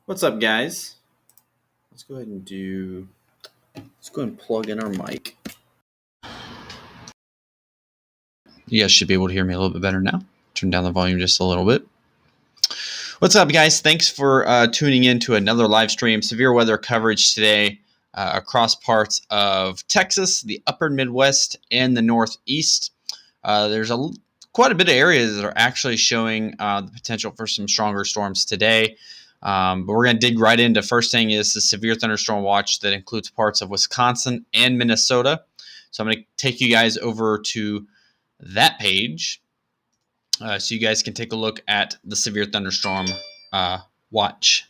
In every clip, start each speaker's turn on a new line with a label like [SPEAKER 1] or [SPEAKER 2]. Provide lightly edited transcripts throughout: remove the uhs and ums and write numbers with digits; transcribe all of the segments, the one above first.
[SPEAKER 1] What's up, guys? Let's go ahead and plug in our mic. You guys should be able to hear me a little bit better now. Turn down the volume just a little bit. What's up, guys? Thanks for tuning in to another live stream. Severe weather coverage today across parts of Texas, the upper Midwest, and the Northeast. There's quite a bit of areas that are actually showing the potential for some stronger storms today. But we're going to dig right into. First thing is the severe thunderstorm watch that includes parts of Wisconsin and Minnesota. So I'm going to take you guys over to that page so you guys can take a look at the severe thunderstorm watch.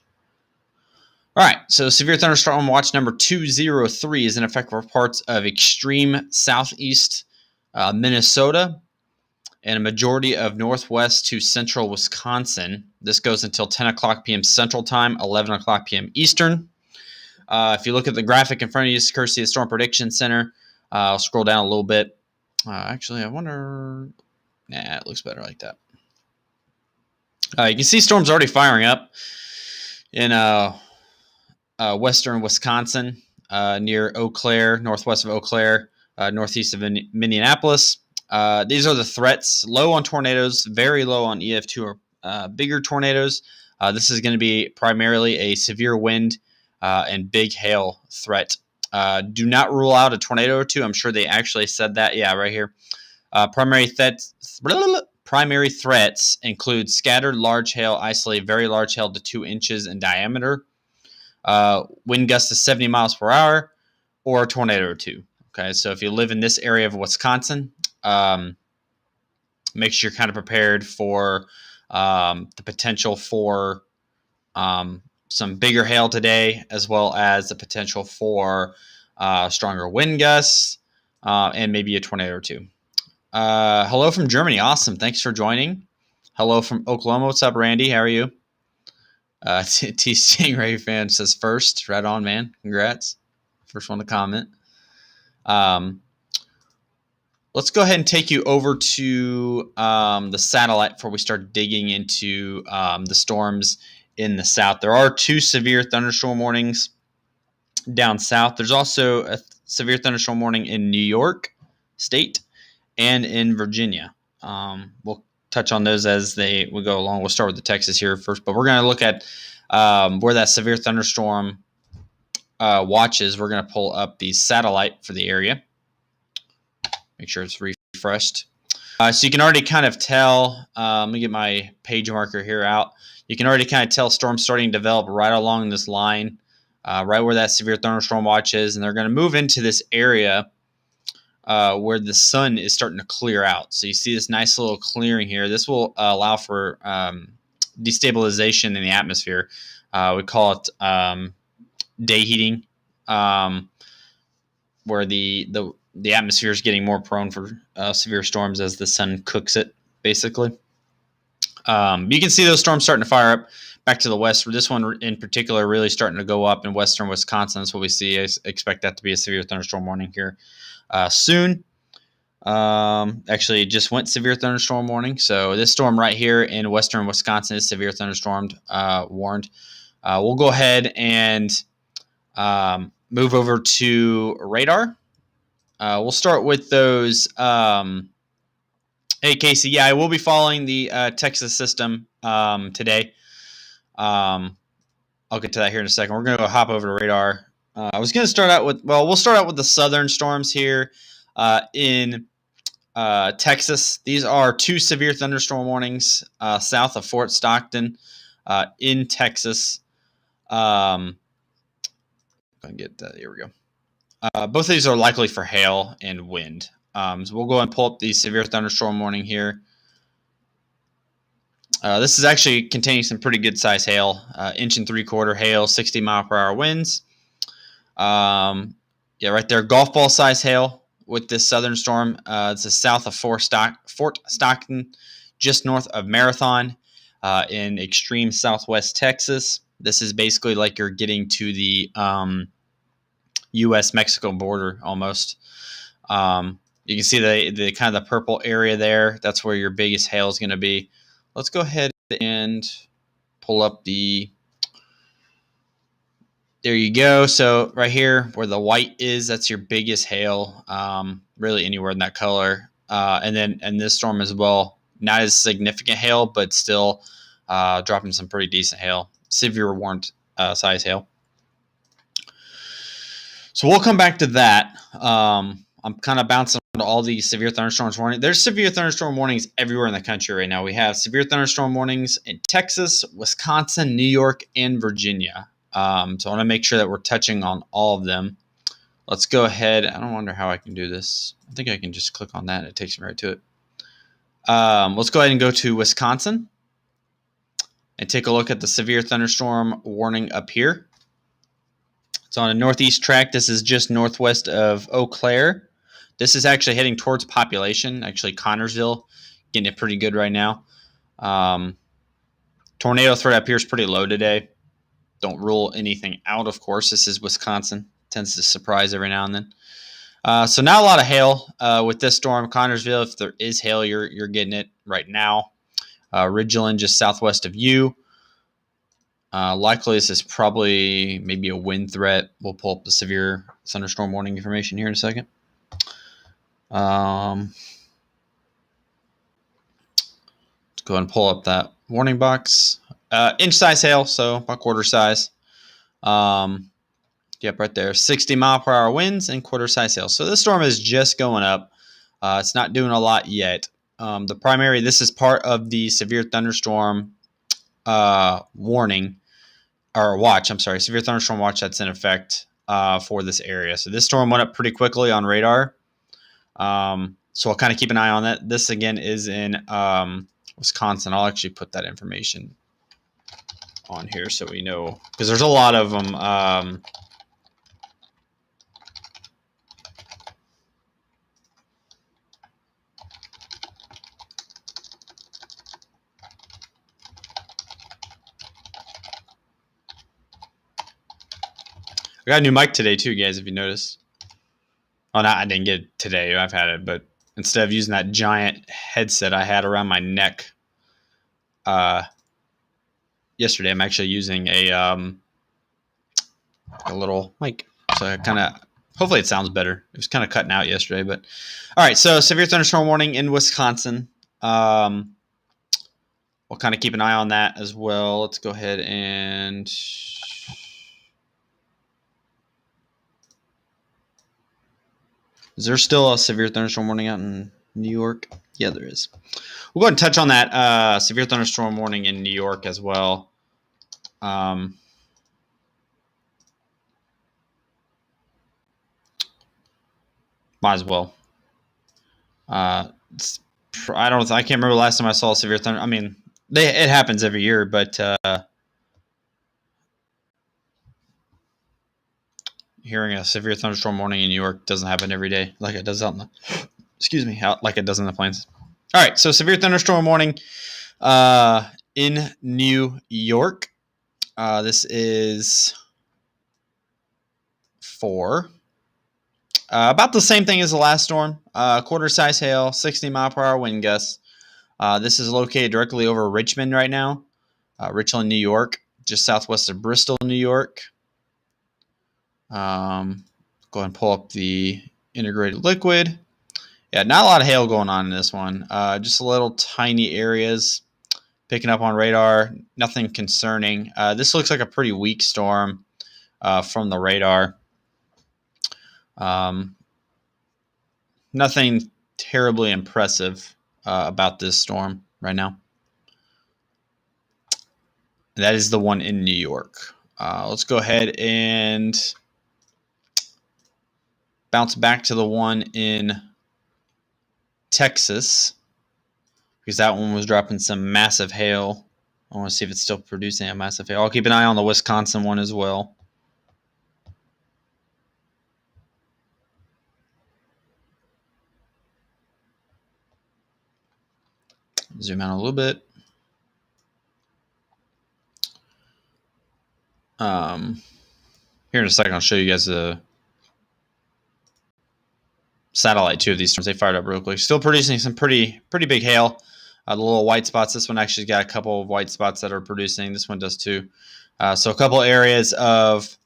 [SPEAKER 1] All right, so severe thunderstorm watch number 203 is in effect for parts of extreme southeast Minnesota and a majority of northwest to central Wisconsin. This goes until 10 o'clock p.m. Central Time, 11 o'clock p.m. Eastern. If you look at the graphic in front of you, it's courtesy of Storm Prediction Center. I'll scroll down a little bit. Actually, I wonder... Nah, it looks better like that. You can see storms already firing up in western Wisconsin, near Eau Claire, northwest of Eau Claire, northeast of Minneapolis. These are the threats. Low on tornadoes, very low on EF2 or bigger tornadoes. This is going to be primarily a severe wind and big hail threat. Do not rule out a tornado or two. I'm sure they actually said that. Yeah, right here. Primary threats include scattered large hail, isolated very large hail to 2 inches in diameter, wind gusts to 70 miles per hour, or a tornado or two. Okay, so if you live in this area of Wisconsin, make sure you're kind of prepared for the potential for some bigger hail today, as well as the potential for stronger wind gusts and maybe a tornado or two. Hello from Germany. Awesome. Thanks for joining. Hello from Oklahoma. What's up, Randy? How are you? T Stingray fan says first. Right on, man. Congrats. First one to comment. Let's go ahead and take you over to the satellite before we start digging into the storms in the south. There are 2 severe thunderstorm warnings down south. There's also a severe thunderstorm warning in New York State and in Virginia. We'll touch on those as we go along. We'll start with the Texas here first, but we're going to look at where that severe thunderstorm watch is. We're going to pull up the satellite for the area. Make sure it's refreshed. So you can already kind of tell, let me get my page marker here out. You can already kind of tell storms starting to develop right along this line, right where that severe thunderstorm watch is. And they're going to move into this area where the sun is starting to clear out. So you see this nice little clearing here. This will allow for destabilization in the atmosphere. We call it day heating, where the atmosphere is getting more prone for severe storms as the sun cooks it, basically. You can see those storms starting to fire up back to the west. This one in particular really starting to go up in western Wisconsin. That's what we see. I expect that to be a severe thunderstorm warning here soon. Actually, it just went severe thunderstorm warning. So this storm right here in western Wisconsin is severe thunderstorm warned. We'll go ahead and move over to radar. We'll start with those. Hey, Casey. Yeah, I will be following the Texas system today. I'll get to that here in a second. We're going to go hop over to radar. I was going to start out with, we'll start out with the southern storms here in Texas. These are 2 severe thunderstorm warnings south of Fort Stockton in Texas. I'm going to get that. Here we go. Both of these are likely for hail and wind. So we'll go and pull up the severe thunderstorm warning here. This is actually containing some pretty good size hail, 1 3/4 inch hail, 60 mile per hour winds. Yeah, right there, golf ball size hail with this southern storm. It's the south of Fort Stockton, just north of Marathon, in extreme southwest Texas. This is basically like you're getting to the U.S.-Mexico border almost. You can see the kind of the purple area there. That's where your biggest hail is going to be. Let's go ahead and pull up the there you go. So right here where the white is, that's your biggest hail, really anywhere in that color. And this storm as well, not as significant hail, but still dropping some pretty decent hail, severe warned size hail. So we'll come back to that. I'm kind of bouncing to all these severe thunderstorms warnings. There's severe thunderstorm warnings everywhere in the country right now. We have severe thunderstorm warnings in Texas, Wisconsin, New York, and Virginia. So I want to make sure that we're touching on all of them. Let's go ahead. I don't wonder how I can do this. I think I can just click on that and it takes me right to it. Let's go ahead and go to Wisconsin and take a look at the severe thunderstorm warning up here. It's on a northeast track. This is just northwest of Eau Claire. This is actually heading towards population. Actually, Connorsville getting it pretty good right now. Tornado threat up here is pretty low today. Don't rule anything out, of course. This is Wisconsin. Tends to surprise every now and then. So not a lot of hail with this storm. Connorsville, if there is hail, you're getting it right now. Ridgeland, just southwest of you. Likely this is probably maybe a wind threat. We'll pull up the severe thunderstorm warning information here in a second. Let's go ahead and pull up that warning box. Inch size hail, so about quarter size. Yep, right there. 60-mile-per-hour winds and quarter size hail. So this storm is just going up. It's not doing a lot yet. This is part of the severe thunderstorm warning or watch. I'm sorry, severe thunderstorm watch that's in effect for this area. So this storm went up pretty quickly on radar. So I'll kind of keep an eye on that. This again is in Wisconsin. I'll actually put that information on here so we know, because there's a lot of them. I got a new mic today too, guys, if you noticed. Oh, no, I didn't get it today. I've had it, but instead of using that giant headset I had around my neck yesterday, I'm actually using a little mic. So I kind of, hopefully it sounds better. It was kind of cutting out yesterday, but all right. So severe thunderstorm warning in Wisconsin. We'll kind of keep an eye on that as well. Let's go ahead and is there still a severe thunderstorm warning out in New York? Yeah, there is. We'll go ahead and touch on that severe thunderstorm warning in New York as well. Might as well. I can't remember the last time I saw a severe thunder. I mean, it happens every year, but hearing a severe thunderstorm warning in New York doesn't happen every day like it does out in the, like it does in the plains. All right, so severe thunderstorm warning in New York. This is for about the same thing as the last storm. Quarter size hail, 60-mile-per-hour wind gusts. This is located directly over Richmond right now. Richland, New York, just southwest of Bristol, New York. Go ahead and pull up the integrated liquid. Yeah, not a lot of hail going on in this one. Just little tiny areas picking up on radar. Nothing concerning. This looks like a pretty weak storm from the radar. Nothing terribly impressive about this storm right now. That is the one in New York. Let's go ahead and bounce back to the one in Texas, because that one was dropping some massive hail. I want to see if it's still producing a massive hail. I'll keep an eye on the Wisconsin one as well. Zoom out a little bit. Here in a second, I'll show you guys the satellite too of these storms. They fired up real quick. Still producing some pretty big hail. The little white spots. This one actually got a couple of white spots that are producing. This one does too. So a couple areas of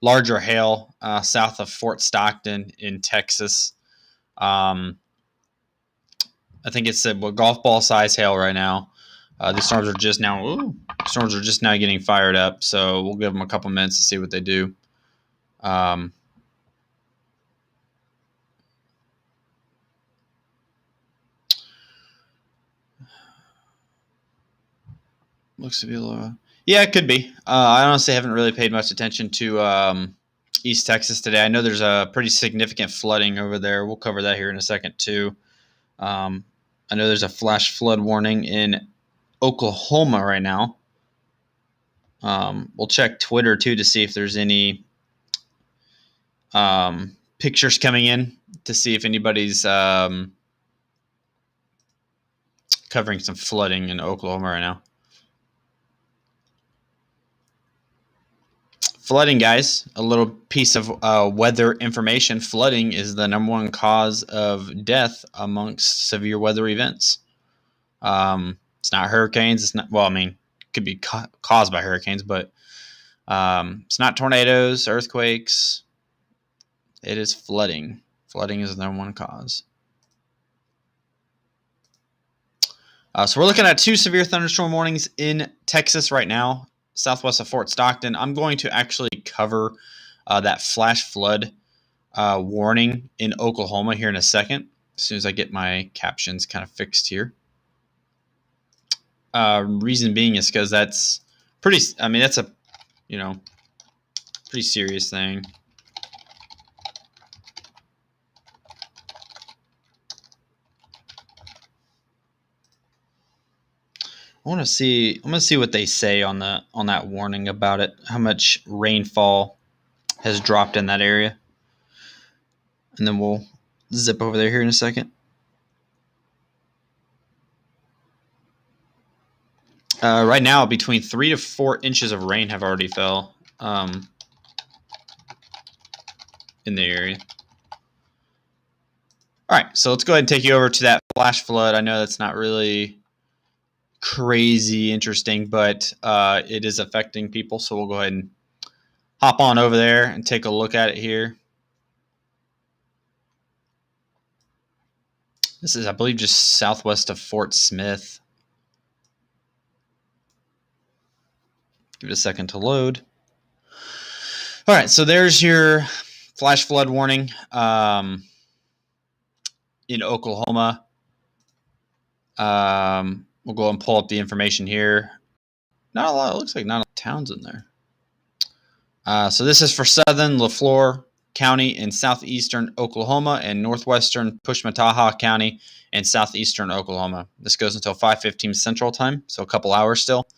[SPEAKER 1] larger hail south of Fort Stockton in Texas. I think it's a golf ball size hail right now. The storms are just now getting fired up, so we'll give them a couple minutes to see what they do. Looks to be a little. Yeah, it could be. I honestly haven't really paid much attention to East Texas today. I know there's a pretty significant flooding over there. We'll cover that here in a second too. I know there's a flash flood warning in Oklahoma right now. We'll check Twitter too to see if there's any pictures coming in to see if anybody's covering some flooding in Oklahoma right now. Flooding, guys, a little piece of weather information. Flooding is the number one cause of death amongst severe weather events. It's not hurricanes. It's not, well, I mean, it could be caused by hurricanes, but it's not tornadoes, earthquakes. It is flooding. Flooding is the number one cause. So we're looking at 2 severe thunderstorm warnings in Texas right now, southwest of Fort Stockton. I'm going to actually cover that flash flood warning in Oklahoma here in a second, as soon as I get my captions kind of fixed here. Reason being is because that's pretty, I mean, that's a, pretty serious thing. I'm gonna see what they say on that warning about it. How much rainfall has dropped in that area, and then we'll zip over there here in a second. Right now, between 3 to 4 inches of rain have already fell in the area. All right, so let's go ahead and take you over to that flash flood. I know that's not really crazy interesting, but it is affecting people, so we'll go ahead and hop on over there and take a look at it here. This is, I believe, just southwest of Fort Smith. Give it a second to load. All right, so there's your flash flood warning in Oklahoma. We'll go and pull up the information here. Not a lot. It looks like not a lot of towns in there. So this is for southern LaFleur County in southeastern Oklahoma and northwestern Pushmataha County in southeastern Oklahoma. This goes until 5:15 Central Time, so a couple hours still.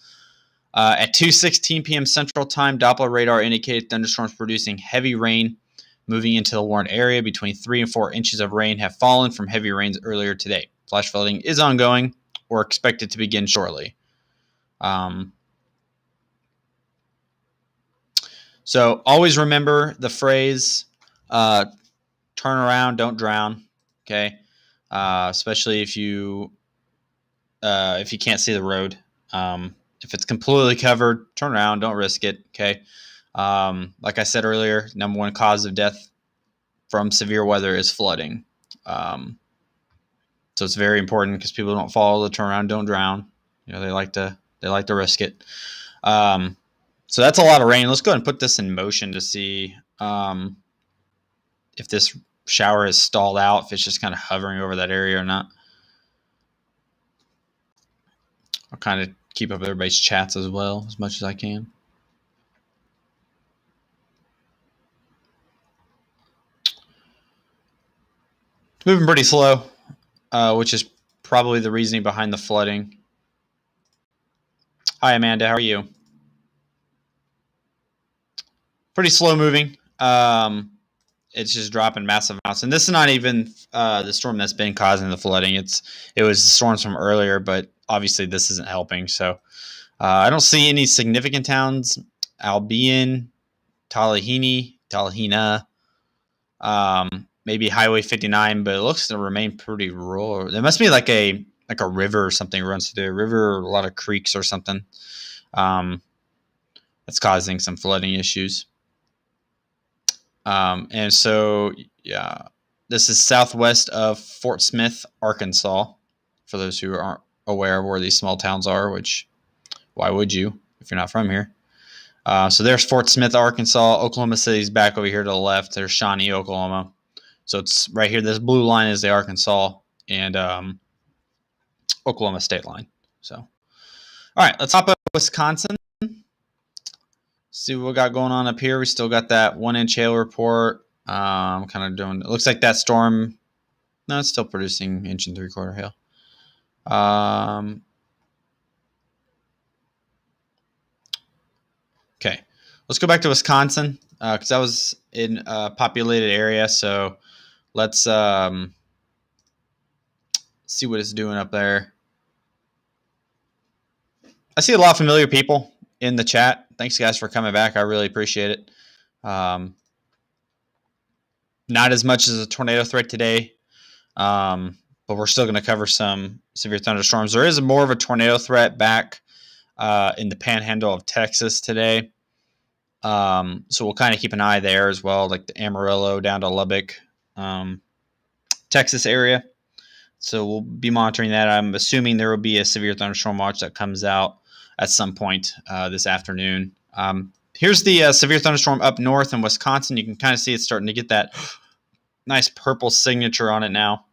[SPEAKER 1] At 2:16 p.m. Central Time, Doppler radar indicated thunderstorms producing heavy rain moving into the warned area. Between 3 and 4 inches of rain have fallen from heavy rains earlier today. Flash flooding is ongoing or expected to begin shortly. So always remember the phrase, turn around, don't drown. Okay. Especially if you can't see the road. If it's completely covered, turn around, don't risk it. Okay. Like I said earlier, number one cause of death from severe weather is flooding. So it's very important because people don't follow the turn around, don't drown. They like to risk it. So that's a lot of rain. Let's go ahead and put this in motion to see if this shower is stalled out, if it's just kind of hovering over that area or not. I'll kind of keep up everybody's chats as well as much as I can. It's moving pretty slow, which is probably the reasoning behind the flooding. Hi, Amanda. How are you? Pretty slow moving. It's just dropping massive amounts. And this is not even the storm that's been causing the flooding. It was the storms from earlier, but obviously this isn't helping. So I don't see any significant towns. Albion, Talihina, maybe Highway 59, but it looks to remain pretty rural. There must be like a river or something runs through there. A river or a lot of creeks or something that's causing some flooding issues. And so, yeah, this is southwest of Fort Smith, Arkansas, for those who aren't aware of where these small towns are, which why would you if you're not from here? So there's Fort Smith, Arkansas. Oklahoma City's back over here to the left. There's Shawnee, Oklahoma. So it's right here. This blue line is the Arkansas and Oklahoma state line. So, all right, let's hop up Wisconsin. See what we got going on up here. We still got that 1-inch hail report. Kind of doing. It looks like that storm. No, it's still producing 1 3/4 hail. Okay, let's go back to Wisconsin because that was in a populated area. So let's see what it's doing up there. I see a lot of familiar people in the chat. Thanks, guys, for coming back. I really appreciate it. Not as much as a tornado threat today, but we're still going to cover some severe thunderstorms. There is more of a tornado threat back in the panhandle of Texas today. So we'll kind of keep an eye there as well, like the Amarillo down to Lubbock, Texas area. So we'll be monitoring that. I'm assuming there will be a severe thunderstorm watch that comes out at some point this afternoon. Here's the severe thunderstorm up north in Wisconsin. You can kind of see it's starting to get that nice purple signature on it now,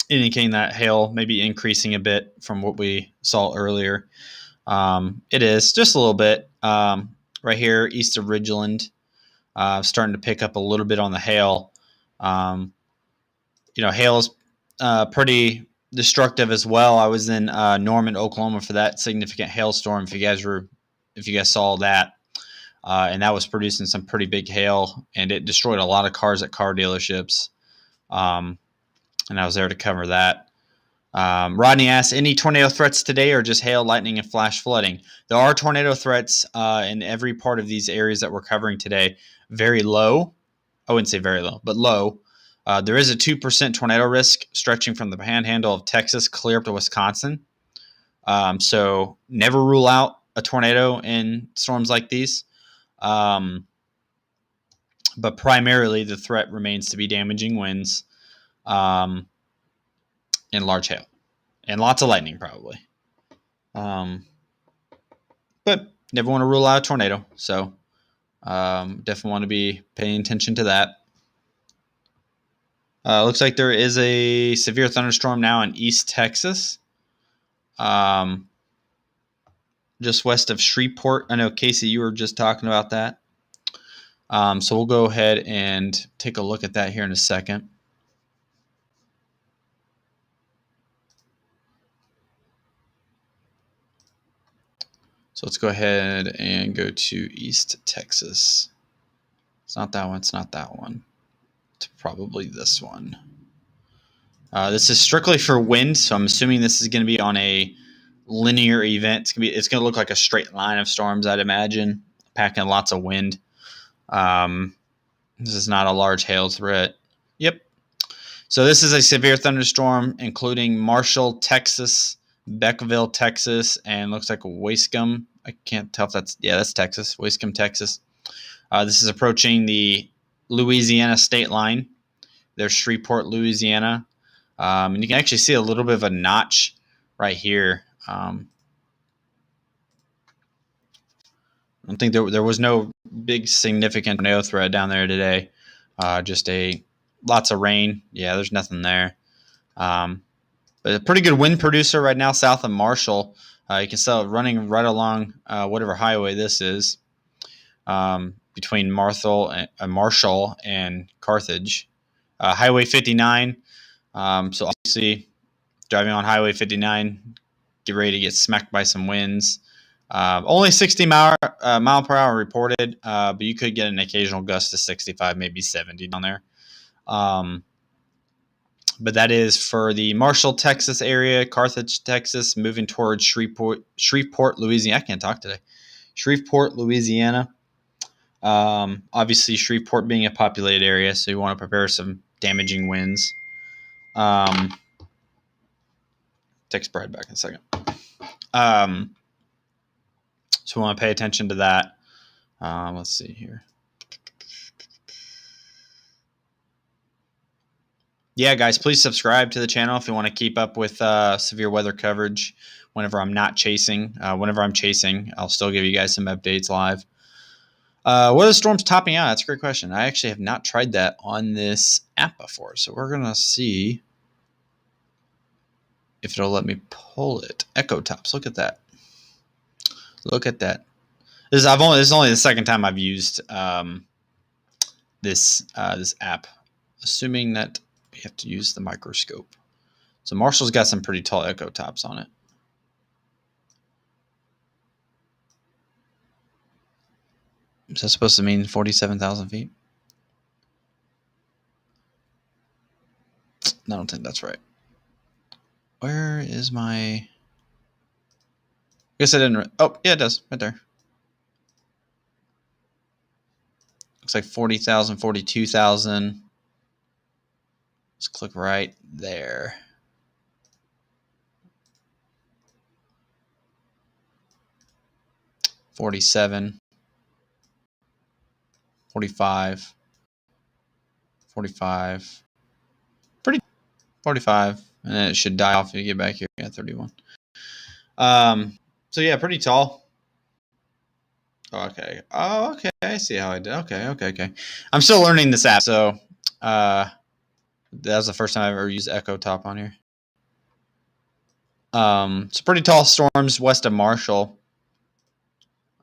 [SPEAKER 1] indicating that hail may be increasing a bit from what we saw earlier. It is just a little bit right here east of Ridgeland, starting to pick up a little bit on the hail. Hail is pretty destructive as well. I was in Norman, Oklahoma for that significant hailstorm. If you guys saw that, and that was producing some pretty big hail, and it destroyed a lot of cars at car dealerships. And I was there to cover that. Rodney asks, any tornado threats today or just hail, lightning, and flash flooding? There are tornado threats in every part of these areas that we're covering today. Very low. I wouldn't say very low, but low. There is a 2% tornado risk stretching from the panhandle of Texas clear up to Wisconsin. So never rule out a tornado in storms like these. But primarily the threat remains to be damaging winds and large hail and lots of lightning probably. But never want to rule out a tornado. So definitely want to be paying attention to that. Looks like there is a severe thunderstorm now in East Texas, just west of Shreveport. I know, Casey, you were just talking about that. So we'll go ahead and take a look at that here in a second. So let's go ahead and go to East Texas. It's not that one. It's not that one. It's probably this one. This is strictly for wind, so I'm assuming this is going to be on a linear event. It's going to look like a straight line of storms, I'd imagine, packing lots of wind. This is not a large hail threat. Yep. So this is a severe thunderstorm, including Marshall, Texas, Beckville, Texas, and looks like Wascombe. I can't tell if that's Texas, Wascombe, Texas. This is approaching the Louisiana state line. There's Shreveport, Louisiana. And you can actually see a little bit of a notch right here. I don't think there was no big significant tornado threat down there today. Just lots of rain. Yeah, there's nothing there. But a pretty good wind producer right now south of Marshall. You can see it running right along whatever highway this is, between Marshall and Carthage. Highway 59. So obviously, driving on Highway 59, get ready to get smacked by some winds. Only 60 mile per hour reported, but you could get an occasional gust to 65, maybe 70 down there. But that is for the Marshall, Texas area, Carthage, Texas, moving towards Shreveport, Louisiana. I can't talk today. Shreveport, Louisiana. Obviously, Shreveport being a populated area, so you want to prepare some damaging winds. Text Brad back in a second. So we want to pay attention to that. Let's see here. yeah, guys, please subscribe to the channel if you want to keep up with severe weather coverage whenever I'm not chasing. Whenever I'm chasing, I'll still give you guys some updates live. What are the storms topping out? That's a great question. I actually have not tried that on this app before, so we're going to see if it'll let me pull it. Echo tops. Look at that. Look at that. This is only the second time I've used this app, assuming that we have to use the microscope. So Marshall's got some pretty tall echo tops on it. Is that supposed to mean 47,000 feet? No, I don't think that's right. Where is my... I guess I didn't... Oh, yeah, it does. Right there. Looks like 40,000, 42,000. Let's click right there. $47, $45, $45, pretty 45, and then it should die off if you get back here at 31. So yeah, pretty tall. Okay. Oh, okay. I see how I did. Okay. I'm still learning this app, so that was the first time I've ever used Echo Top on here. It's pretty tall storms west of Marshall.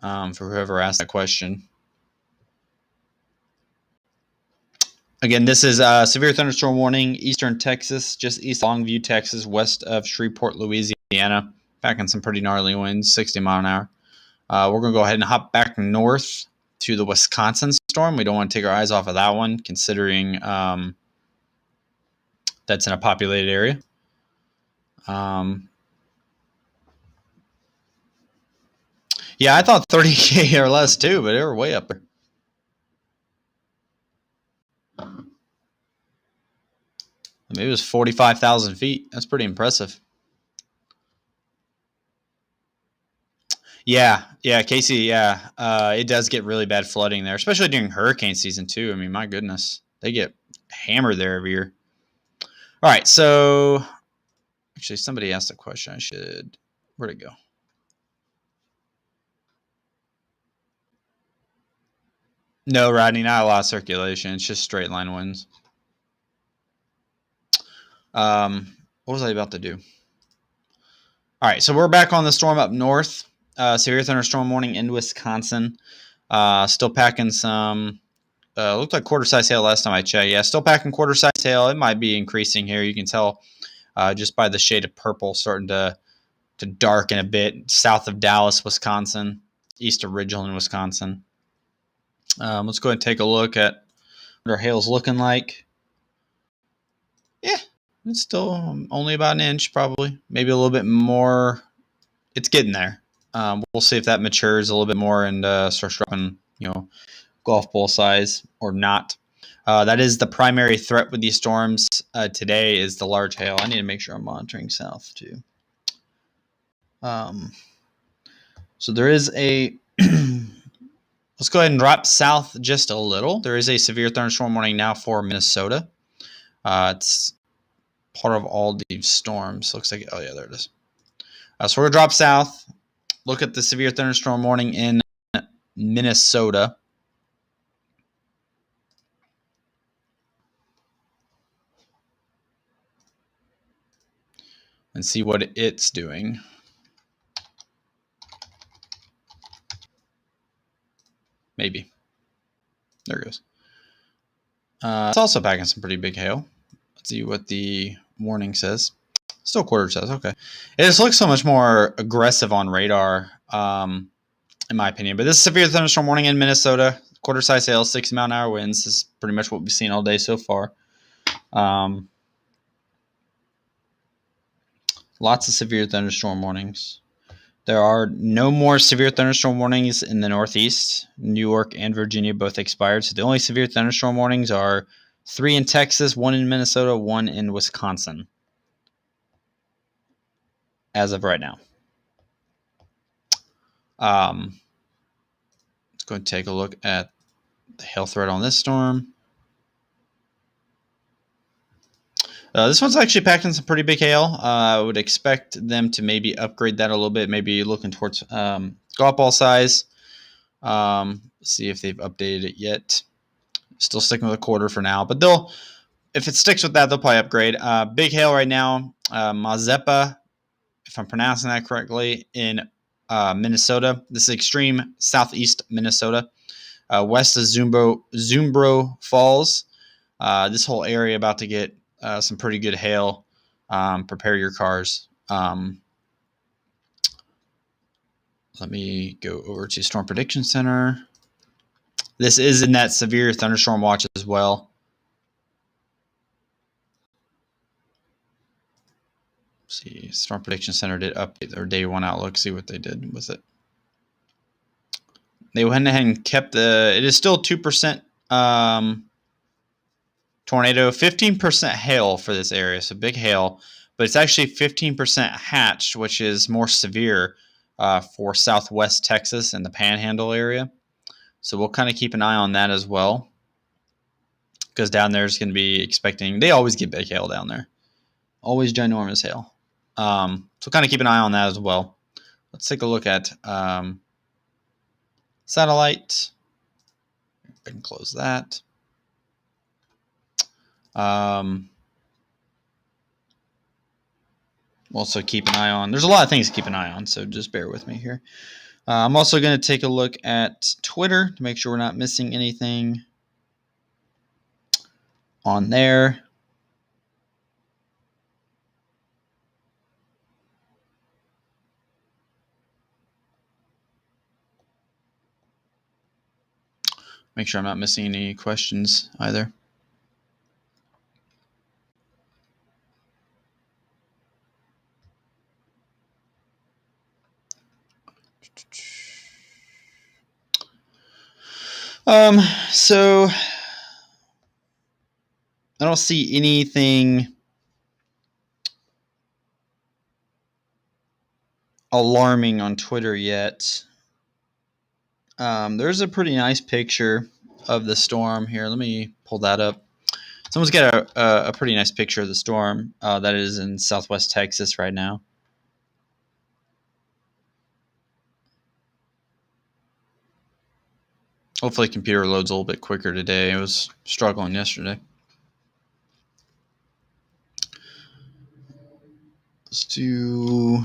[SPEAKER 1] For whoever asked that question. Again, this is a severe thunderstorm warning, eastern Texas, just east of Longview, Texas, west of Shreveport, Louisiana. Back in some pretty gnarly winds, 60 mile an hour. We're going to go ahead and hop back north to the Wisconsin storm. We don't want to take our eyes off of that one, considering that's in a populated area. Yeah, I thought 30K or less too, but they were way up there. Maybe it was 45,000 feet. That's pretty impressive. Yeah, Casey, yeah. It does get really bad flooding there, especially during hurricane season too. I mean, my goodness, they get hammered there every year. All right, so actually somebody asked a question. Where'd it go? No, Rodney, not a lot of circulation. It's just straight line winds. What was I about to do? All right, so we're back on the storm up north. Severe thunderstorm warning in Wisconsin. Still packing some. Looked like quarter size hail last time I checked. Yeah, still packing quarter size hail. It might be increasing here. You can tell just by the shade of purple starting to darken a bit south of Dallas, Wisconsin, east of Ridgeland, Wisconsin. Let's go ahead and take a look at what our hail's looking like. Yeah, it's still only about an inch, probably. Maybe a little bit more. It's getting there. We'll see if that matures a little bit more and starts dropping, golf ball size or not. That is the primary threat with these storms today is the large hail. I need to make sure I'm monitoring south too. So there is a... Let's go ahead and drop south just a little. There is a severe thunderstorm warning now for Minnesota. It's part of all these storms. Looks like... Oh, yeah, there it is. So we're going to drop south. Look at the severe thunderstorm warning in Minnesota. And see what it's doing. Maybe. There it goes. It's also packing some pretty big hail. Let's see what the warning says. Still quarter size. Okay. It just looks so much more aggressive on radar, in my opinion. But this is severe thunderstorm warning in Minnesota. Quarter size hail, 60 mile an hour winds. This is pretty much what we've seen all day so far. Lots of severe thunderstorm warnings. There are no more severe thunderstorm warnings in the Northeast. New York and Virginia both expired. So the only severe thunderstorm warnings are 3 in Texas, 1 in Minnesota, 1 in Wisconsin. As of right now. Let's go and take a look at the hail threat on this storm. This one's actually packed in some pretty big hail. I would expect them to maybe upgrade that a little bit, maybe looking towards golf ball size. See if they've updated it yet. Still sticking with a quarter for now, but if it sticks with that, they'll probably upgrade. Big hail right now, Mazeppa, if I'm pronouncing that correctly, in Minnesota. This is extreme southeast Minnesota, west of Zumbro Falls. This whole area about to get some pretty good hail. Prepare your cars. Let me go over to Storm Prediction Center. This is in that severe thunderstorm watch as well. Let's see, Storm Prediction Center did update their day one outlook. See what they did with it. They went ahead and kept it is still 2% tornado, 15% hail for this area. So big hail, but it's actually 15% hatched, which is more severe for southwest Texas and the panhandle area. So we'll kind of keep an eye on that as well, because down there is going to be expecting, they always get big hail down there. Always ginormous hail. So kind of keep an eye on that as well. Let's take a look at satellite. I can close that. Also keep an eye on, there's a lot of things to keep an eye on, so just bear with me here. I'm also going to take a look at Twitter to make sure we're not missing anything on there. Make sure I'm not missing any questions either. So I don't see anything alarming on Twitter yet. There's a pretty nice picture of the storm here. Let me pull that up. Someone's got a pretty nice picture of the storm that is in southwest Texas right now. Hopefully computer loads a little bit quicker today. It was struggling yesterday. Let's do...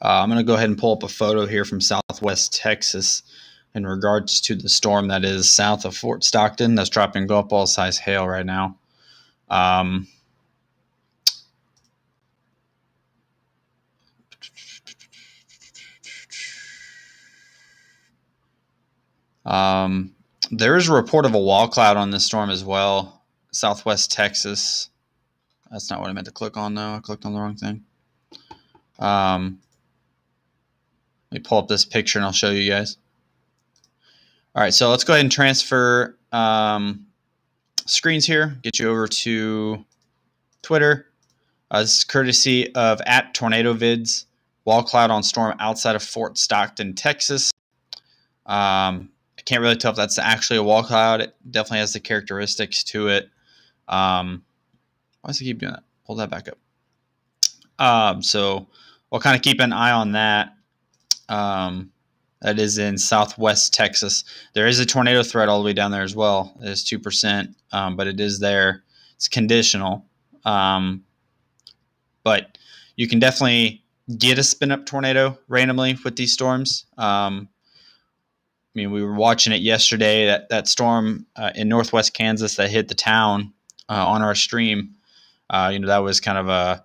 [SPEAKER 1] I'm going to go ahead and pull up a photo here from southwest Texas in regards to the storm that is south of Fort Stockton that's dropping golf ball size hail right now. There is a report of a wall cloud on this storm as well, southwest Texas. That's not what I meant to click on, though. I clicked on the wrong thing. Let me pull up this picture and I'll show you guys. All right, so let's go ahead and transfer screens here. Get you over to Twitter. This is courtesy of @TornadoVids. Wall cloud on storm outside of Fort Stockton, Texas. I can't really tell if that's actually a wall cloud. It definitely has the characteristics to it. Why does it keep doing that? Pull that back up. So we'll kind of keep an eye on that. That is in southwest Texas. There is a tornado threat all the way down there as well. It is 2%, but it is there. It's conditional. But you can definitely get a spin-up tornado randomly with these storms. I mean, we were watching it yesterday, that storm in northwest Kansas that hit the town on our stream. That was kind of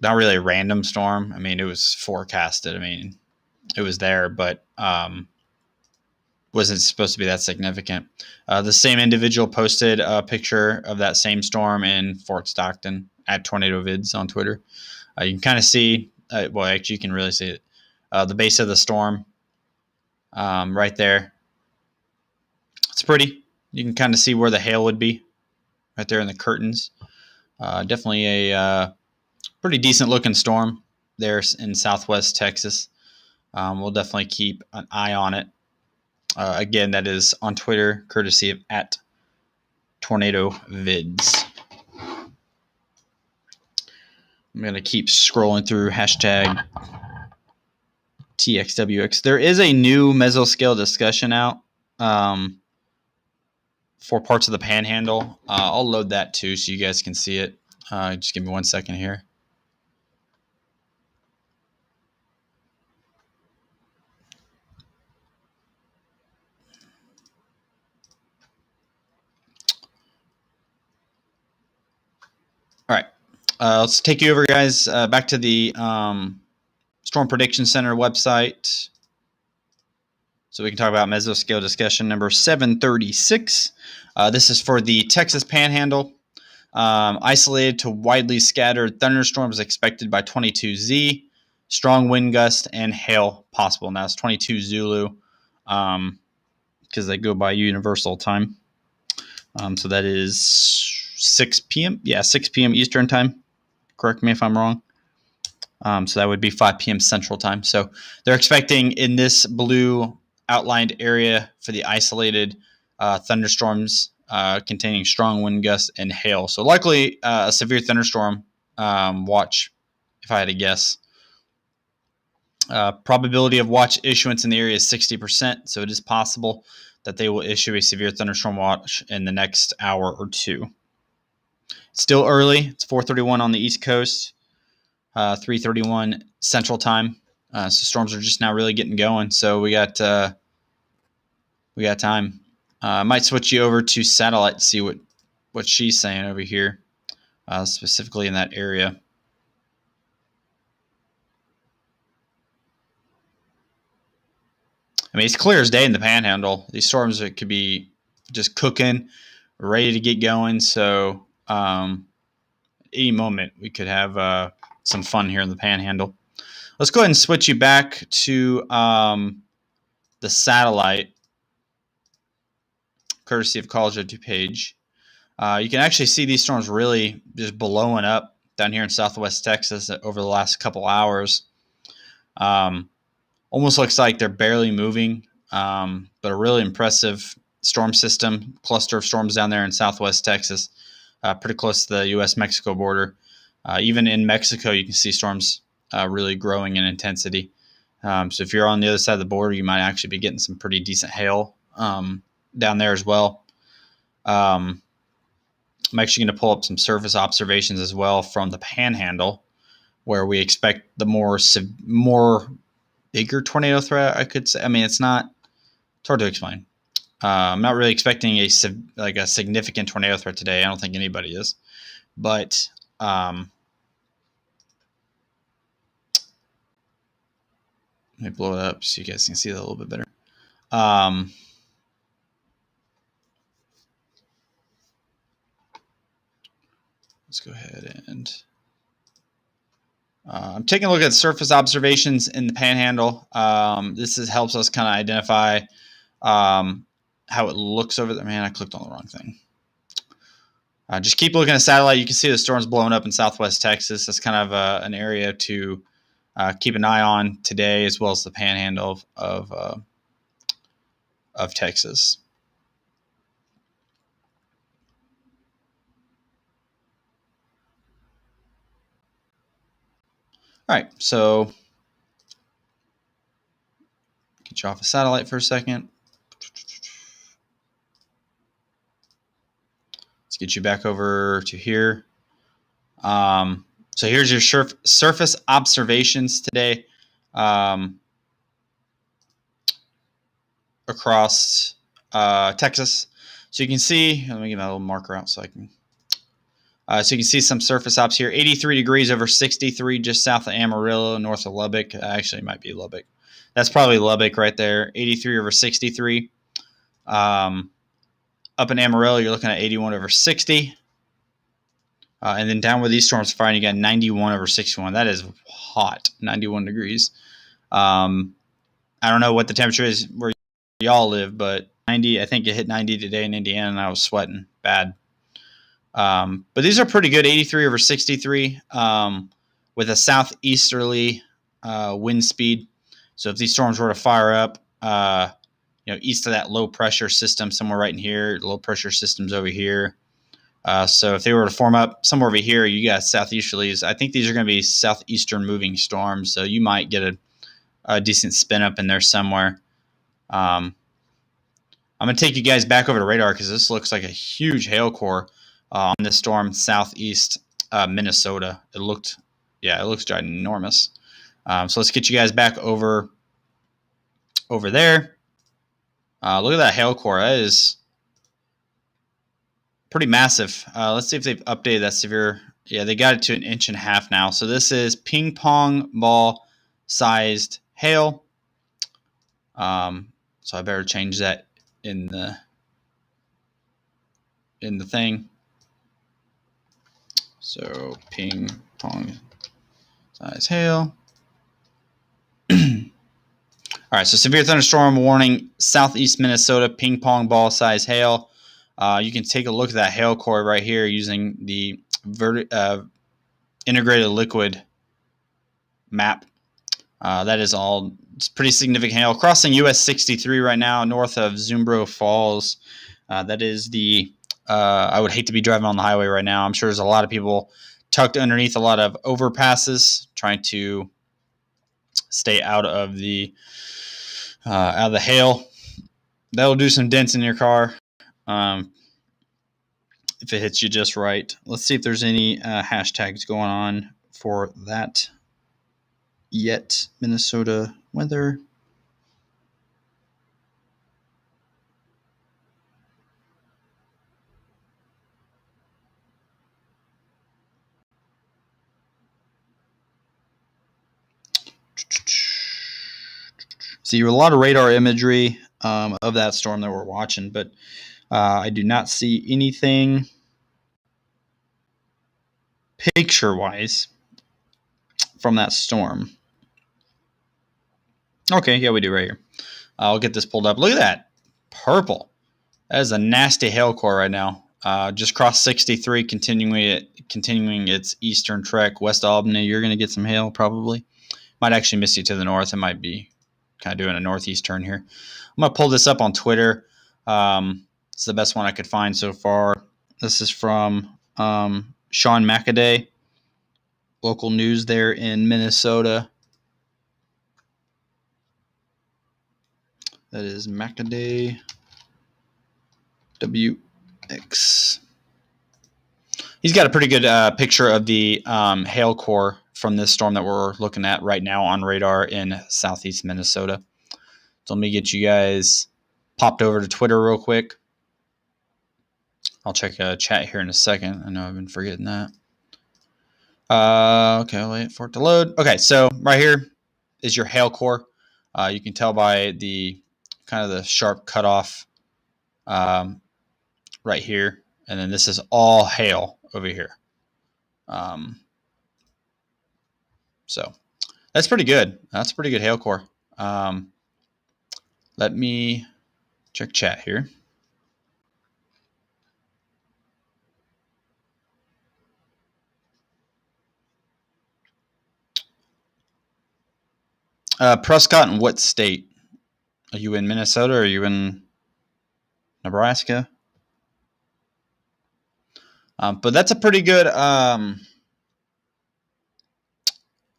[SPEAKER 1] not really a random storm. I mean, it was forecasted. I mean, it was there, but wasn't supposed to be that significant. The same individual posted a picture of that same storm in Fort Stockton @TornadoVids on Twitter. You can kind of see, well, actually, you can really see it. The base of the storm right there. It's pretty. You can kind of see where the hail would be right there in the curtains. Definitely a pretty decent looking storm there in southwest Texas. We'll definitely keep an eye on it. Again, that is on Twitter, courtesy of @TornadoVids. I'm going to keep scrolling through hashtag TXWX. There is a new mesoscale discussion out for parts of the panhandle. I'll load that too so you guys can see it. Just give me 1 second here. All right. Let's take you over, guys, back to the Storm Prediction Center website so we can talk about mesoscale discussion number 736. This is for the Texas Panhandle. Isolated to widely scattered thunderstorms expected by 22Z. Strong wind gust and hail possible. Now it's 22 Zulu because they go by universal time. So that is 6 p.m. Yeah, 6 p.m. Eastern time. Correct me if I'm wrong. So that would be 5 p.m. Central time. So they're expecting in this blue outlined area for the isolated thunderstorms containing strong wind gusts and hail. So likely a severe thunderstorm watch, if I had to guess. Probability of watch issuance in the area is 60%. So it is possible that they will issue a severe thunderstorm watch in the next hour or two. It's still early. It's 4:31 on the East Coast, 3:31 Central Time. So storms are just now really getting going. So we got time. I might switch you over to satellite to see what she's saying over here, specifically in that area. I mean, it's clear as day in the Panhandle. These storms could be just cooking, ready to get going. So any moment we could have some fun here in the Panhandle. Let's go ahead and switch you back to the satellite, courtesy of College of DuPage. You can actually see these storms really just blowing up down here in southwest Texas over the last couple hours. Almost looks like they're barely moving, but a really impressive storm system, cluster of storms down there in southwest Texas, pretty close to the U.S.-Mexico border. Even in Mexico, you can see storms really growing in intensity. So if you're on the other side of the border, you might actually be getting some pretty decent hail down there as well. I'm actually going to pull up some surface observations as well from the Panhandle, where we expect the more bigger tornado threat, I could say. I mean, it's hard to explain. I'm not really expecting a significant tornado threat today. I don't think anybody is. But let me blow it up so you guys can see that a little bit better. Let's go ahead and I'm taking a look at surface observations in the Panhandle. This helps us kind of identify how it looks over there. Man, I clicked on the wrong thing. Just keep looking at satellite. You can see the storms blowing up in southwest Texas. That's kind of an area to keep an eye on today, as well as the Panhandle of Texas. All right, so get you off a satellite for a second. Let's get you back over to here. So here's your surface observations today across Texas. So you can see, let me get my little marker out so I can. So you can see some surface ops here. 83 degrees over 63 just south of Amarillo, north of Lubbock. Actually, it might be Lubbock. That's probably Lubbock right there. 83 over 63. Up in Amarillo, you're looking at 81 over 60. And then down where these storms are firing, you got 91 over 61. That is hot, 91 degrees. I don't know what the temperature is where y'all live, but 90. I think it hit 90 today in Indiana, and I was sweating bad. But these are pretty good, 83 over 63 with a southeasterly wind speed. So if these storms were to fire up, east of that low pressure system, somewhere right in here, low pressure system's over here. So if they were to form up somewhere over here, you got southeasterlies. I think these are going to be southeastern moving storms, so you might get a decent spin up in there somewhere. I'm going to take you guys back over to radar because this looks like a huge hail core on this storm southeast Minnesota. It looks ginormous. So let's get you guys back over there. Look at that hail core. That is pretty massive. Let's see if they've updated that severe. Yeah, they got it to 1.5 inches now. So this is ping pong ball sized hail. So I better change that in the thing. So ping pong size hail. All right, so severe thunderstorm warning, southeast Minnesota, ping pong ball size hail. You can take a look at that hail core right here using the integrated liquid map. That is all. It's pretty significant hail crossing US 63 right now, north of Zumbro Falls. That is the. I would hate to be driving on the highway right now. I'm sure there's a lot of people tucked underneath a lot of overpasses, trying to stay out of the hail. That'll do some dents in your car if it hits you just right. Let's see if there's any hashtags going on for that yet. Minnesota weather. See a lot of radar imagery of that storm that we're watching, but I do not see anything picture-wise from that storm. Okay, yeah, we do right here. I'll get this pulled up. Look at that. Purple. That is a nasty hail core right now. Just crossed 63, continuing its eastern trek west of Albany. You're going to get some hail probably. Might actually miss you to the north. It might be kind of doing a northeast turn here. I'm going to pull this up on Twitter. It's the best one I could find so far. This is from Sean McAday, local news there in Minnesota. That is McAday WX. He's got a pretty good picture of the hail core from this storm that we're looking at right now on radar in southeast Minnesota. So let me get you guys popped over to Twitter real quick. I'll check chat here in a second. I know I've been forgetting that. Okay, I'll wait for it to load. Okay, so right here is your hail core. You can tell by the kind of the sharp cutoff right here. And then this is all hail over here. So that's pretty good. That's a pretty good hail core. Let me check chat here. Prescott, in what state? Are you in Minnesota or are you in Nebraska? But that's a pretty good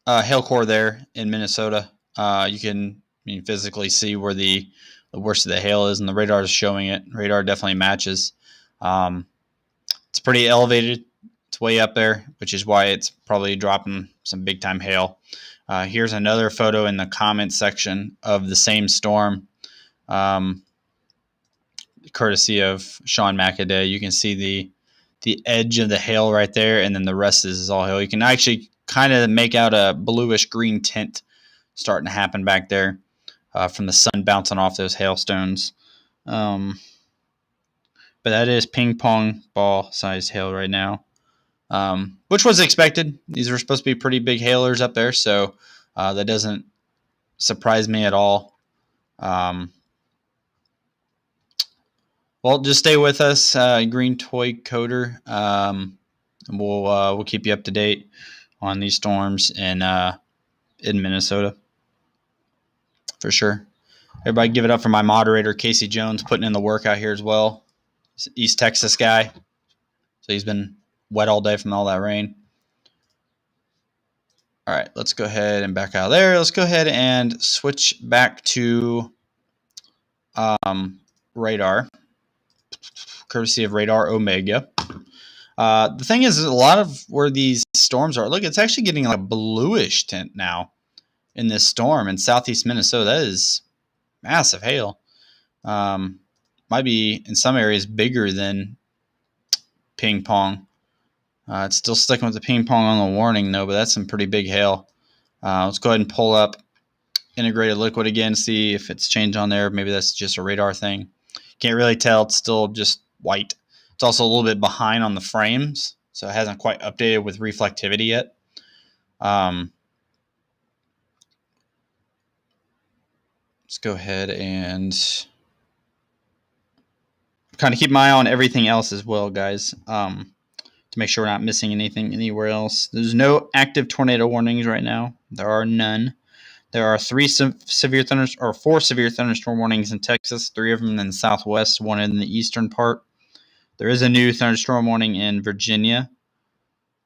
[SPEAKER 1] hail core there in Minnesota. You can physically see where the worst of the hail is, and the radar is showing it. Radar definitely matches. It's pretty elevated. It's way up there, which is why it's probably dropping some big time hail. Here's another photo in the comment section of the same storm, courtesy of Sean McAday. You can see the edge of the hail right there, and then the rest is all hail. You can actually kind of make out a bluish green tint starting to happen back there from the sun bouncing off those hailstones. But that is ping pong ball sized hail right now, which was expected. These were supposed to be pretty big hailers up there, so that doesn't surprise me at all. Well, just stay with us, Green Toy Coder. We'll keep you up to date on these storms in Minnesota. for sure. Everybody give it up for my moderator, Casey Jones, putting in the work out here as well. He's an East Texas guy. So he's been wet all day from all that rain. All right, let's go ahead and back out of there. Let's go ahead and switch back to radar, courtesy of Radar Omega. The thing is, a lot of where these storms are, look, it's actually getting like a bluish tint now in this storm in southeast Minnesota. That is massive hail. Might be in some areas bigger than ping pong. It's still sticking with the ping pong on the warning, though, but that's some pretty big hail. Let's go ahead and pull up integrated liquid again, see if it's changed on there. Maybe that's just a radar thing. Can't really tell. It's still just white. It's also a little bit behind on the frames, so it hasn't quite updated with reflectivity yet. Let's go ahead and kind of keep my eye on everything else as well, guys, to make sure we're not missing anything anywhere else. There's no active tornado warnings right now. There are none. There are four severe thunderstorm warnings in Texas, 3 of them in the southwest, 1 in the eastern part. There is a new thunderstorm warning in Virginia.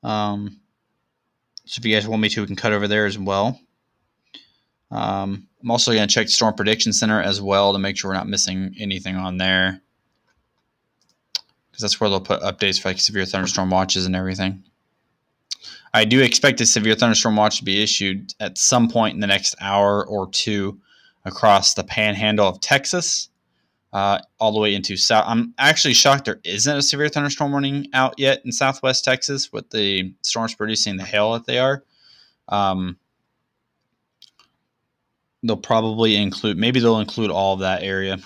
[SPEAKER 1] So if you guys want me to, we can cut over there as well. I'm also going to check the Storm Prediction Center as well to make sure we're not missing anything on there, because that's where they'll put updates for like severe thunderstorm watches and everything. I do expect a severe thunderstorm watch to be issued at some point in the next hour or two across the panhandle of Texas, all the way into south. I'm actually shocked there isn't a severe thunderstorm warning out yet in southwest Texas with the storms producing the hail that they are. They'll probably they'll include all of that area,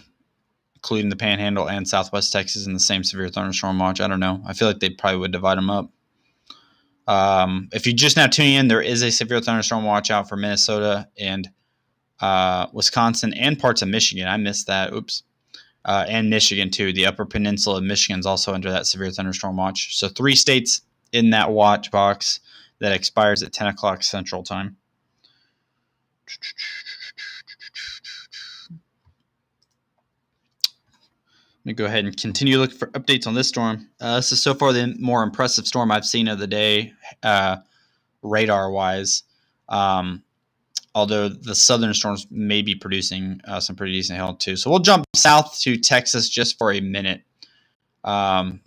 [SPEAKER 1] including the panhandle and southwest Texas, in the same severe thunderstorm watch. I don't know. I feel like they probably would divide them up. If you're just now tuning in, there is a severe thunderstorm watch out for Minnesota and Wisconsin and parts of Michigan. I missed that. Oops. And Michigan, too. The Upper Peninsula of Michigan is also under that severe thunderstorm watch. So 3 states in that watch box that expires at 10 o'clock Central Time. Let me go ahead and continue looking for updates on this storm. This is so far the more impressive storm I've seen of the day, radar-wise. Although the southern storms may be producing some pretty decent hail too. So we'll jump south to Texas just for a minute.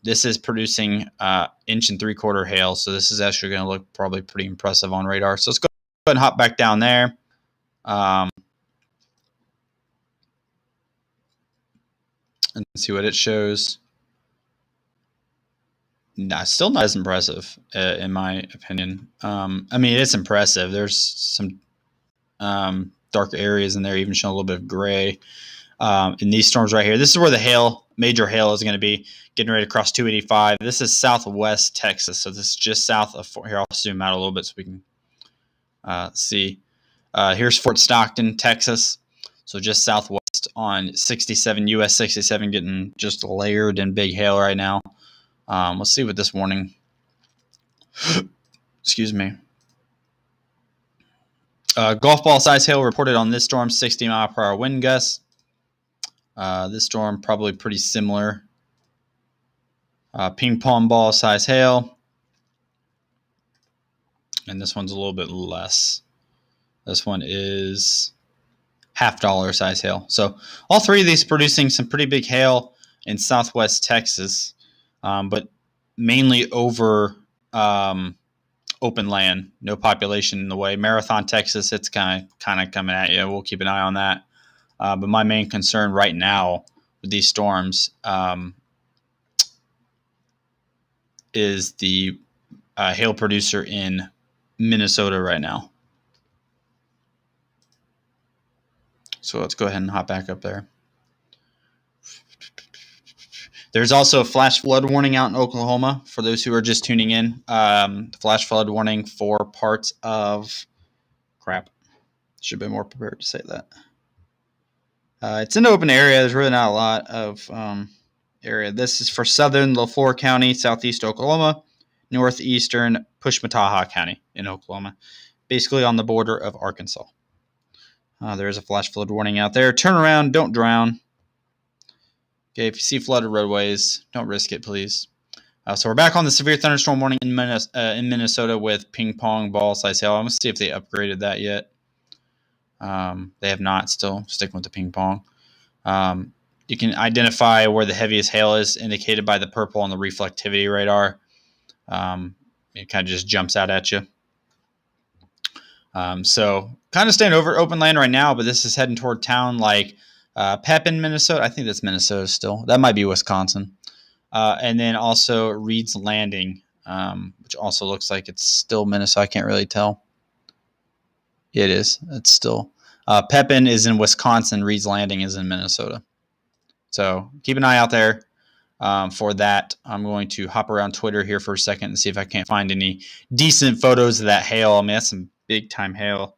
[SPEAKER 1] This is producing 1 3/4 inch hail. So this is actually going to look probably pretty impressive on radar. So let's go ahead and hop back down there. And see what it shows. Nah, still not as impressive, in my opinion. I mean, it's impressive. There's some dark areas in there, even showing a little bit of gray. In these storms right here, this is where the major hail is going to be getting ready to cross 285. This is southwest Texas, so this is just south of here. I'll zoom out a little bit so we can see. Here's Fort Stockton, Texas. So just southwest on 67, US 67, getting just layered in big hail right now. Let's see what this warning. Excuse me. Golf ball size hail reported on this storm, 60 mile per hour wind gusts. This storm probably pretty similar. Ping pong ball size hail. And this one's a little bit less. This one is $50 size hail. So all 3 of these producing some pretty big hail in southwest Texas, but mainly over open land, no population in the way. Marathon, Texas, it's kind of coming at you. We'll keep an eye on that. But my main concern right now with these storms is the hail producer in Minnesota right now. So let's go ahead and hop back up there. There's also a flash flood warning out in Oklahoma for those who are just tuning in. Flash flood warning for parts of crap. Should have been more prepared to say that. It's an open area. There's really not a lot of area. This is for southern LaFleur County, southeast Oklahoma, northeastern Pushmataha County in Oklahoma, basically on the border of Arkansas. There is a flash flood warning out there. Turn around, don't drown. Okay, if you see flooded roadways, don't risk it, please. So we're back on the severe thunderstorm warning in Minnesota with ping pong ball size hail. I'm going to see if they upgraded that yet. They have not. Still sticking with the ping pong. You can identify where the heaviest hail is, indicated by the purple on the reflectivity radar. It kind of just jumps out at you. So kind of staying over open land right now, but this is heading toward town like Pepin, Minnesota. I think that's Minnesota still. That might be Wisconsin. And then also Reed's Landing, which also looks like it's still Minnesota. I can't really tell. It is. It's still. Pepin is in Wisconsin. Reed's Landing is in Minnesota. So keep an eye out there for that. I'm going to hop around Twitter here for a second and see if I can't find any decent photos of that hail. I mean, that's some big time hail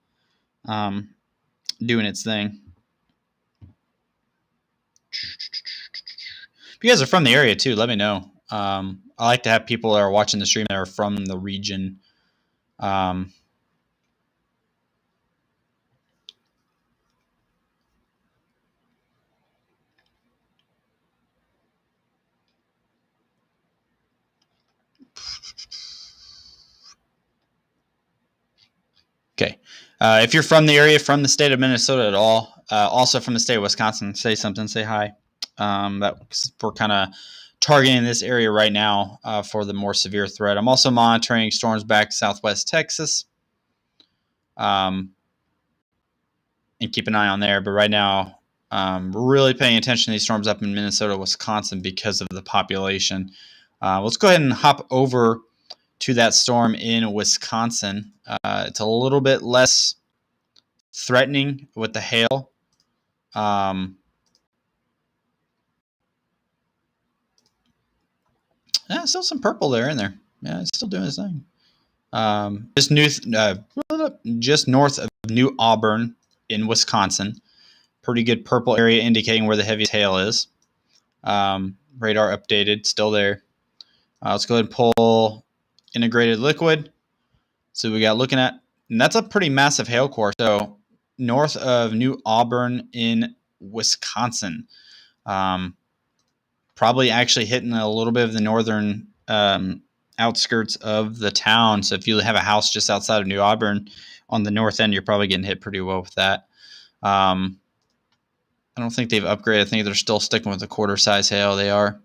[SPEAKER 1] doing its thing. If you guys are from the area too, let me know. I like to have people that are watching the stream that are from the region. Okay. If you're from the area, from the state of Minnesota at all, also from the state of Wisconsin, say something, say hi. We're kind of targeting this area right now for the more severe threat. I'm also monitoring storms back to southwest Texas and keep an eye on there. But right now, really paying attention to these storms up in Minnesota, Wisconsin because of the population. Let's go ahead and hop over to that storm in Wisconsin. It's a little bit less threatening with the hail. Yeah, still some purple there in there. Yeah, it's still doing its thing. Just north of New Auburn in Wisconsin. Pretty good purple area indicating where the heaviest hail is. Radar updated, still there. Let's go ahead and pull integrated liquid. So we got looking at, and that's a pretty massive hail core. So north of New Auburn in Wisconsin. Probably actually hitting a little bit of the northern outskirts of the town. So if you have a house just outside of New Auburn on the north end, you're probably getting hit pretty well with that. I don't think they've upgraded. I think they're still sticking with the quarter size hail. They are.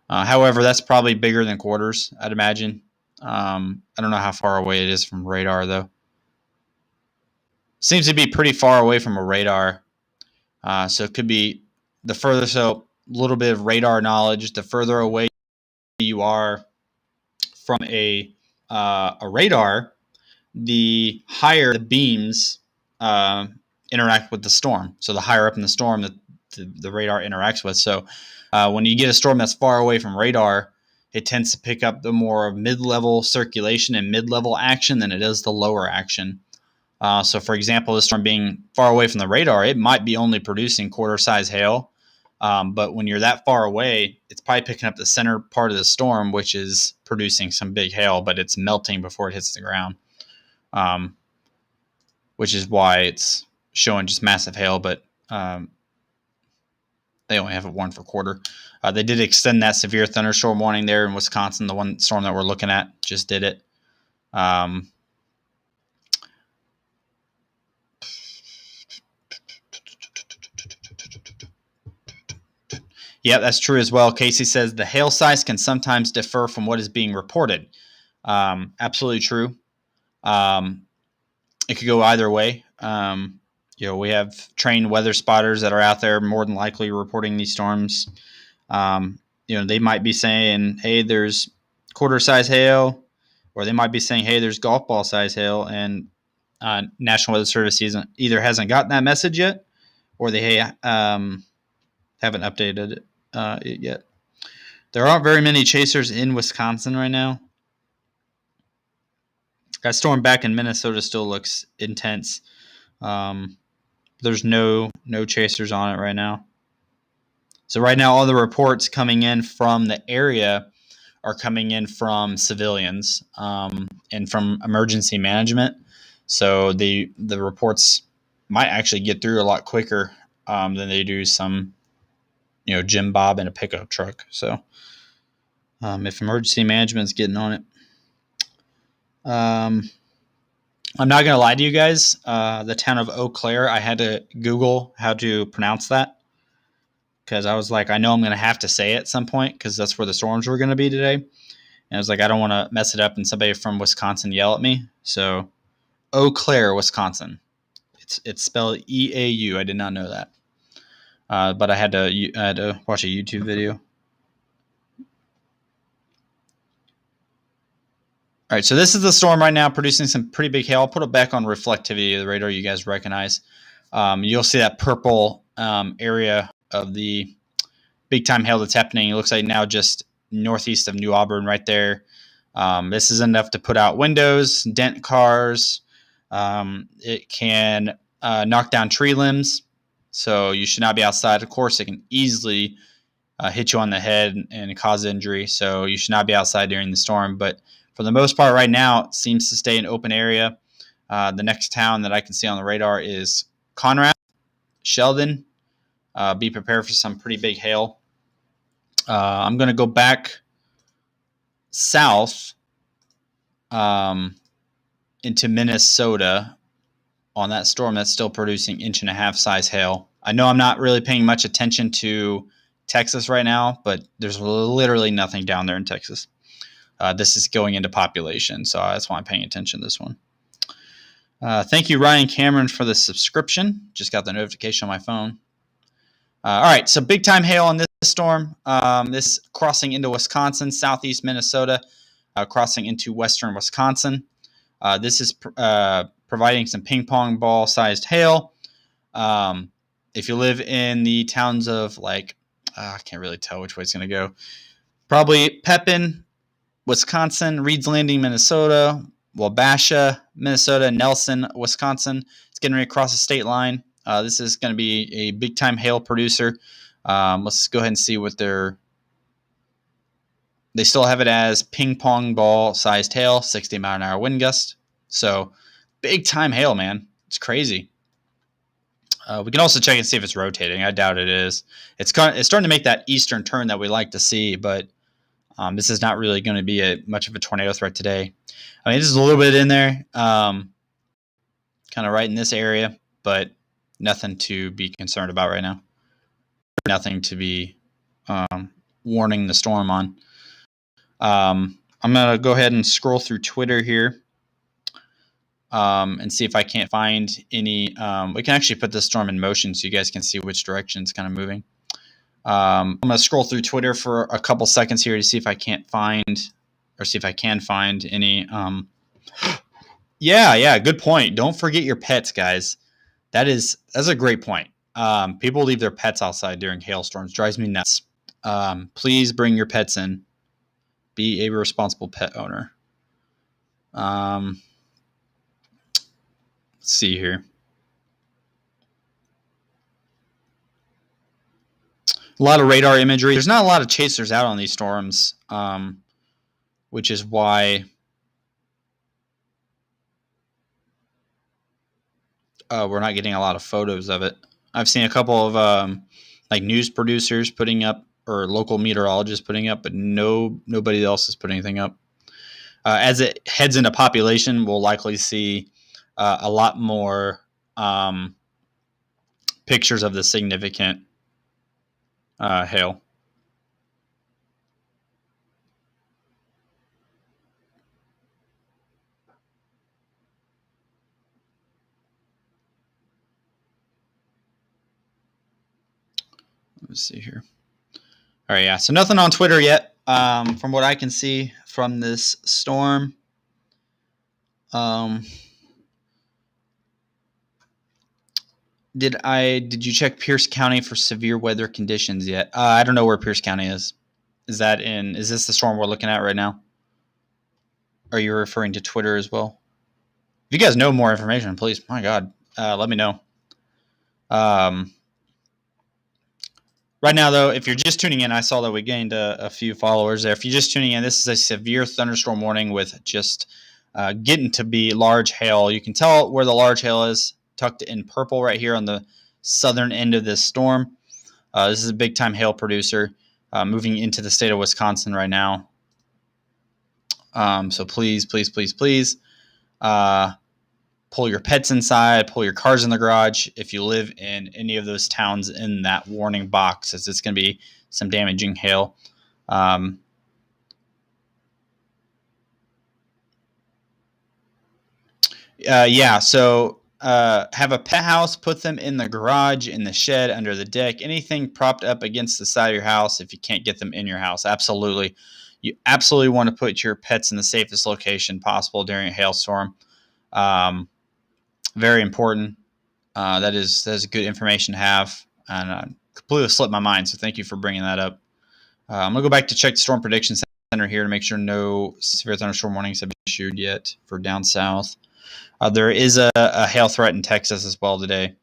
[SPEAKER 1] However, that's probably bigger than quarters, I'd imagine. I don't know how far away it is from radar, though. Seems to be pretty far away from a radar. So it could be the further, so a little bit of radar knowledge, the further away you are from a radar, the higher the beams interact with the storm. So the higher up in the storm that the radar interacts with. So when you get a storm that's far away from radar, it tends to pick up the more mid-level circulation and mid-level action than it does the lower action. So for example, this storm being far away from the radar, it might be only producing quarter-size hail. But when you're that far away, it's probably picking up the center part of the storm, which is producing some big hail, but it's melting before it hits the ground, which is why it's showing just massive hail, but they only have it warned for quarter. They did extend that severe thunderstorm warning there in Wisconsin. The one storm that we're looking at just did it. Yeah, that's true as well. Casey says the hail size can sometimes differ from what is being reported. Absolutely true. It could go either way. We have trained weather spotters that are out there more than likely reporting these storms. They might be saying, hey, there's quarter size hail, or they might be saying, hey, there's golf ball size hail, and National Weather Service either hasn't gotten that message yet, or they haven't updated it yet. There aren't very many chasers in Wisconsin right now. That storm back in Minnesota still looks intense. There's no chasers on it right now. So right now, all the reports coming in from the area are coming in from civilians and from emergency management. So the reports might actually get through a lot quicker than they do some, Jim Bob in a pickup truck. So if emergency management's getting on it. I'm not going to lie to you guys. The town of Eau Claire, I had to Google how to pronounce that because I was like, I know I'm going to have to say it at some point because that's where the storms were going to be today. And I was like, I don't want to mess it up and somebody from Wisconsin yell at me. So Eau Claire, Wisconsin. It's spelled E-A-U. I did not know that. But I had to watch a YouTube video. All right, so this is the storm right now producing some pretty big hail. I'll put it back on reflectivity of the radar you guys recognize. You'll see that purple area of the big time hail that's happening. It looks like now just northeast of New Auburn right there. This is enough to put out windows, dent cars. It can knock down tree limbs. So you should not be outside. Of course, it can easily hit you on the head and cause injury. So you should not be outside during the storm. But for the most part right now, it seems to stay in open area. The next town that I can see on the radar is Conrad, Sheldon. Be prepared for some pretty big hail. I'm going to go back south into Minnesota on that storm that's still producing 1.5-inch size hail. I know I'm not really paying much attention to Texas right now, but there's literally nothing down there in Texas. This is going into population, so that's why I'm paying attention to this one. Thank you, Ryan Cameron, for the subscription. Just got the notification on my phone. All right, so big time hail on this storm. This crossing into Wisconsin, southeast Minnesota, crossing into western Wisconsin. This is providing some ping pong ball sized hail. If you live in the towns of I can't really tell which way it's going to go. Probably Pepin, Wisconsin, Reeds Landing, Minnesota, Wabasha, Minnesota, Nelson, Wisconsin. It's getting ready to cross the state line. This is going to be a big time hail producer. Let's go ahead and see what they still have it as ping pong ball sized hail, 60 mile an hour wind gust. So big time hail, man. It's crazy. We can also check and see if it's rotating. I doubt it is. It's starting to make that eastern turn that we like to see, but this is not really going to be much of a tornado threat today. I mean, this is a little bit in there, kind of right in this area, but nothing to be concerned about right now. Nothing to be warning the storm on. I'm going to go ahead and scroll through Twitter here and see if I can't find any. We can actually put this storm in motion so you guys can see which direction it's kind of moving. I'm going to scroll through Twitter for a couple seconds here to see if I can find any. Yeah, good point. Don't forget your pets, guys. That's a great point. People leave their pets outside during hailstorms. Drives me nuts. Please bring your pets in. Be a responsible pet owner. Let's see here. A lot of radar imagery. There's not a lot of chasers out on these storms, which is why we're not getting a lot of photos of it. I've seen a couple of news producers putting up, or local meteorologists putting up, but nobody else is putting anything up. As it heads into population, we'll likely see a lot more pictures of the significant hail. Let's see here. All right, yeah. So nothing on Twitter yet, from what I can see from this storm. Did you check Pierce County for severe weather conditions yet? I don't know where Pierce County is. Is this the storm we're looking at right now? Are you referring to Twitter as well? If you guys know more information, please, my God, let me know. Right now, though, if you're just tuning in, I saw that we gained a few followers there. If you're just tuning in, this is a severe thunderstorm warning with just getting to be large hail. You can tell where the large hail is tucked in purple right here on the southern end of this storm. This is a big-time hail producer moving into the state of Wisconsin right now. So please, please, please, please pull your pets inside, pull your cars in the garage if you live in any of those towns in that warning box, as it's going to be some damaging hail. So have a pet house, put them in the garage, in the shed, under the deck, anything propped up against the side of your house if you can't get them in your house. Absolutely. You absolutely want to put your pets in the safest location possible during a hailstorm. Very important. That is good information to have, and completely slipped my mind, so thank you for bringing that up. I'm going to go back to check the Storm Prediction Center here to make sure no severe thunderstorm warnings have been issued yet for down south. There is a hail threat in Texas as well today.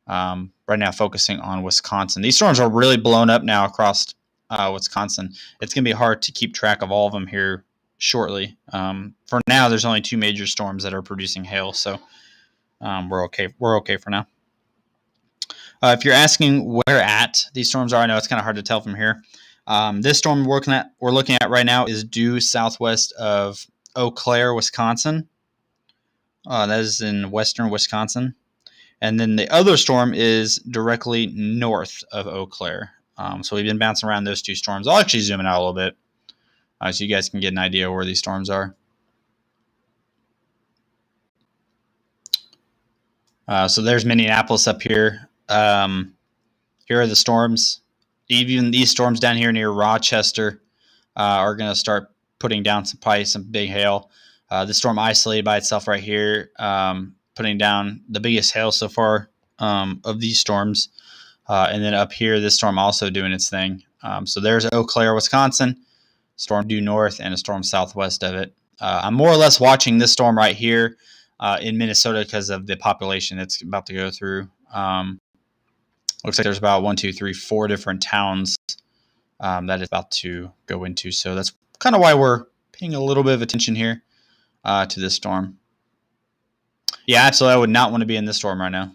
[SPEAKER 1] Right now, focusing on Wisconsin. These storms are really blown up now across Wisconsin. It's going to be hard to keep track of all of them here shortly. For now, there's only 2 major storms that are producing hail, so we're okay. We're okay for now. If you're asking where at these storms are, I know it's kind of hard to tell from here. This storm we're looking at right now is due southwest of Eau Claire, Wisconsin. That is in western Wisconsin. And then the other storm is directly north of Eau Claire. So we've been bouncing around those 2 storms. I'll actually zoom it out a little bit so you guys can get an idea where these storms are. So there's Minneapolis up here. Here are the storms. Even these storms down here near Rochester are going to start putting down some big hail. The storm isolated by itself right here, putting down the biggest hail so far of these storms. And then up here, this storm also doing its thing. So there's Eau Claire, Wisconsin, storm due north, and a storm southwest of it. I'm more or less watching this storm right here in Minnesota because of the population it's about to go through. Looks like there's about 1, 2, 3, 4 different towns that it's about to go into. So that's kind of why we're paying a little bit of attention here to this storm. Yeah, absolutely. I would not want to be in this storm right now.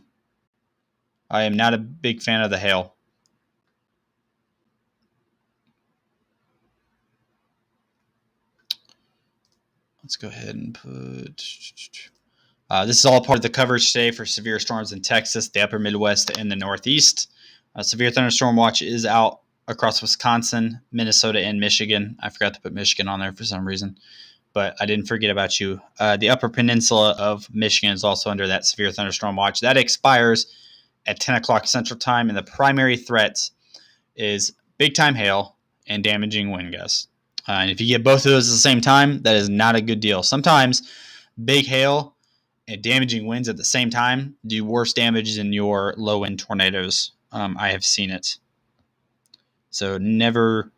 [SPEAKER 1] I am not a big fan of the hail. Let's go ahead and put... this is all part of the coverage today for severe storms in Texas, the upper Midwest, and the Northeast. Severe thunderstorm watch is out across Wisconsin, Minnesota, and Michigan. I forgot to put Michigan on there for some reason, but I didn't forget about you. The upper peninsula of Michigan is also under that severe thunderstorm watch. That expires at 10 o'clock Central Time, and the primary threats is big-time hail and damaging wind gusts. And if you get both of those at the same time, that is not a good deal. Sometimes big hail and damaging winds at the same time do worse damage than your low-wind tornadoes. I have seen it. So never,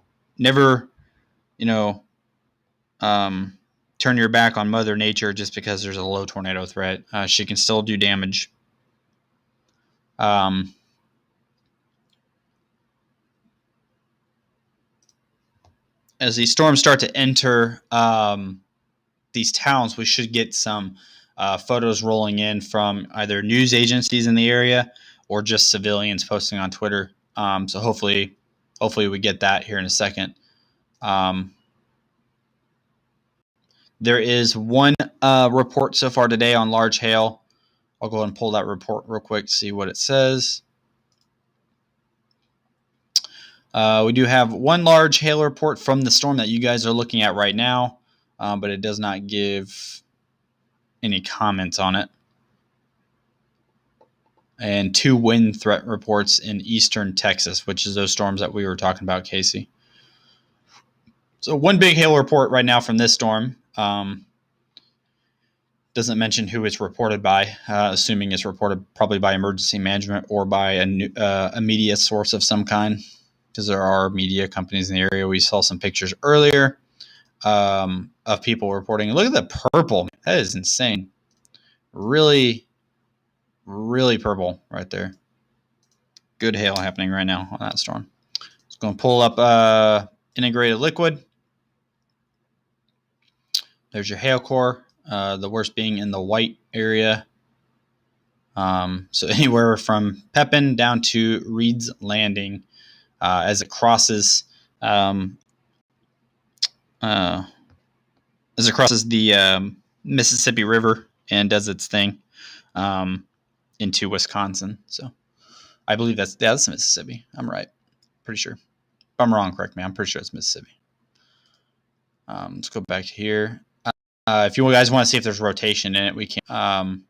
[SPEAKER 1] turn your back on Mother Nature just because there's a low tornado threat. She can still do damage. As these storms start to enter these towns, we should get some photos rolling in from either news agencies in the area or just civilians posting on Twitter. So hopefully we get that here in a second. There is one report so far today on large hail. I'll go ahead and pull that report real quick to see what it says. We do have one large hail report from the storm that you guys are looking at right now, but it does not give any comments on it. And 2 wind threat reports in eastern Texas, which is those storms that we were talking about, Casey. So one big hail report right now from this storm. Doesn't mention who it's reported by, assuming it's reported probably by emergency management or by a media source of some kind, because there are media companies in the area. We saw some pictures earlier of people reporting. Look at the purple. That is insane. Really, really purple right there. Good hail happening right now on that storm. It's going to pull up integrated liquid. There's your hail core. The worst being in the white area. So anywhere from Pepin down to Reed's Landing as it crosses the Mississippi River and does its thing into Wisconsin. So I believe that's Mississippi. I'm right. Pretty sure. If I'm wrong, correct me. I'm pretty sure it's Mississippi. Let's go back to here. If you guys want to see if there's rotation in it, we can.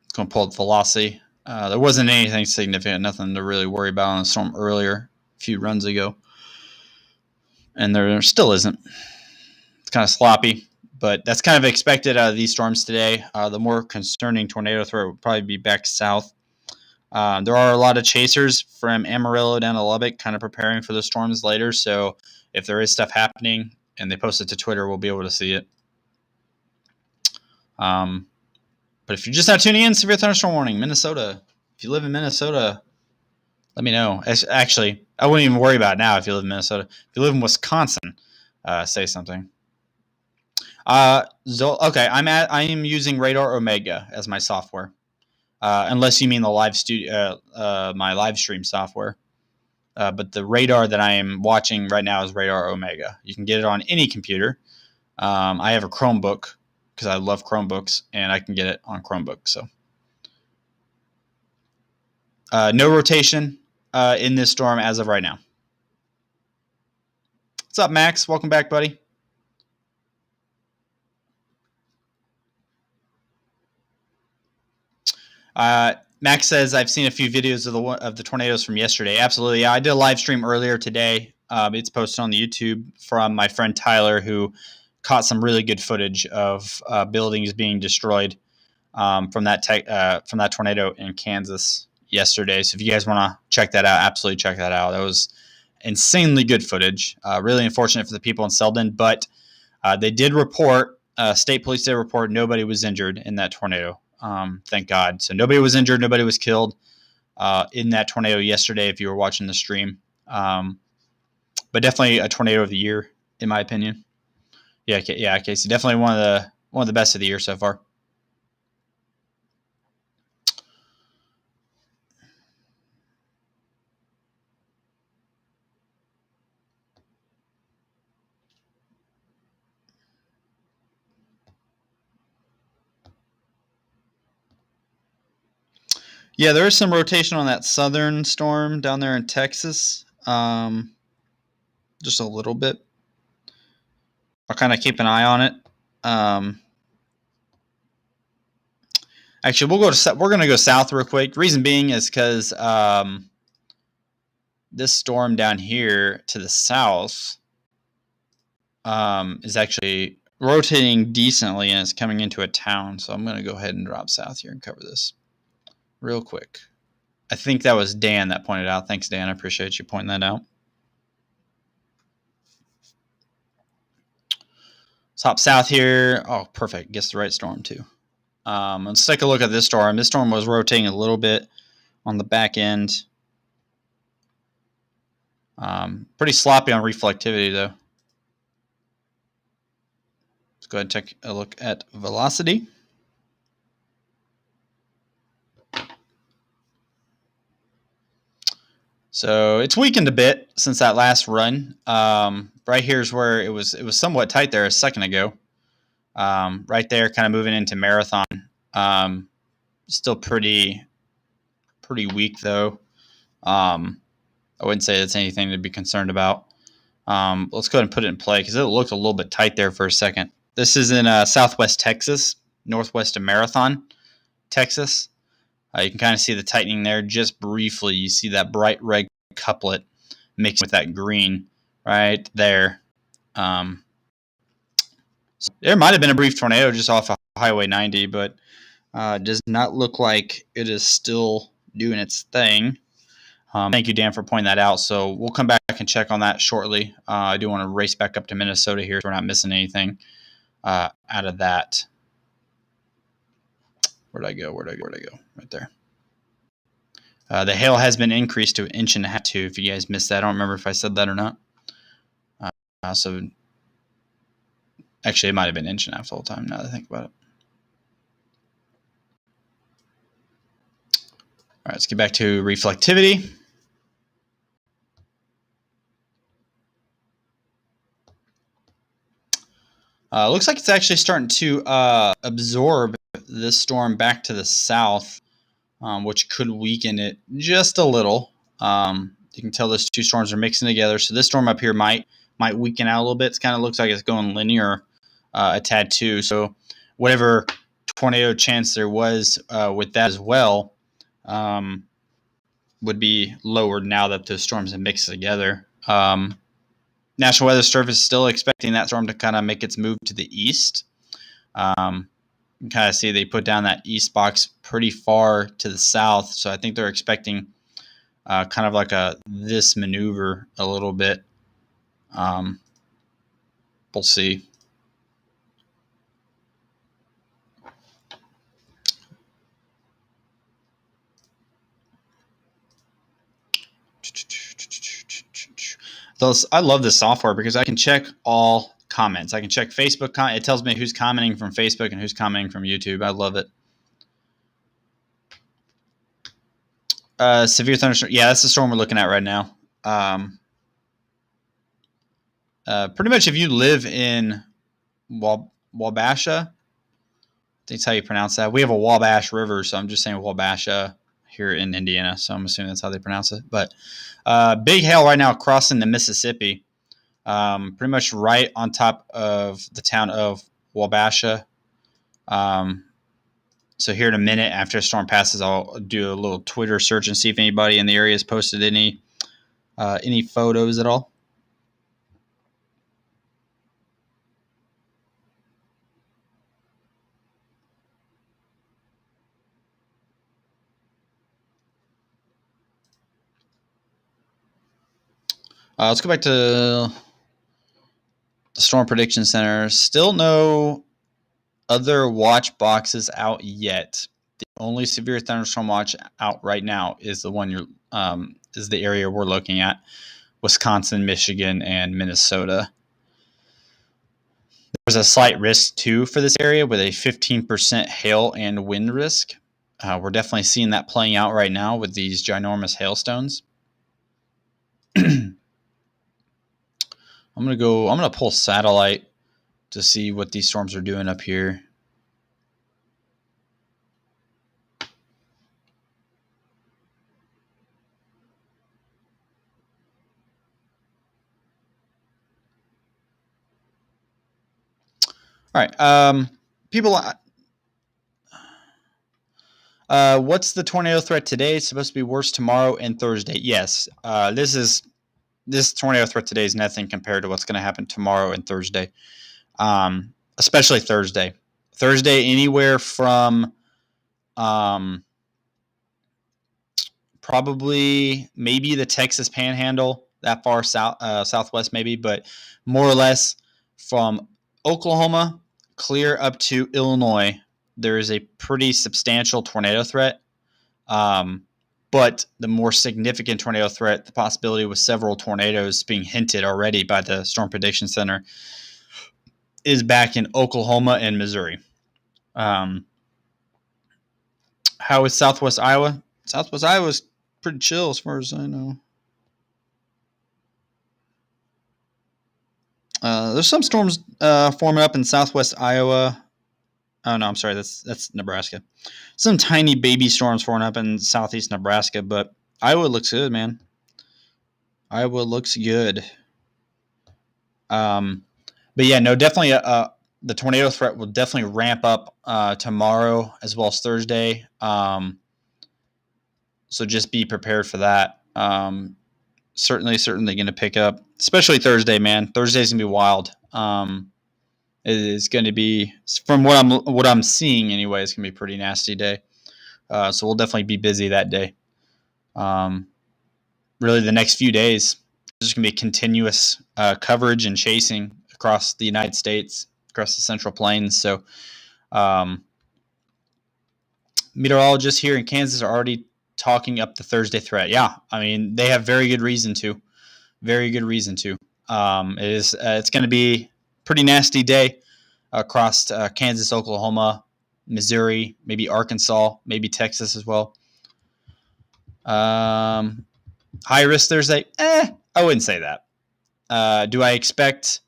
[SPEAKER 1] It's going to pull up velocity. There wasn't anything significant, nothing to really worry about on the storm earlier, a few runs ago. And there still isn't. It's kind of sloppy, but that's kind of expected out of these storms today. The more concerning tornado threat would probably be back south. There are a lot of chasers from Amarillo down to Lubbock kind of preparing for the storms later. So if there is stuff happening and they post it to Twitter, we'll be able to see it. But if you're just not tuning in, severe thunderstorm warning, Minnesota. If you live in Minnesota, let me know. Actually, I wouldn't even worry about it now if you live in Minnesota. If you live in Wisconsin, say something. Okay, I am using Radar Omega as my software. Unless you mean the live studio, my live stream software. But the radar that I am watching right now is Radar Omega. You can get it on any computer. I have a Chromebook because I love Chromebooks, and I can get it on Chromebook. So, no rotation in this storm as of right now. What's up, Max? Welcome back, buddy. Max says, I've seen a few videos of the tornadoes from yesterday. Absolutely. Yeah, I did a live stream earlier today. It's posted on the YouTube from my friend Tyler, who caught some really good footage of buildings being destroyed from that tornado in Kansas yesterday. So if you guys want to check that out, absolutely check that out. That was insanely good footage. Really unfortunate for the people in Selden, but they did report, state police did report nobody was injured in that tornado. Thank God. So nobody was injured. Nobody was killed in that tornado yesterday if you were watching the stream. But definitely a tornado of the year, in my opinion. Yeah, Casey. Definitely one of the best of the year so far. Yeah, there is some rotation on that southern storm down there in Texas. Just a little bit. I'll kind of keep an eye on it. Actually, we're going to go south real quick. Reason being is because this storm down here to the south is actually rotating decently and it's coming into a town. So I'm going to go ahead and drop south here and cover this real quick. I think that was Dan that pointed out. Thanks, Dan. I appreciate you pointing that out. Let's hop south here. Oh, perfect. Gets the right storm too. Let's take a look at this storm. This storm was rotating a little bit on the back end. Pretty sloppy on reflectivity though. Let's go ahead and take a look at velocity. So it's weakened a bit since that last run. Right here is where it was somewhat tight there a second ago. Right there, kind of moving into Marathon. Still pretty weak though. I wouldn't say that's anything to be concerned about. Let's go ahead and put it in play because it looked a little bit tight there for a second. This is in southwest Texas, northwest of Marathon, Texas. You can kind of see the tightening there just briefly. You see that bright red couplet mixed with that green right there. There might have been a brief tornado just off of Highway 90, but does not look like it is still doing its thing. Thank you, Dan, for pointing that out. So we'll come back and check on that shortly. I do want to race back up to Minnesota here so we're not missing anything out of that. Where'd I go? Right there. The hail has been increased to 1.5 inches too. If you guys missed that, I don't remember if I said that or not. So Actually, it might have been inch and a half the whole time now that I think about it. All right, let's get back to reflectivity. Looks like it's actually starting to absorb this storm back to the south, which could weaken it just a little. You can tell those two storms are mixing together. So this storm up here might weaken out a little bit. It kind of looks like it's going linear a tad too. So whatever tornado chance there was with that as well would be lowered now that those storms have mixed together. National Weather Service is still expecting that storm to kind of make its move to the east. You can kind of see they put down that east box pretty far to the south. So I think they're expecting kind of like this maneuver a little bit. We'll see. I love this software because I can check all comments. I can check Facebook. It tells me who's commenting from Facebook and who's commenting from YouTube. I love it. Severe thunderstorm. Yeah, that's the storm we're looking at right now. Pretty much if you live in Wabasha, that's how you pronounce that. We have a Wabash River, so I'm just saying Wabasha here in Indiana, so I'm assuming that's how they pronounce it. But big hail right now crossing the Mississippi, pretty much right on top of the town of Wabasha. So here in a minute after the storm passes, I'll do a little Twitter search and see if anybody in the area has posted any photos at all. Let's go back to the Storm Prediction Center. Still no other watch boxes out yet. The only severe thunderstorm watch out right now is the one is the area we're looking at: Wisconsin, Michigan, and Minnesota. There's a slight risk too for this area with a 15% hail and wind risk. We're definitely seeing that playing out right now with these ginormous hailstones. I'm gonna pull satellite to see what these storms are doing up here. All right, people. What's the tornado threat today? It's supposed to be worse tomorrow and Thursday. Yes, this tornado threat today is nothing compared to what's going to happen tomorrow and Thursday, especially Thursday. Thursday, anywhere from probably maybe the Texas Panhandle, that far southwest maybe, but more or less from Oklahoma clear up to Illinois, there is a pretty substantial tornado threat. But the more significant tornado threat, the possibility with several tornadoes being hinted already by the Storm Prediction Center, is back in Oklahoma and Missouri. How is Southwest Iowa? Southwest Iowa is pretty chill as far as I know. There's some storms forming up in Southwest Iowa. Oh, no, I'm sorry. That's Nebraska. Some tiny baby storms forming up in southeast Nebraska, but Iowa looks good, man. Iowa looks good. But yeah, no, definitely the tornado threat will definitely ramp up tomorrow as well as Thursday. So just be prepared for that. Certainly going to pick up, especially Thursday, man. Thursday's going to be wild. It is going to be, from what I'm seeing anyway, it's going to be a pretty nasty day. So we'll definitely be busy that day. Really, the next few days, there's going to be continuous coverage and chasing across the United States, across the Central Plains. So meteorologists here in Kansas are already talking up the Thursday threat. Yeah, I mean, they have very good reason to. Very good reason to. It's going to be pretty nasty day. across Kansas, Oklahoma, Missouri, maybe Arkansas, maybe Texas as well. High risk Thursday? I wouldn't say that. Do I expect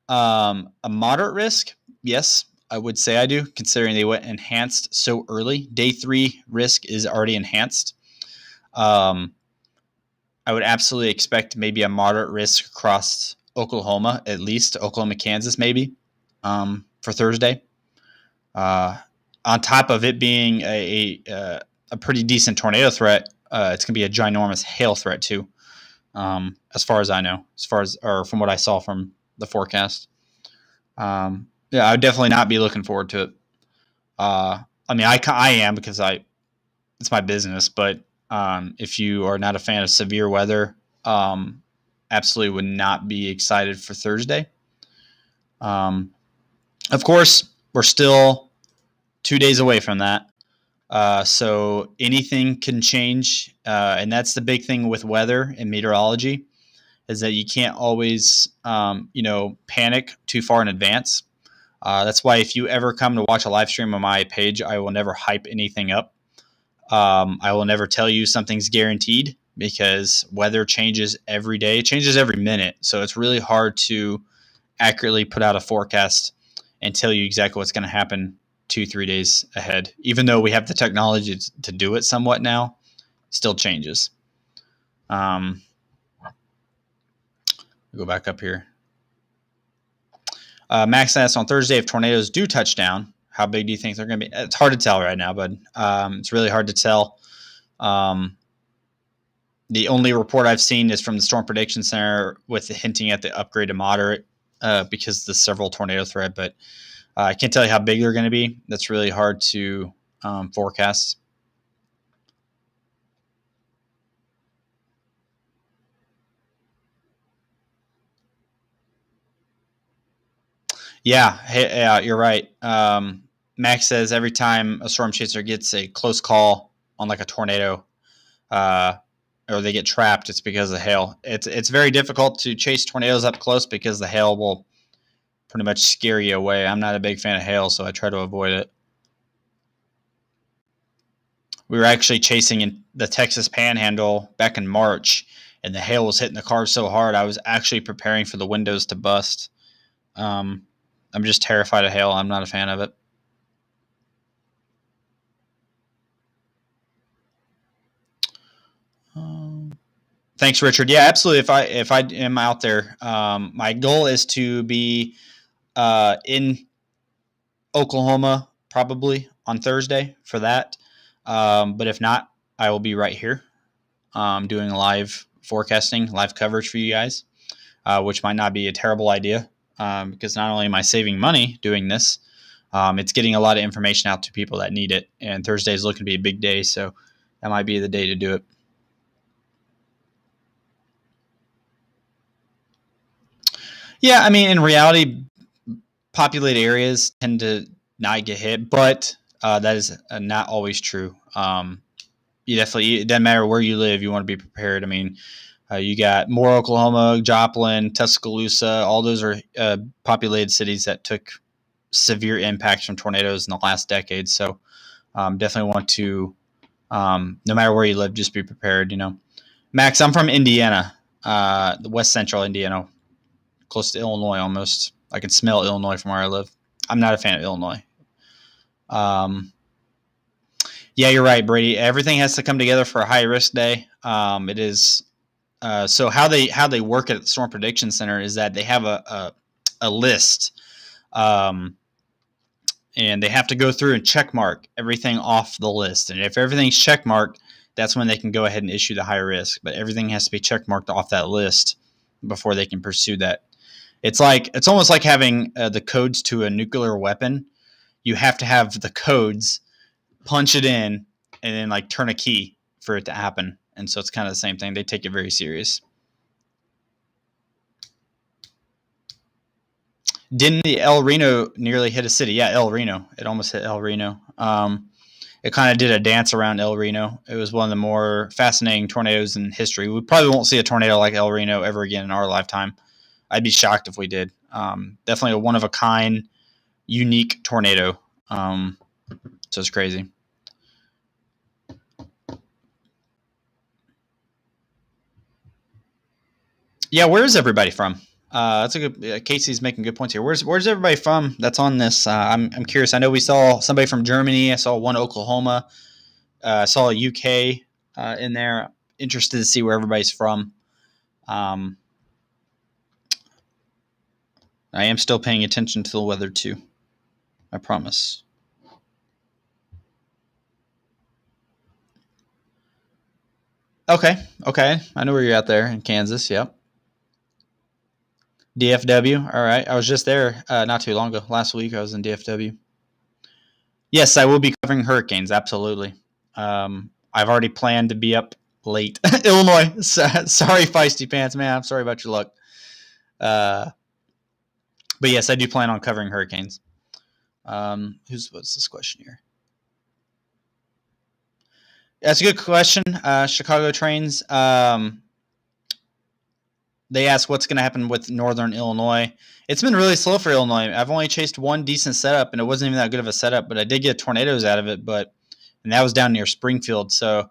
[SPEAKER 1] a moderate risk? Yes, I would say I do, considering they went enhanced so early. Day 3 risk is already enhanced. I would absolutely expect maybe a moderate risk across Oklahoma, at least Oklahoma, Kansas, maybe for Thursday. On top of it being a pretty decent tornado threat, it's going to be a ginormous hail threat too, as far as I know, or from what I saw from the forecast. Yeah, I would definitely not be looking forward to it. I mean, I am because it's my business, but if you are not a fan of severe weather, absolutely would not be excited for Thursday. Of course, we're still 2 days away from that. So anything can change. And that's the big thing with weather and meteorology, is that you can't always, panic too far in advance. That's why if you ever come to watch a live stream on my page, I will never hype anything up. I will never tell you something's guaranteed, because weather changes every day. It changes every minute. So it's really hard to accurately put out a forecast and tell you exactly what's going to happen 2-3 days ahead. Even though we have the technology to do it somewhat now, still changes. Go back up here. Max asked, on Thursday, if tornadoes do touch down, how big do you think they're going to be? It's hard to tell right now, but it's really hard to tell. The only report I've seen is from the Storm Prediction Center with the hinting at the upgrade to moderate because of the several tornado threat, but I can't tell you how big they're going to be. That's really hard to forecast. Yeah, you're right. Max says every time a storm chaser gets a close call on like a tornado, or they get trapped, it's because of hail. It's very difficult to chase tornadoes up close because the hail will pretty much scare you away. I'm not a big fan of hail, so I try to avoid it. We were actually chasing in the Texas panhandle back in March, and the hail was hitting the car so hard I was actually preparing for the windows to bust. I'm just terrified of hail. I'm not a fan of it. Thanks, Richard. Yeah, absolutely. If I am out there, my goal is to be in Oklahoma probably on Thursday for that. But if not, I will be right here doing live forecasting, live coverage for you guys, which might not be a terrible idea because not only am I saving money doing this, it's getting a lot of information out to people that need it. And Thursday is looking to be a big day, so that might be the day to do it. Yeah, I mean, in reality, populated areas tend to not get hit, but that is not always true. You definitely, it doesn't matter where you live, you want to be prepared. I mean, you got Moore, Oklahoma, Joplin, Tuscaloosa, all those are populated cities that took severe impacts from tornadoes in the last decade. So definitely want to, no matter where you live, just be prepared, Max, I'm from Indiana, the west central Indiana, close to Illinois almost. I can smell Illinois from where I live. I'm not a fan of Illinois. Yeah, you're right, Brady. Everything has to come together for a high risk day. It is so how they work at the Storm Prediction Center is that they have a list, and they have to go through and check mark everything off the list. And if everything's check marked, that's when they can go ahead and issue the high risk. But everything has to be check marked off that list before they can pursue that. It's almost like having the codes to a nuclear weapon. You have to have the codes, punch it in, and then like turn a key for it to happen. And so it's kind of the same thing. They take it very serious. Didn't the El Reno nearly hit a city? Yeah, El Reno. It almost hit El Reno. It kind of did a dance around El Reno. It was one of the more fascinating tornadoes in history. We probably won't see a tornado like El Reno ever again in our lifetime. I'd be shocked if we did. Definitely a one-of-a-kind unique tornado. So it's crazy. Yeah, where is everybody from? That's a good. Casey's making good points here. Where's everybody from that's on this? I'm curious. I know we saw somebody from Germany. I saw one Oklahoma. I saw a UK in there. Interested to see where everybody's from. I am still paying attention to the weather too. I promise. Okay. I know where you're at there in Kansas. Yep. DFW. All right. I was just there not too long ago. Last week I was in DFW. Yes, I will be covering hurricanes. Absolutely. I've already planned to be up late. Illinois. Sorry, feisty pants, man. I'm sorry about your luck. But yes, I do plan on covering hurricanes. What's this question here? That's a good question. Chicago trains. They ask what's going to happen with Northern Illinois. It's been really slow for Illinois. I've only chased one decent setup, and it wasn't even that good of a setup, but I did get tornadoes out of it, and that was down near Springfield. So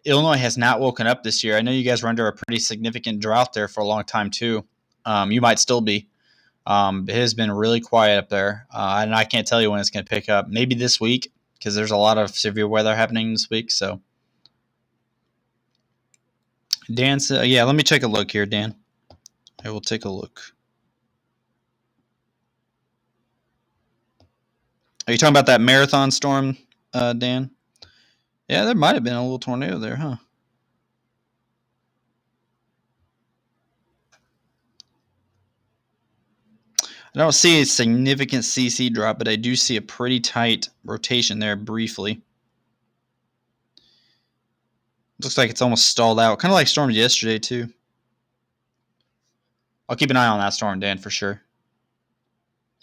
[SPEAKER 1] Illinois has not woken up this year. I know you guys were under a pretty significant drought there for a long time too. You might still be. It has been really quiet up there, and I can't tell you when it's going to pick up. Maybe this week, because there's a lot of severe weather happening this week. So, Dan, yeah, let me take a look here, Dan. I will take a look. Are you talking about that marathon storm, Dan? Yeah, there might have been a little tornado there, huh? I don't see a significant CC drop, but I do see a pretty tight rotation there briefly. Looks like it's almost stalled out. Kind of like storms yesterday, too. I'll keep an eye on that storm, Dan, for sure.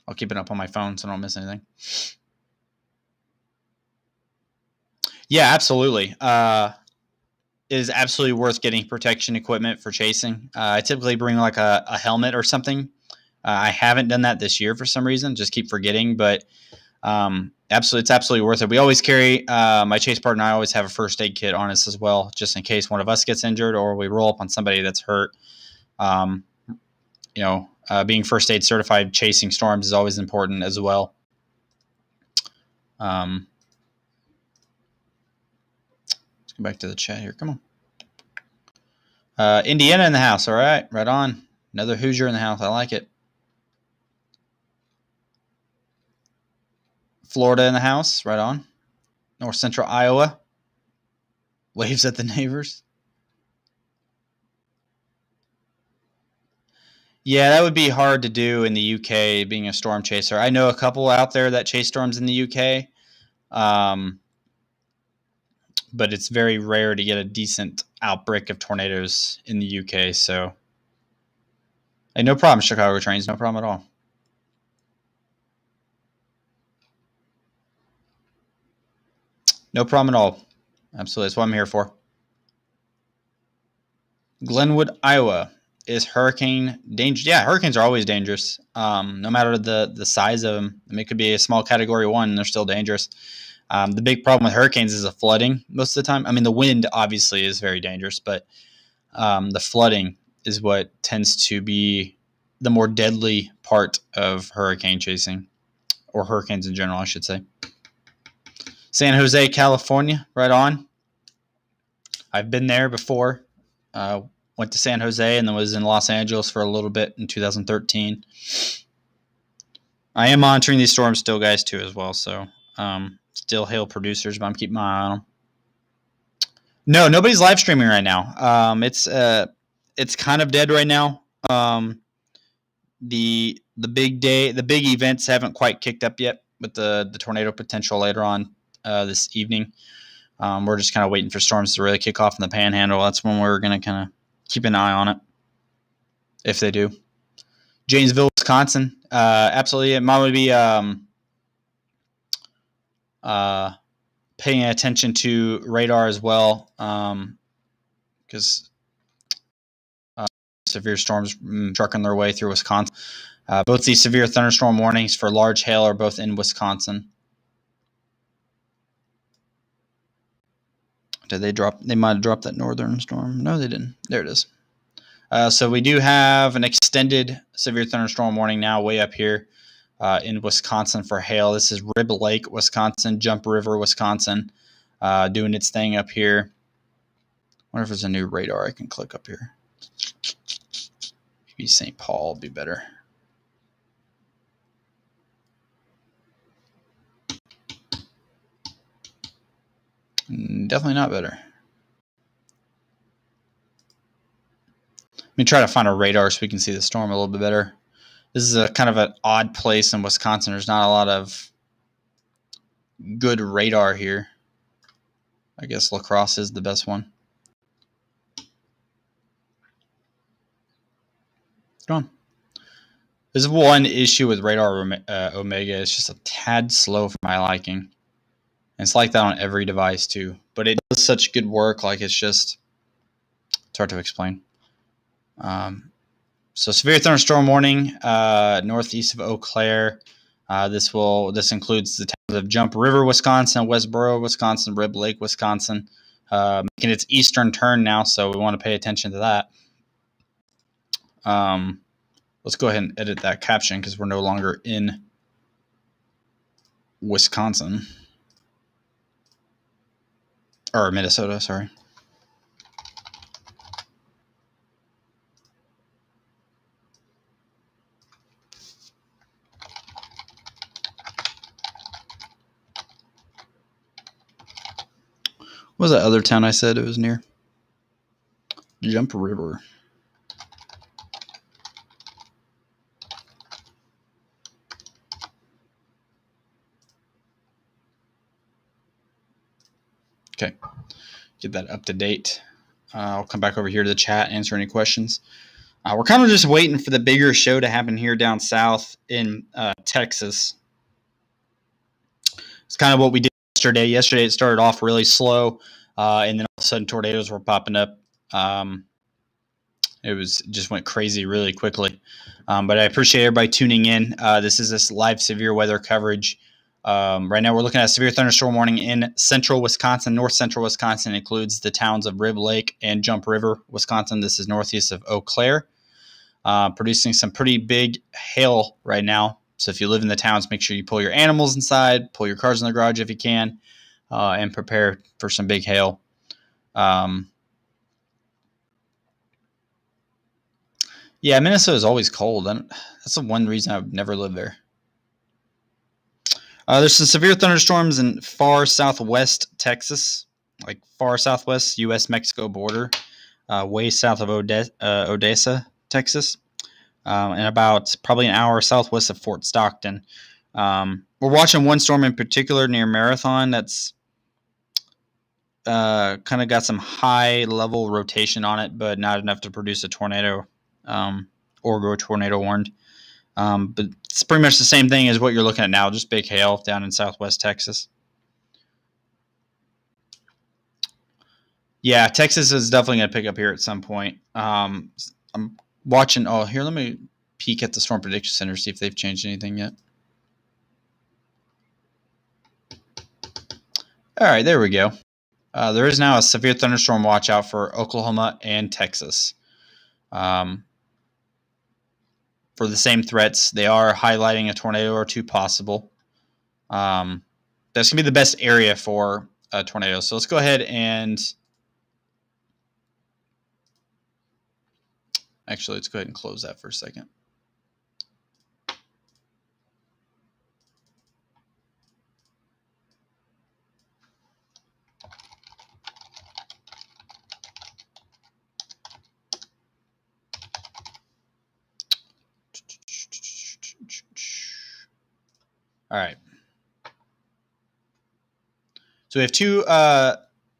[SPEAKER 1] I'll keep it up on my phone so I don't miss anything. Yeah, absolutely. It is absolutely worth getting protection equipment for chasing. I typically bring like a helmet or something. I haven't done that this year for some reason. Just keep forgetting, but it's absolutely worth it. We always carry my chase partner and I always have a first aid kit on us as well, just in case one of us gets injured or we roll up on somebody that's hurt. Being first aid certified chasing storms is always important as well. Let's go back to the chat here. Come on. Indiana in the house. All right. Right on. Another Hoosier in the house. I like it. Florida in the house. Right on. North Central Iowa. Waves at the neighbors. Yeah, that would be hard to do in the UK, being a storm chaser. I know a couple out there that chase storms in the UK, but it's very rare to get a decent outbreak of tornadoes in the UK. So, hey, no problem, Chicago trains, no problem at all. No problem at all. Absolutely, that's what I'm here for. Glenwood, Iowa. Is hurricane dangerous? Yeah, hurricanes are always dangerous, no matter the size of them. I mean, it could be a small category 1 and they're still dangerous. The big problem with hurricanes is the flooding most of the time. I mean, the wind obviously is very dangerous, but the flooding is what tends to be the more deadly part of hurricane chasing, or hurricanes in general, I should say. San Jose, California, right on. I've been there before. Went to San Jose and then was in Los Angeles for a little bit in 2013. I am monitoring these storms still, guys, too, as well. So still hail producers, but I'm keeping my eye on them. No, nobody's live streaming right now. It's kind of dead right now. The big events haven't quite kicked up yet with the tornado potential later on this evening. We're just kind of waiting for storms to really kick off in the panhandle. That's when we're going to kind of keep an eye on it, if they do. Janesville, Wisconsin. Absolutely. It might be paying attention to radar as well, because severe storms trucking their way through Wisconsin. Both these severe thunderstorm warnings for large hail are both in Wisconsin. Did they drop? They might have dropped that northern storm. No, they didn't. There it is. So we do have an extended severe thunderstorm warning now way up here in Wisconsin for hail. This is Rib Lake, Wisconsin, Jump River, Wisconsin, doing its thing up here. I wonder if there's a new radar I can click up here. Maybe St. Paul would be better. Definitely not better. Let me try to find a radar so we can see the storm a little bit better. This is a kind of an odd place in Wisconsin. There's not a lot of good radar here. I guess La Crosse is the best one. Come on. There's one issue with radar Omega. It's just a tad slow for my liking. And it's like that on every device too. But it does such good work. Like it's hard to explain. So severe thunderstorm warning northeast of Eau Claire. This includes the towns of Jump River, Wisconsin, Westboro, Wisconsin, Rib Lake, Wisconsin, making its eastern turn now. So we want to pay attention to that. Let's go ahead and edit that caption because we're no longer in Wisconsin or Minnesota. Sorry. What was that other town I said it was near? Jump River. Okay, get that up to date. I'll come back over here to the chat, answer any questions. We're kind of just waiting for the bigger show to happen here down south in Texas. It's kind of what we did yesterday. Yesterday it started off really slow, and then all of a sudden tornadoes were popping up. It just went crazy really quickly. But I appreciate everybody tuning in. This is this live severe weather coverage. Right now we're looking at a severe thunderstorm warning in central Wisconsin. North central Wisconsin includes the towns of Rib Lake and Jump River, Wisconsin. This is northeast of Eau Claire, producing some pretty big hail right now. So if you live in the towns, make sure you pull your animals inside, pull your cars in the garage if you can, and prepare for some big hail. Yeah, Minnesota is always cold. That's the one reason I've never lived there. There's some severe thunderstorms in far southwest Texas, like far southwest U.S.-Mexico border, way south of Odessa, Texas, and about probably an hour southwest of Fort Stockton. We're watching one storm in particular near Marathon that's kind of got some high-level rotation on it, but not enough to produce a tornado or go tornado warned. But it's pretty much the same thing as what you're looking at now, just big hail down in southwest Texas. Yeah, Texas is definitely going to pick up here at some point. I'm watching. Oh, here, let me peek at the Storm Prediction Center, see if they've changed anything yet. All right, there we go. There is now a severe thunderstorm watch out for Oklahoma and Texas. For the same threats, they are highlighting a tornado or two possible. That's going to be the best area for a tornado. So let's go ahead and actually, let's go ahead and close that for a second. All right. So we have two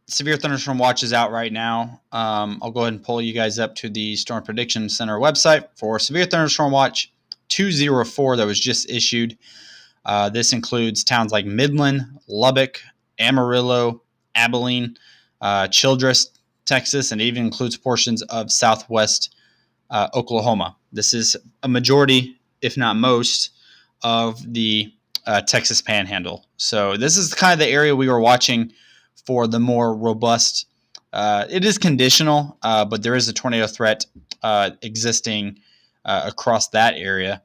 [SPEAKER 1] severe thunderstorm watches out right now. I'll go ahead and pull you guys up to the Storm Prediction Center website for severe thunderstorm watch 204 that was just issued. This includes towns like Midland, Lubbock, Amarillo, Abilene, Childress, Texas, and it even includes portions of southwest Oklahoma. This is a majority if not most, of the Texas Panhandle. So this is kind of the area we were watching for the more robust. It is conditional, but there is a tornado threat existing across that area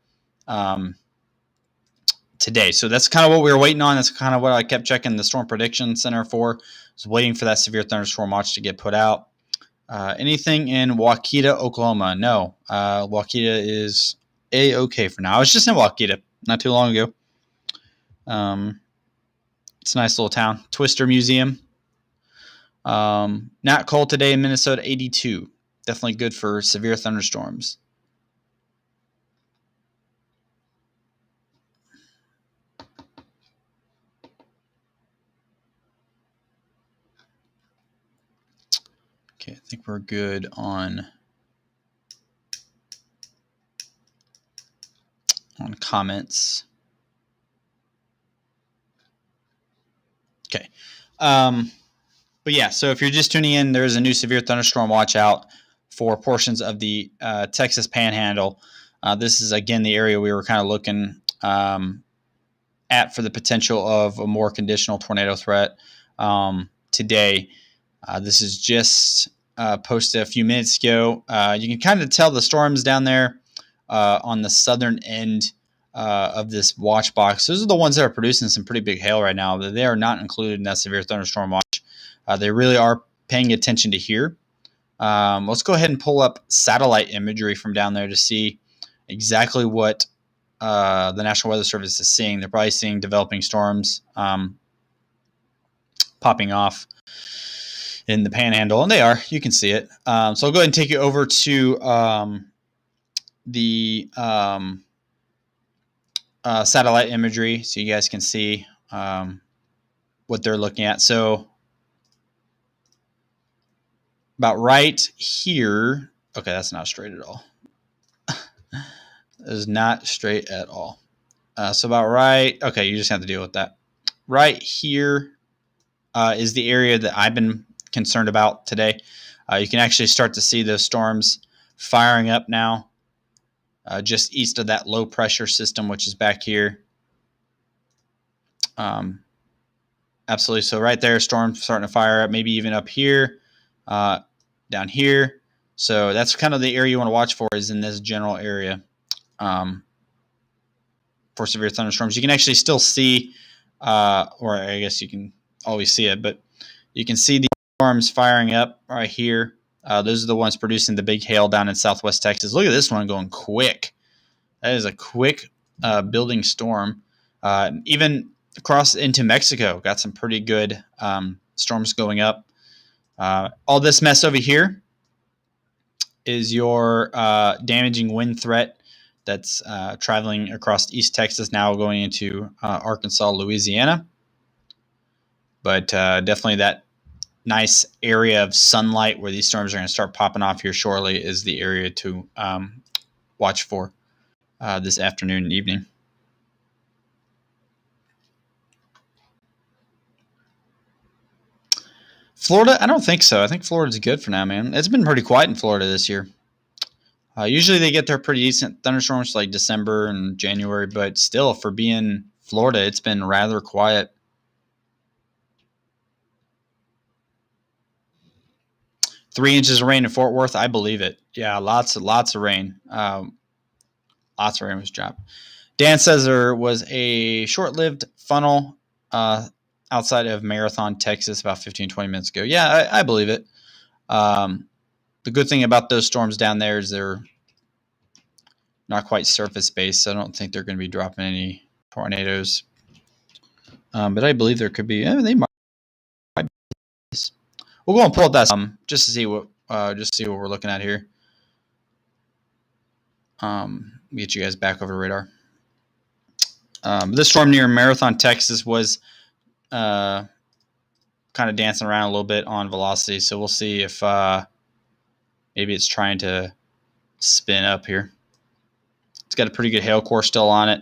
[SPEAKER 1] today. So that's kind of what we were waiting on. That's kind of what I kept checking the Storm Prediction Center for. I was waiting for that severe thunderstorm watch to get put out. Anything in Waukeeta, Oklahoma? No. Waukeeta is A-okay for now. I was just in Waukeeta not too long ago. It's a nice little town. Twister Museum. Not cold today in Minnesota, 82. Definitely good for severe thunderstorms. Okay, I think we're good on comments. Okay. But yeah, so if you're just tuning in, there's a new severe thunderstorm watch out for portions of the Texas Panhandle. This is, again, the area we were kind of looking at for the potential of a more conditional tornado threat today. This is just posted a few minutes ago. You can kind of tell the storms down there on the southern end of this watch box. Those are the ones that are producing some pretty big hail right now. They are not included in that severe thunderstorm watch. They really are paying attention to here. Let's go ahead and pull up satellite imagery from down there to see exactly what the National Weather Service is seeing. They're probably seeing developing storms popping off in the Panhandle, and they are. You can see it. So I'll go ahead and take you over to the satellite imagery so you guys can see what they're looking at. So about right here. Okay, that's not straight at all. That is not straight at all. So about right. Okay, you just have to deal with that. Right here is the area that I've been concerned about today. You can actually start to see those storms firing up now, just east of that low pressure system, which is back here. Absolutely. So right there, storms starting to fire up, maybe even up here, down here. So that's kind of the area you want to watch for, is in this general area for severe thunderstorms. You can actually still see, or I guess you can always see it, but you can see the storms firing up right here. Those are the ones producing the big hail down in southwest Texas. Look at this one going quick. That is a quick building storm. Even across into Mexico, got some pretty good storms going up. All this mess over here is your damaging wind threat that's traveling across East Texas, now going into Arkansas, Louisiana. But definitely that nice area of sunlight where these storms are going to start popping off here shortly is the area to watch for this afternoon and evening. Florida? I don't think so. I think Florida's good for now, man. It's been pretty quiet in Florida this year. Usually they get their pretty decent thunderstorms like December and January, but still, for being Florida, it's been rather quiet. Three inches of rain in Fort Worth, I believe it. Yeah, lots of rain. Lots of rain was dropped. Dan says there was a short-lived funnel outside of Marathon, Texas, about 15, 20 minutes ago. Yeah, I believe it. The good thing about those storms down there is they're not quite surface-based, so I don't think they're going to be dropping any tornadoes. But I believe there could be. They might. We'll go and pull up that just to see what we're looking at here. Get you guys back over the radar. This storm near Marathon, Texas, was kind of dancing around a little bit on velocity, so we'll see if maybe it's trying to spin up here. It's got a pretty good hail core still on it,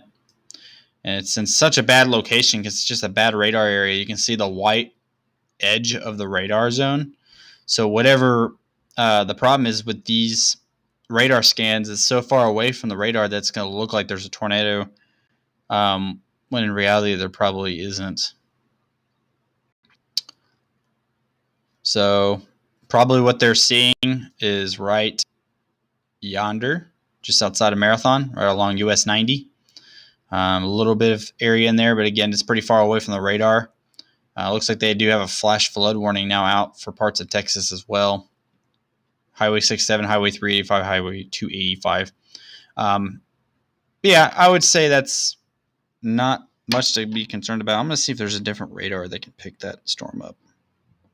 [SPEAKER 1] and it's in such a bad location because it's just a bad radar area. You can see the white edge of the radar zone. So whatever the problem is with these radar scans, it's so far away from the radar that's going to look like there's a tornado, when in reality there probably isn't. So probably what they're seeing is right yonder, just outside of Marathon, right along US 90. A little bit of area in there, but again, it's pretty far away from the radar. Looks like they do have a flash flood warning now out for parts of Texas as well. Highway 67, Highway 385, Highway 285. Yeah, I would say that's not much to be concerned about. I'm going to see if there's a different radar that can pick that storm up.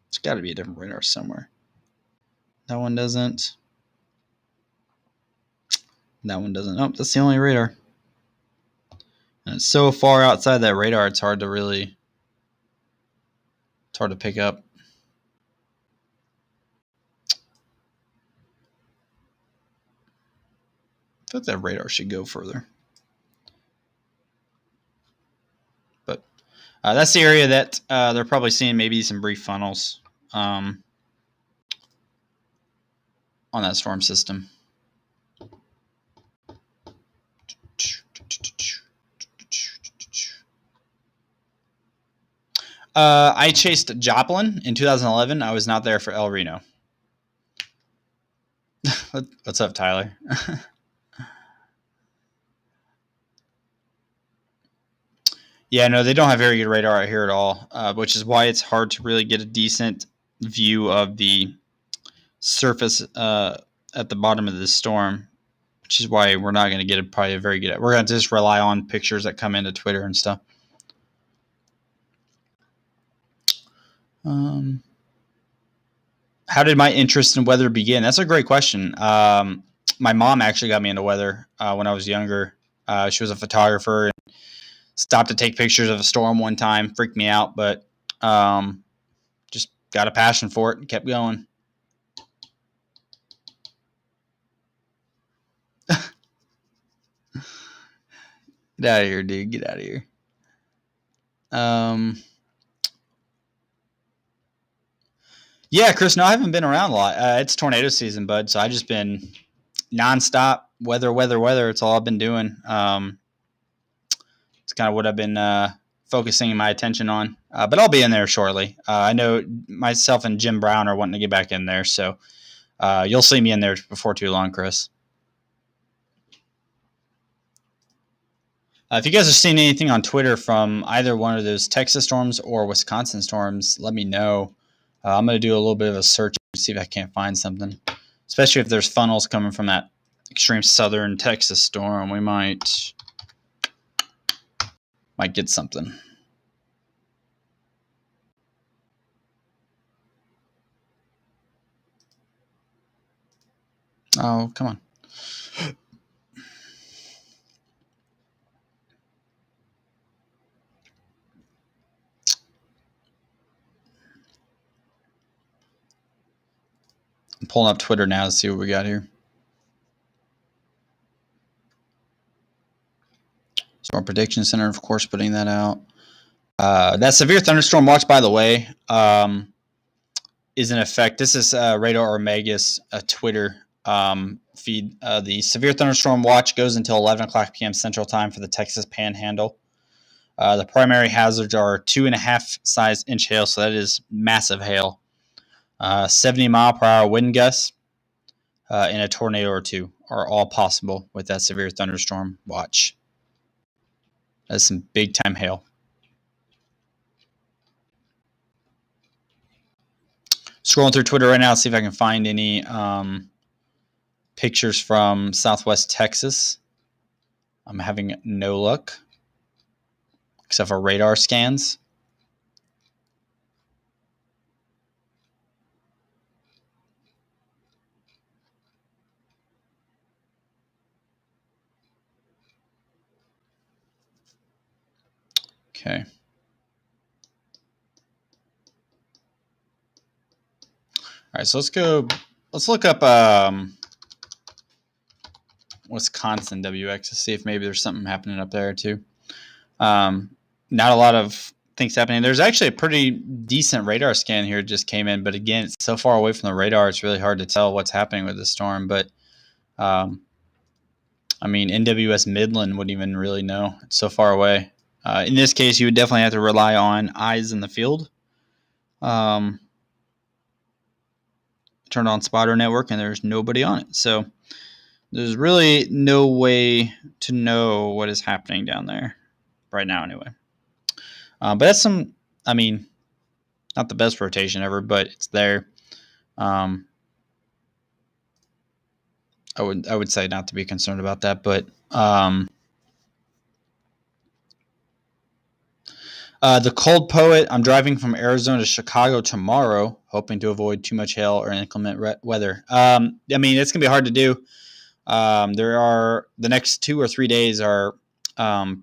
[SPEAKER 1] There's got to be a different radar somewhere. That one doesn't. That one doesn't. Oh, that's the only radar. And it's so far outside that radar, it's hard to pick up. I thought that radar should go further. But that's the area that they're probably seeing maybe some brief funnels on that storm system. I chased Joplin in 2011. I was not there for El Reno. What's up, Tyler? Yeah, no, they don't have very good radar out here at all, which is why it's hard to really get a decent view of the surface at the bottom of this storm, which is why we're not going to get probably a very good. We're going to just rely on pictures that come into Twitter and stuff. How did my interest in weather begin? That's a great question. My mom actually got me into weather when I was younger. She was a photographer and stopped to take pictures of a storm one time. Freaked me out, but just got a passion for it and kept going. Get out of here, dude. Get out of here. Yeah, Chris, no, I haven't been around a lot. It's tornado season, bud, so I've just been nonstop weather. It's all I've been doing. It's kind of what I've been focusing my attention on. But I'll be in there shortly. I know myself and Jim Brown are wanting to get back in there, so you'll see me in there before too long, Chris. If you guys are seeing anything on Twitter from either one of those Texas storms or Wisconsin storms, let me know. I'm going to do a little bit of a search to see if I can't find something, especially if there's funnels coming from that extreme southern Texas storm. We might get something. Oh, come on. I'm pulling up Twitter now to see what we got here. Storm Prediction Center, of course, putting that out. That severe thunderstorm watch, by the way, is in effect. This is Radar Omega's Twitter feed. The severe thunderstorm watch goes until 11 o'clock p.m. Central Time for the Texas Panhandle. The primary hazards are 2.5 size inch hail, so that is massive hail. 70 mile per hour wind gusts and a tornado or two are all possible with that severe thunderstorm watch. That's some big time hail. Scrolling through Twitter right now, see if I can find any pictures from Southwest Texas. I'm having no luck, except for radar scans. Okay. All right, so let's look up Wisconsin WX to see if maybe there's something happening up there too. Not a lot of things happening. There's actually a pretty decent radar scan here just came in, but again, it's so far away from the radar, it's really hard to tell what's happening with the storm. But I mean, NWS Midland wouldn't even really know. It's so far away. In this case, you would definitely have to rely on eyes in the field. Turn on spotter network, and there's nobody on it. So there's really no way to know what is happening down there right now anyway. But that's some, I mean, not the best rotation ever, but it's there. I would say not to be concerned about that, but the Cold Poet, I'm driving from Arizona to Chicago tomorrow, hoping to avoid too much hail or inclement weather. I mean, it's going to be hard to do. There are the next 2 or 3 days are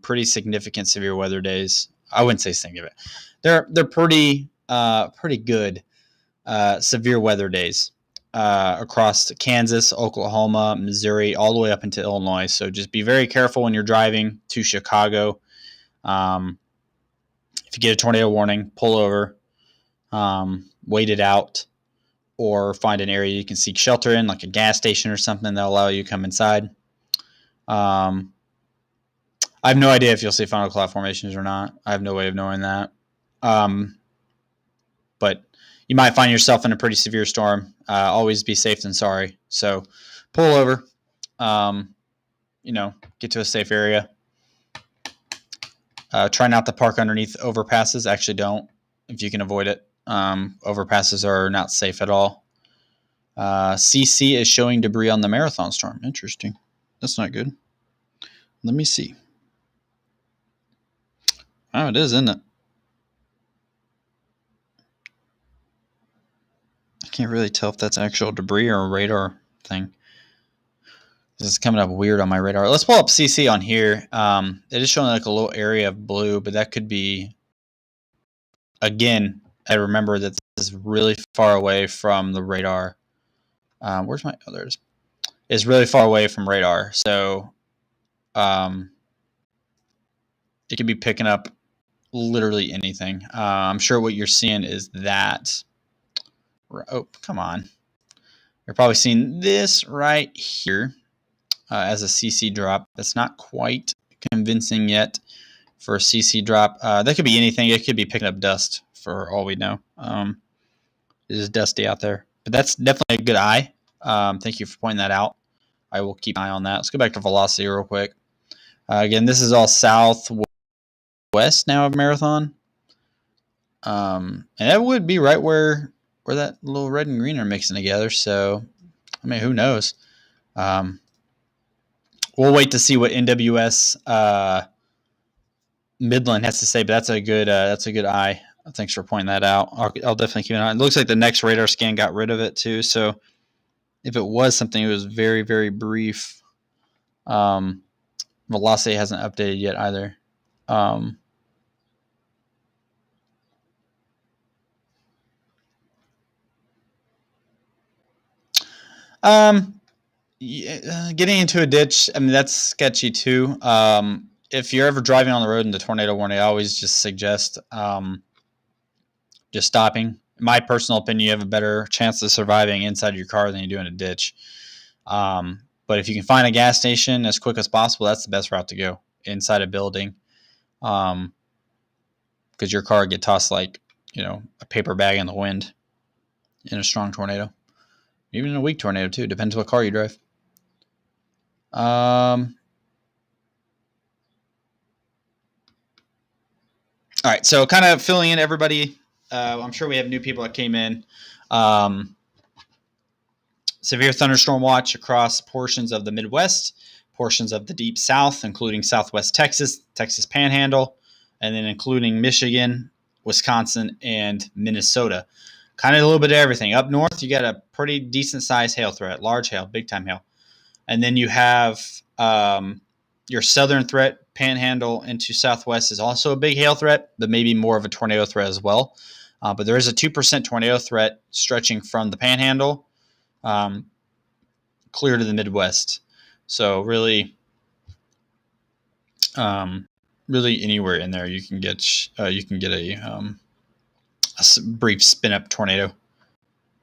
[SPEAKER 1] pretty significant severe weather days. I wouldn't say significant. They're pretty good severe weather days across Kansas, Oklahoma, Missouri, all the way up into Illinois. So just be very careful when you're driving to Chicago. If you get a tornado warning, pull over, wait it out, or find an area you can seek shelter in, like a gas station or something that'll allow you to come inside. I have no idea if you'll see final cloud formations or not. I have no way of knowing that. But you might find yourself in a pretty severe storm. Always be safe than sorry. So pull over, get to a safe area. Try not to park underneath overpasses. Actually, don't if you can avoid it. Overpasses are not safe at all. CC is showing debris on the marathon storm. Interesting. That's not good. Let me see. Oh, it is, isn't it? I can't really tell if that's actual debris or a radar thing. This is coming up weird on my radar. Let's pull up CC on here. It is showing like a little area of blue, but that could be, again, I remember that this is really far away from the radar. Where's my, oh, there it is. It's really far away from radar. So it could be picking up literally anything. I'm sure what you're seeing is that. Oh, come on. You're probably seeing this right here as a CC drop. That's not quite convincing yet for a CC drop. That could be anything. It could be picking up dust for all we know. It is dusty out there. But that's definitely a good eye. Thank you for pointing that out. I will keep an eye on that. Let's go back to velocity real quick. Again, this is all southwest now of Marathon. And that would be right where that little red and green are mixing together. So, I mean, who knows? We'll wait to see what NWS Midland has to say, but that's a good eye. Thanks for pointing that out. I'll definitely keep an eye. It looks like the next radar scan got rid of it too. So if it was something, it was very, very brief. Velocity hasn't updated yet either. Getting into a ditch, I mean, that's sketchy too. If you're ever driving on the road in the tornado warning, I always just suggest just stopping. In my personal opinion, you have a better chance of surviving inside of your car than you do in a ditch. But if you can find a gas station as quick as possible, that's the best route to go inside a building. Because your car would get tossed like, a paper bag in the wind in a strong tornado. Even in a weak tornado too. Depends what car you drive. All right, so kind of filling in everybody. I'm sure we have new people that came in. Severe thunderstorm watch across portions of the Midwest, portions of the Deep South, including Southwest Texas, Texas Panhandle, and then including Michigan, Wisconsin, and Minnesota. Kind of a little bit of everything. Up north, you got a pretty decent-sized hail threat, large hail, big-time hail. And then you have your southern threat, Panhandle into Southwest, is also a big hail threat, but maybe more of a tornado threat as well. But there is a 2% tornado threat stretching from the Panhandle clear to the Midwest. So really anywhere in there you can get a brief spin up tornado,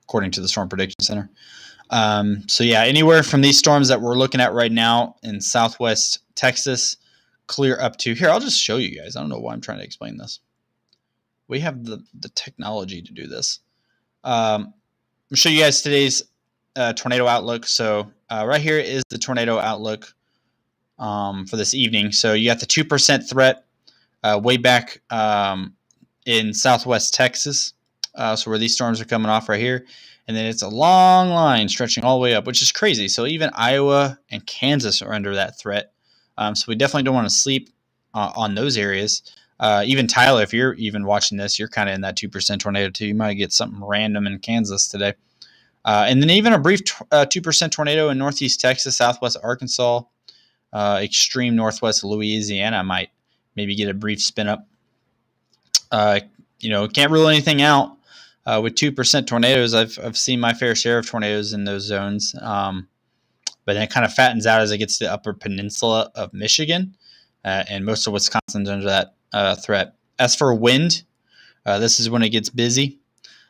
[SPEAKER 1] according to the Storm Prediction Center. So yeah, anywhere from these storms that we're looking at right now in southwest Texas, clear up to here. I'll just show you guys. I don't know why I'm trying to explain this. We have the technology to do this. I'll show you guys today's tornado outlook. So right here is the tornado outlook for this evening. So you got the 2% threat way back in southwest Texas. So where these storms are coming off right here. And then it's a long line stretching all the way up, which is crazy. So even Iowa and Kansas are under that threat. So we definitely don't want to sleep on those areas. Even Tyler, if you're even watching this, you're kind of in that 2% tornado too. You might get something random in Kansas today. And then even a brief 2% tornado in northeast Texas, southwest Arkansas, extreme northwest Louisiana might maybe get a brief spin up. Can't rule anything out. With 2% tornadoes, I've seen my fair share of tornadoes in those zones. But then it kind of fattens out as it gets to the upper peninsula of Michigan, and most of Wisconsin's under that threat. As for wind, this is when it gets busy.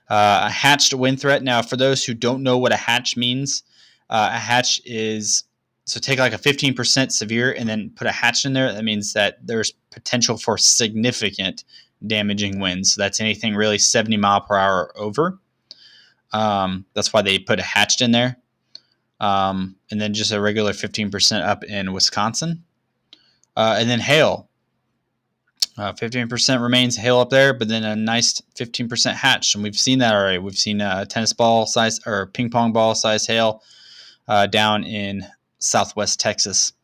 [SPEAKER 1] A hatched wind threat. Now, for those who don't know what a hatch means, a hatch is, so take like a 15% severe and then put a hatch in there. That means that there's potential for significant damaging winds. So that's anything really 70 mile per hour or over. That's why they put a hatched in there. And then just a regular 15% up in Wisconsin. And then hail. 15% remains hail up there, but then a nice 15% hatch. And we've seen that already. We've seen tennis ball size or ping pong ball size hail down in southwest Texas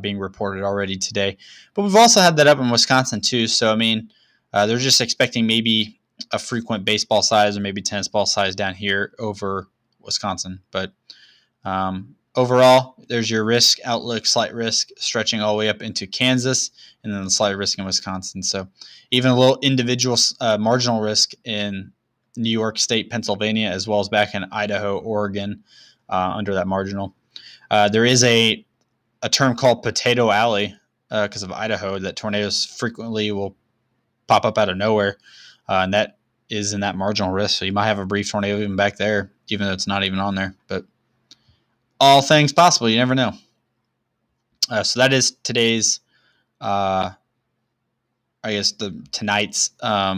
[SPEAKER 1] being reported already today. But we've also had that up in Wisconsin too. So, I mean, they're just expecting maybe a frequent baseball size or maybe tennis ball size down here over Wisconsin. But overall, there's your risk outlook, slight risk stretching all the way up into Kansas, and then the slight risk in Wisconsin. So even a little individual marginal risk in New York State, Pennsylvania, as well as back in Idaho, Oregon, under that marginal. There is a term called Potato Alley because of Idaho that tornadoes frequently will pop up out of nowhere, and that is in that marginal risk. So you might have a brief tornado even back there, even though it's not even on there. But all things possible. You never know. So that is today's, tonight's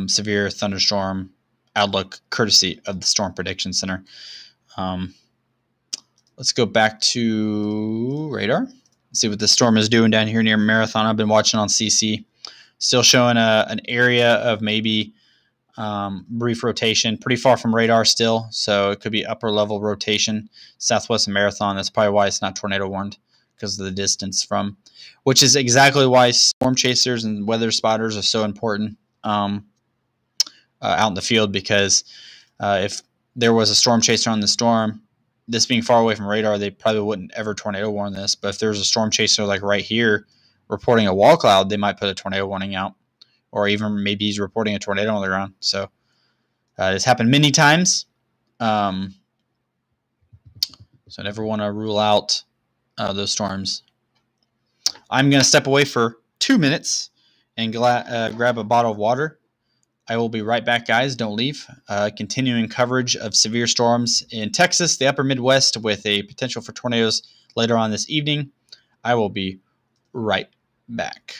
[SPEAKER 1] severe thunderstorm outlook, courtesy of the Storm Prediction Center. Let's go back to radar. See what the storm is doing down here near Marathon. I've been watching on CC. Still showing an area of maybe brief rotation, pretty far from radar still, so it could be upper level rotation southwest of Marathon. That's probably why it's not tornado warned, because of the distance from, which is exactly why storm chasers and weather spotters are so important out in the field, because if there was a storm chaser on the storm, this being far away from radar, they probably wouldn't ever tornado warn this. But if there's a storm chaser like right here reporting a wall cloud, they might put a tornado warning out. Or even maybe he's reporting a tornado on the ground. So it's happened many times. So I never want to rule out those storms. I'm going to step away for 2 minutes and grab a bottle of water. I will be right back, guys. Don't leave. Continuing coverage of severe storms in Texas, the upper Midwest, with a potential for tornadoes later on this evening. I will be right back.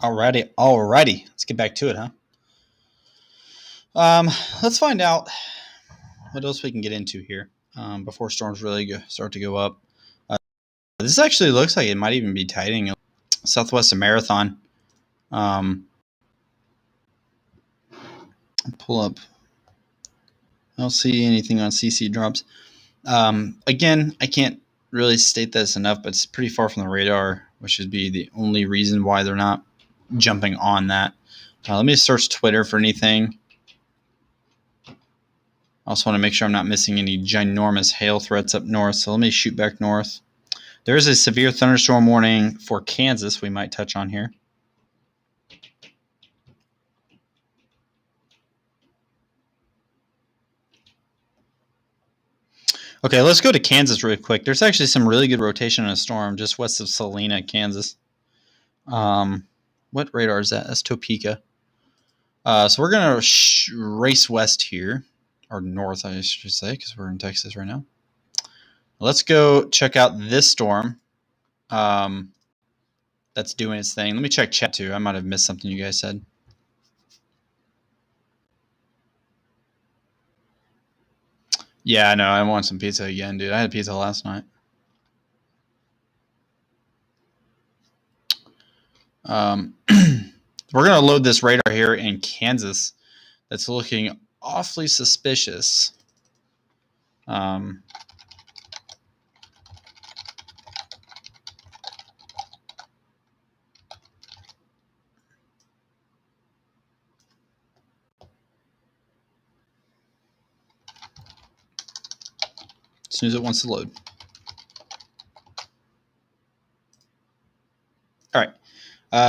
[SPEAKER 1] Alrighty. Let's get back to it, huh? Let's find out what else we can get into here before storms really start to go up. This actually looks like it might even be tightening. Southwest of Marathon. Pull up. I don't see anything on CC drops. Again, I can't really state this enough, but it's pretty far from the radar, which should be the only reason why they're not jumping on that. Let me search Twitter for anything. I also want to make sure I'm not missing any ginormous hail threats up north, so let me shoot back north. There is a severe thunderstorm warning for Kansas we might touch on here. Okay, let's go to Kansas really quick. There's actually some really good rotation in a storm just west of Salina, Kansas. What radar is that? That's Topeka. So we're going to race west here, or north, I should say, because we're in Texas right now. Let's go check out this storm that's doing its thing. Let me check chat, too. I might have missed something you guys said. Yeah, I know. I want some pizza again, dude. I had pizza last night. We're going to load this radar here in Kansas. That's looking awfully suspicious. As soon as it wants to load. All right.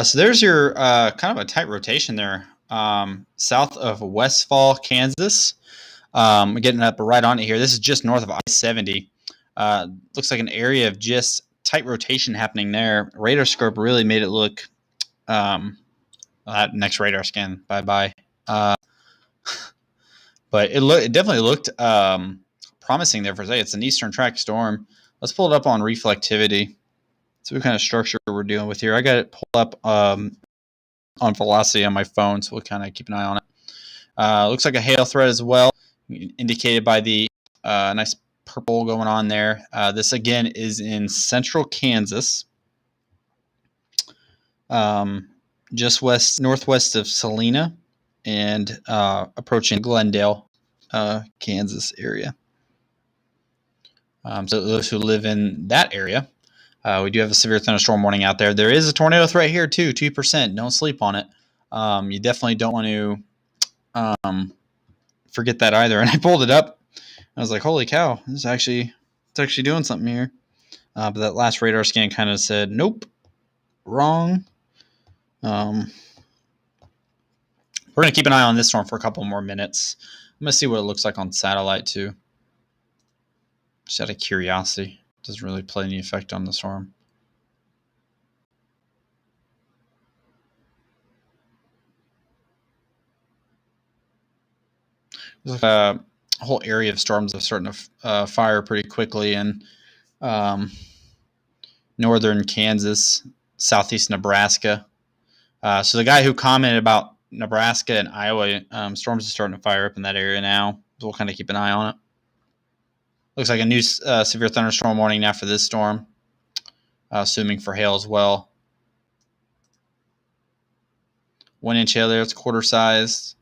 [SPEAKER 1] So there's your kind of a tight rotation there. South of Westfall, Kansas. Getting up right on it here. This is just north of I-70. Looks like an area of just tight rotation happening there. Radar scope really made it look. That next radar scan. Bye-bye. But it definitely looked promising there for a second. It's an eastern track storm. Let's pull it up on reflectivity. See what kind of structure we're dealing with here. I got it pulled up on velocity on my phone, so we'll kind of keep an eye on it. Looks like a hail threat as well, indicated by the nice purple going on there. This, again, is in central Kansas, just northwest of Salina and approaching Glendale, Kansas area. So those who live in that area, we do have a severe thunderstorm warning out there. There is a tornado threat here too, 2%. Don't sleep on it. You definitely don't want to forget that either. And I pulled it up. I was like, holy cow, it's actually doing something here. But that last radar scan kind of said, nope, wrong. We're going to keep an eye on this storm for a couple more minutes. I'm going to see what it looks like on satellite too. Just out of curiosity. Doesn't really play any effect on the storm. There's a whole area of storms that are starting to fire pretty quickly in northern Kansas, southeast Nebraska. So the guy who commented about Nebraska and Iowa, storms are starting to fire up in that area now. So we'll kind of keep an eye on it. Looks like a new severe thunderstorm warning now for this storm, assuming for hail as well. 1 inch hail there, it's quarter sized,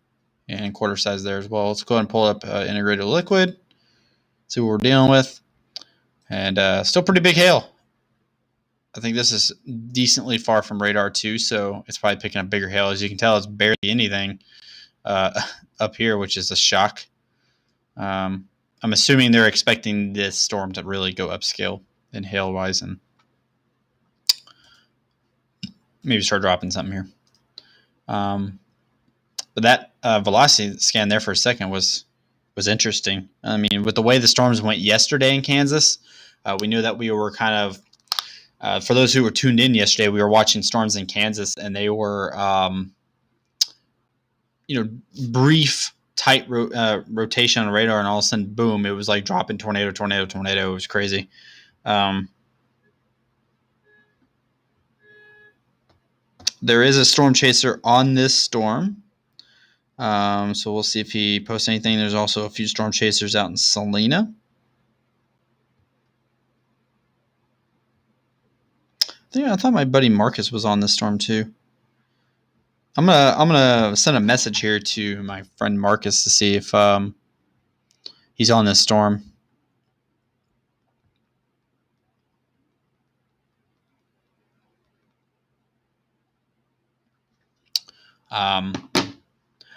[SPEAKER 1] and quarter size there as well. Let's go ahead and pull up integrated liquid, see what we're dealing with. And still pretty big hail. I think this is decently far from radar too, so it's probably picking up bigger hail. As you can tell, it's barely anything up here, which is a shock. I'm assuming they're expecting this storm to really go upscale in hail-wise and maybe start dropping something here. But that velocity scan there for a second was interesting. I mean, with the way the storms went yesterday in Kansas, we knew that we were kind of, for those who were tuned in yesterday, we were watching storms in Kansas, and they were, brief, tight rotation on radar, and all of a sudden, boom, it was like dropping tornado. It was crazy. there is a storm chaser on this storm. So we'll see if he posts anything. There's also a few storm chasers out in Salina. I thought my buddy Marcus was on this storm too. I'm gonna send a message here to my friend Marcus to see if he's on this storm. I mean,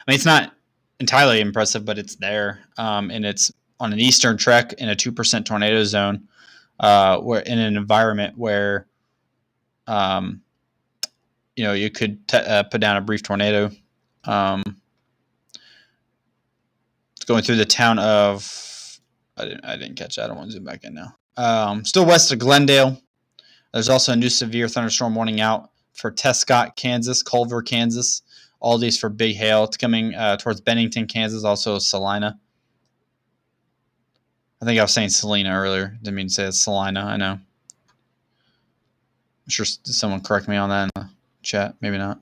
[SPEAKER 1] it's not entirely impressive, but it's there, and it's on an eastern trek in a 2% tornado zone, where in an environment where, you could put down a brief tornado. It's going through the town of. I didn't catch that. I don't want to zoom back in now. Still west of Glendale. There's also a new severe thunderstorm warning out for Tescott, Kansas, Culver, Kansas. All these for big hail. It's coming towards Bennington, Kansas, also Salina. I think I was saying Salina earlier. Didn't mean to say it's Salina. I know. I'm sure someone correct me on that in the chat. Maybe not.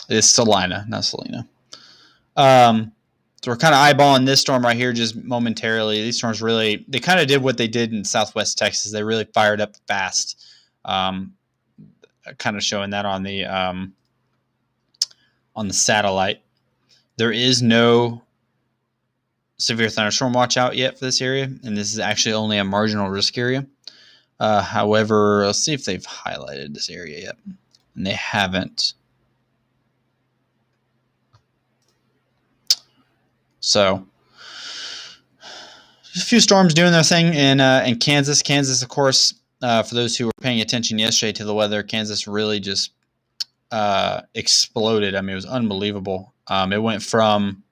[SPEAKER 1] It's Salina, not Salina. So we're kind of eyeballing this storm right here just momentarily. These storms really, they kind of did what they did in Southwest Texas. They really fired up fast. Kind of showing that on the satellite. There is no severe thunderstorm watch out yet for this area, and this is actually only a marginal risk area. However, let's see if they've highlighted this area yet, and they haven't. So, a few storms doing their thing in Kansas. Kansas, of course, for those who were paying attention yesterday to the weather, Kansas really just exploded. I mean, it was unbelievable. It went from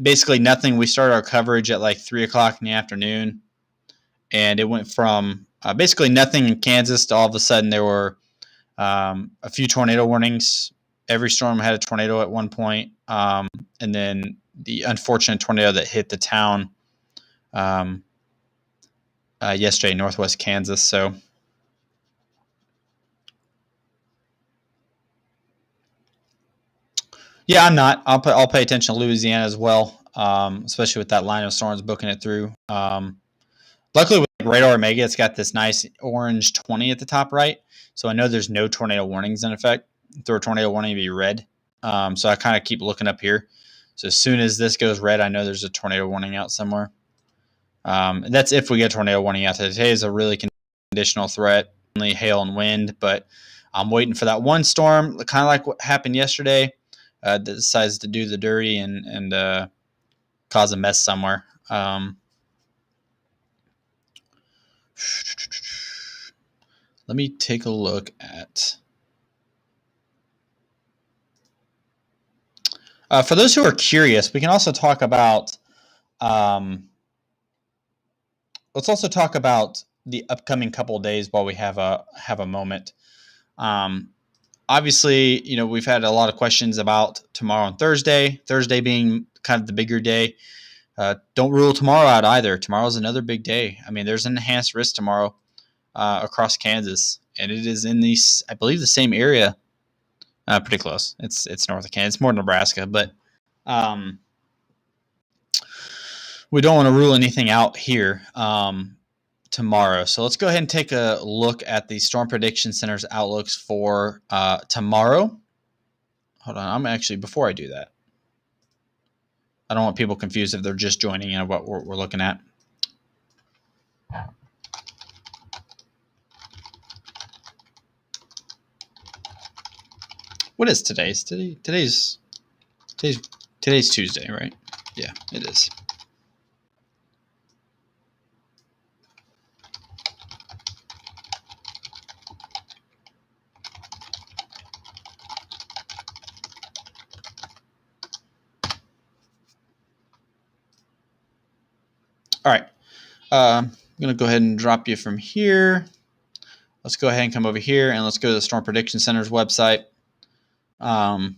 [SPEAKER 1] basically nothing. We started our coverage at like 3 o'clock in the afternoon, and it went from basically nothing in Kansas to all of a sudden there were a few tornado warnings. Every storm had a tornado at one point, and then the unfortunate tornado that hit the town yesterday, northwest Kansas. So, yeah, I'm not. I'll pay attention to Louisiana as well, especially with that line of storms booking it through. Luckily, with Radar Omega, it's got this nice orange 20 at the top right, so I know there's no tornado warnings in effect. Through a tornado warning, it'd be red. So I kind of keep looking up here. So as soon as this goes red, I know there's a tornado warning out somewhere. And that's if we get a tornado warning out today. Today is a really conditional threat, only hail and wind, but I'm waiting for that one storm, kind of like what happened yesterday, that decides to do the dirty and cause a mess somewhere. Let me take a look at. For those who are curious, we can also talk about. Let's also talk about the upcoming couple of days while we have a moment. Obviously, we've had a lot of questions about tomorrow and Thursday. Thursday being kind of the bigger day. Don't rule tomorrow out either. Tomorrow's another big day. I mean, there's an enhanced risk tomorrow across Kansas, and it is in I believe, the same area. Pretty close. It's north of Kansas. It's more Nebraska, but we don't want to rule anything out here tomorrow. So let's go ahead and take a look at the Storm Prediction Center's outlooks for tomorrow. Hold on. Before I do that, I don't want people confused if they're just joining in what we're looking at. What is today's? Today's Tuesday, right? Yeah, it is. All right. I'm going to go ahead and drop you from here. Let's go ahead and come over here, and let's go to the Storm Prediction Center's website. And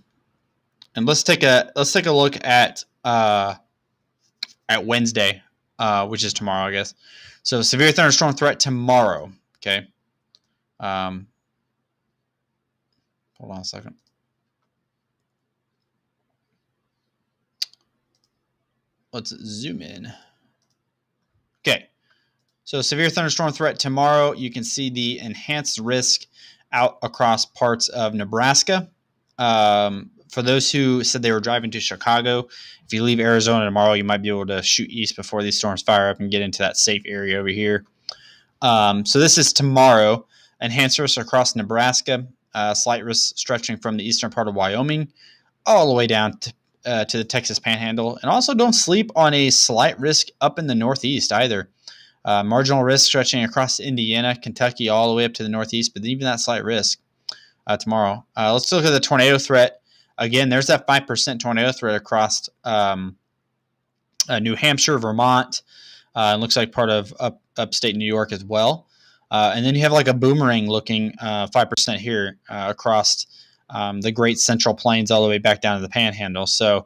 [SPEAKER 1] let's take a look at Wednesday, which is tomorrow, I guess. So severe thunderstorm threat tomorrow. Okay. Hold on a second. Let's zoom in. Okay. So severe thunderstorm threat tomorrow. You can see the enhanced risk out across parts of Nebraska. For those who said they were driving to Chicago, if you leave Arizona tomorrow, you might be able to shoot east before these storms fire up and get into that safe area over here. So this is tomorrow. Enhanced risk across Nebraska. Slight risk stretching from the eastern part of Wyoming all the way down to the Texas Panhandle. And also don't sleep on a slight risk up in the Northeast either. Marginal risk stretching across Indiana, Kentucky, all the way up to the Northeast, but even that slight risk tomorrow. Let's look at the tornado threat. Again, there's that 5% tornado threat across New Hampshire, Vermont. It looks like part of upstate New York as well. And then you have like a boomerang looking 5% here across the Great Central Plains all the way back down to the Panhandle. So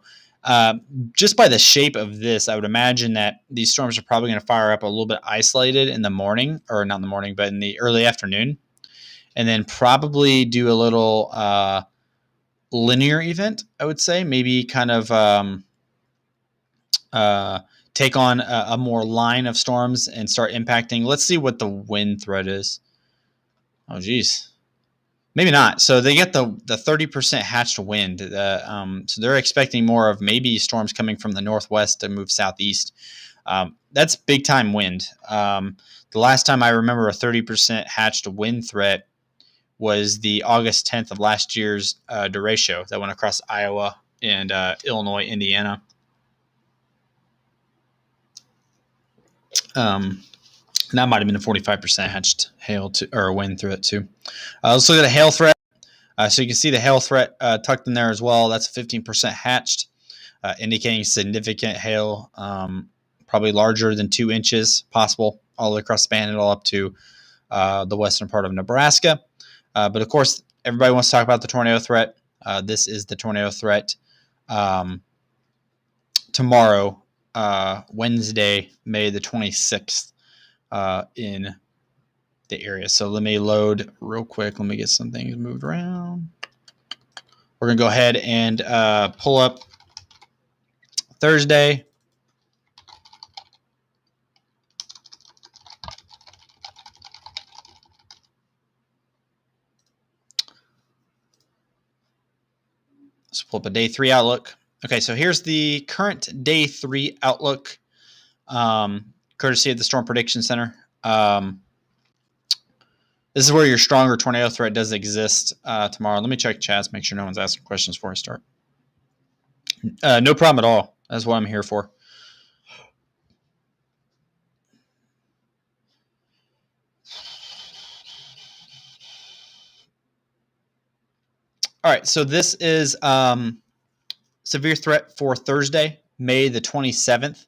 [SPEAKER 1] just by the shape of this, I would imagine that these storms are probably going to fire up a little bit isolated in the morning, or not in the morning, but in the early afternoon, and then probably do a little linear event, I would say. Maybe kind of take on a more line of storms and start impacting. Let's see what the wind threat is. Oh, geez. Maybe not. So they get the 30% hatched wind. So they're expecting more of maybe storms coming from the northwest to move southeast. That's big time wind. The last time I remember a 30% hatched wind threat was the August 10th of last year's derecho that went across Iowa and Illinois, Indiana. That might have been a 45% hatched hail or wind threat too. Let's look at the hail threat. So you can see the hail threat tucked in there as well. That's 15% hatched, indicating significant hail, probably larger than 2 inches possible, all the way across the Panhandle up to the western part of Nebraska. But of course, everybody wants to talk about the tornado threat. This is the tornado threat tomorrow, Wednesday, May the 26th, in the area. So let me load real quick. Let me get some things moved around. We're going to go ahead and pull up Thursday. Let's pull up a day 3 outlook. Okay, so here's the current day 3 outlook, courtesy of the Storm Prediction Center. This is where your stronger tornado threat does exist tomorrow. Let me check chats, make sure no one's asking questions before I start. No problem at all. That's what I'm here for. All right, so this is severe threat for Thursday, May the 27th.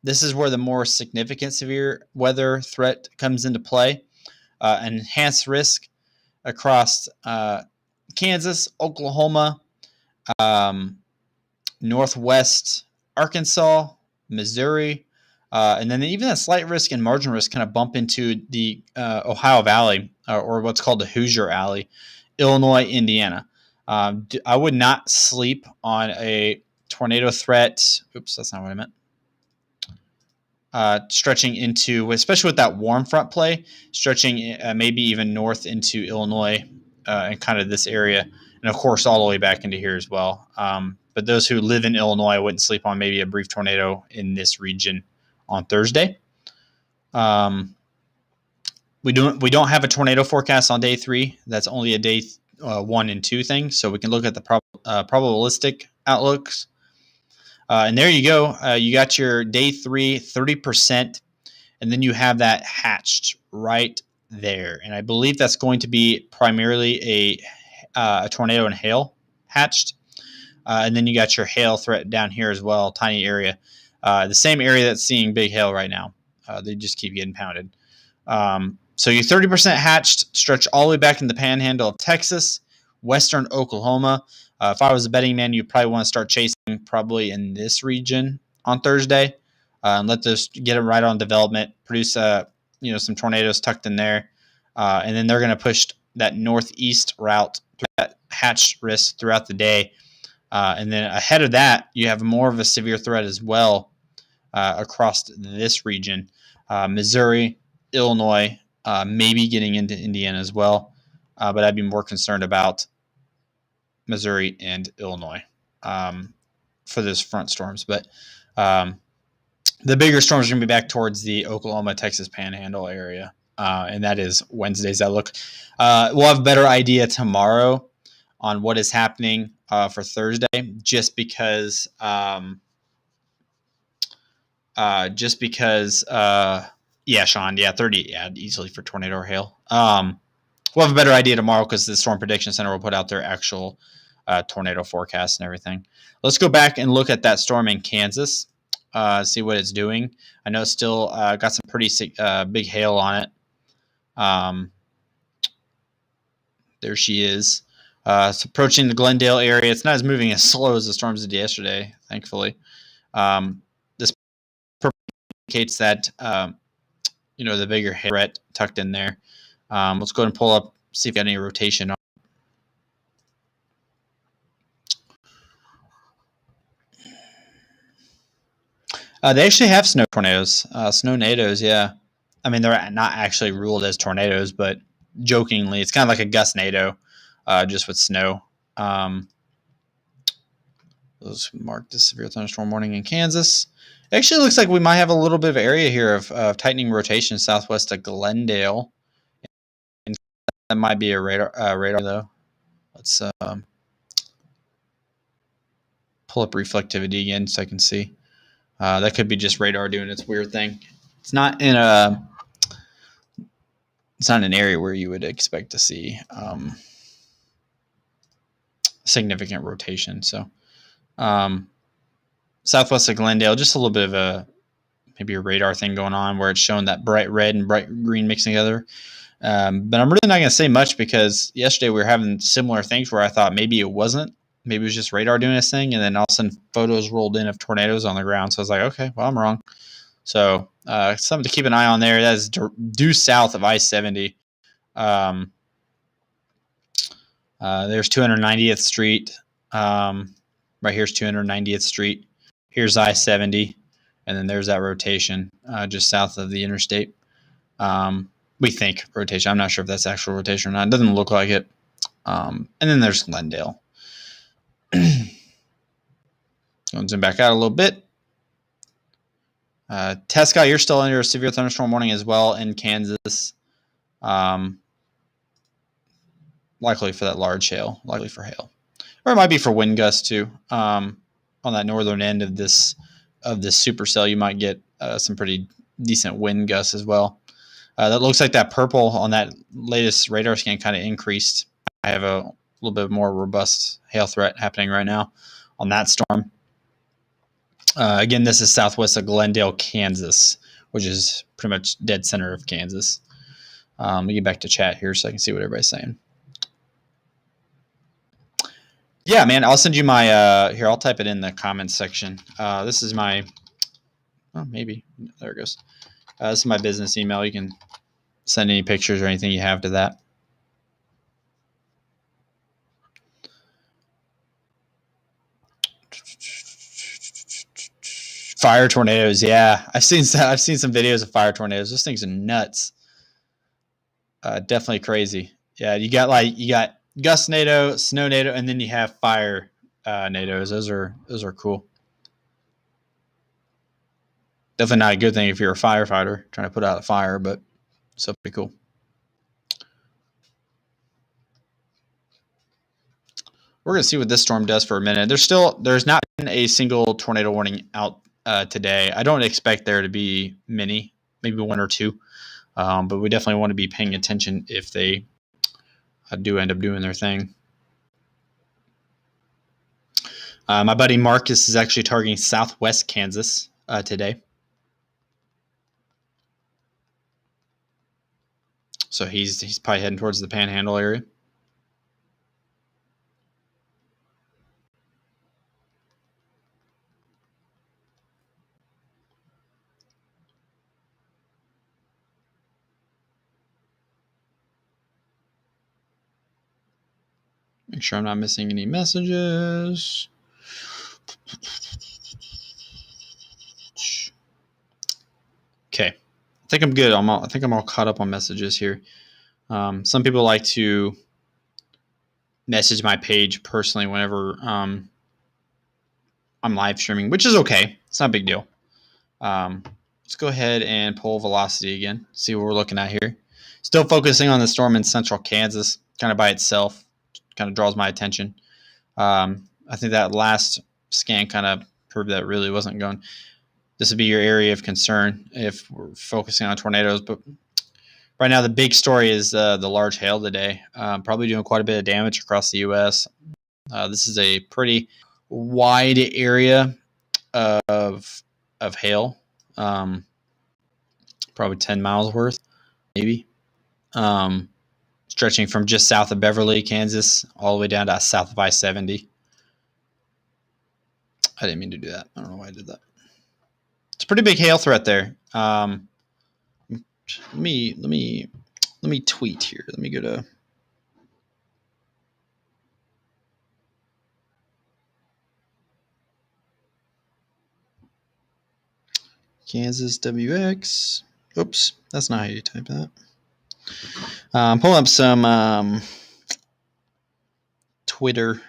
[SPEAKER 1] This is where the more significant severe weather threat comes into play. Enhanced risk across Kansas, Oklahoma, northwest Arkansas, Missouri, and then even a slight risk and marginal risk kind of bump into the Ohio Valley, or what's called the Hoosier Alley, Illinois, Indiana. I would not sleep on a tornado threat. Oops, that's not what I meant. Stretching into, especially with that warm front play, stretching maybe even north into Illinois and kind of this area. And of course, all the way back into here as well. But those who live in Illinois wouldn't sleep on maybe a brief tornado in this region on Thursday. We don't have a tornado forecast on day 3. That's only a day 1 and 2 thing. So we can look at the probabilistic outlooks. And there you go. You got your day 3, 30%, and then you have that hatched right there. And I believe that's going to be primarily a tornado and hail hatched. And then you got your hail threat down here as well, tiny area. The same area that's seeing big hail right now. They just keep getting pounded. So your 30% hatched stretch all the way back in the panhandle of Texas, western Oklahoma. If I was a betting man, you'd probably want to start chasing probably in this region on Thursday, and let this get it right on development, produce some tornadoes tucked in there. and then they're going to push that northeast route, that hatch risk throughout the day. And then ahead of that, you have more of a severe threat as well across this region. Missouri, Illinois, maybe getting into Indiana as well. But I'd be more concerned about Missouri and Illinois for those front storms. But the bigger storms are going to be back towards the Oklahoma, Texas panhandle area. And that is Wednesday's outlook. We'll have a better idea tomorrow on what is happening for Thursday, just because yeah, Sean, yeah, 30, yeah, easily for tornado or hail. We'll have a better idea tomorrow because the Storm Prediction Center will put out their actual tornado forecast and everything. Let's go back and look at that storm in Kansas, see what it's doing. I know it's still got some pretty big hail on it. There she is. It's approaching the Glendale area. It's not as moving as slow as the storms did yesterday, thankfully. This indicates that the bigger threat tucked in there. Let's go ahead and pull up, see if we got any rotation. They actually have snow tornadoes, snow-nados, yeah. I mean, they're not actually ruled as tornadoes, but jokingly, it's kind of like a gust-nado, just with snow. Let's mark this severe thunderstorm warning in Kansas. It actually looks like we might have a little bit of area here of tightening rotation southwest of Glendale. And that might be a radar though. Let's pull up reflectivity again so I can see. That could be just radar doing its weird thing. It's not in an area where you would expect to see significant rotation. So southwest of Glendale, just a little bit of maybe a radar thing going on where it's showing that bright red and bright green mixing together. But I'm really not going to say much because yesterday we were having similar things where I thought maybe it wasn't. Maybe it was just radar doing this thing, and then all of a sudden photos rolled in of tornadoes on the ground. So I was like, okay, well, I'm wrong. So something to keep an eye on there. That is due south of I-70. There's 290th Street. Right here's 290th Street. Here's I-70. And then there's that rotation just south of the interstate. We think rotation. I'm not sure if that's actual rotation or not. It doesn't look like it. And then there's Glendale. Going to zoom back out a little bit. Tescott, you're still under a severe thunderstorm warning as well in Kansas. Likely for that large hail, likely for hail. Or it might be for wind gusts too. On that northern end of this supercell, you might get some pretty decent wind gusts as well. That looks like that purple on that latest radar scan kind of increased. I have a little bit more robust hail threat happening right now on that storm. Again, this is southwest of Glendale, Kansas, which is pretty much dead center of Kansas. Let me get back to chat here so I can see what everybody's saying. Yeah, man, I'll send you my here. I'll type it in the comments section. This is my maybe there it goes. This is my business email. You can send any pictures or anything you have to that. Fire tornadoes, yeah. I've seen some videos of fire tornadoes. Those things are nuts. Definitely crazy. Yeah, you got gust nado, snow nado, and then you have fire nados. Those are cool. Definitely not a good thing if you're a firefighter trying to put out a fire, but still pretty cool. We're going to see what this storm does for a minute. There's not been a single tornado warning out today. I don't expect there to be many, maybe one or two, but we definitely want to be paying attention if they do end up doing their thing. My buddy Marcus is actually targeting southwest Kansas today. So he's probably heading towards the panhandle area. Make sure I'm not missing any messages. Okay, I think I'm good. I think I'm all caught up on messages here. Some people like to message my page personally whenever I'm live streaming, which is okay. It's not a big deal. Let's go ahead and pull velocity again. See what we're looking at here. Still focusing on the storm in central Kansas, kind of by itself. Kind of draws my attention. I think that last scan kind of proved that really wasn't going. This would be your area of concern if we're focusing on tornadoes. But right now, the big story is the large hail today. Probably doing quite a bit of damage across the U.S. This is a pretty wide area of hail. Probably 10 miles worth, maybe. Stretching from just south of Beverly, Kansas, all the way down to south of I-70. I didn't mean to do that. I don't know why I did that. It's a pretty big hail threat there. Let me tweet here. Let me go to Kansas WX. Oops, that's not how you type that. Pull up some Twitter.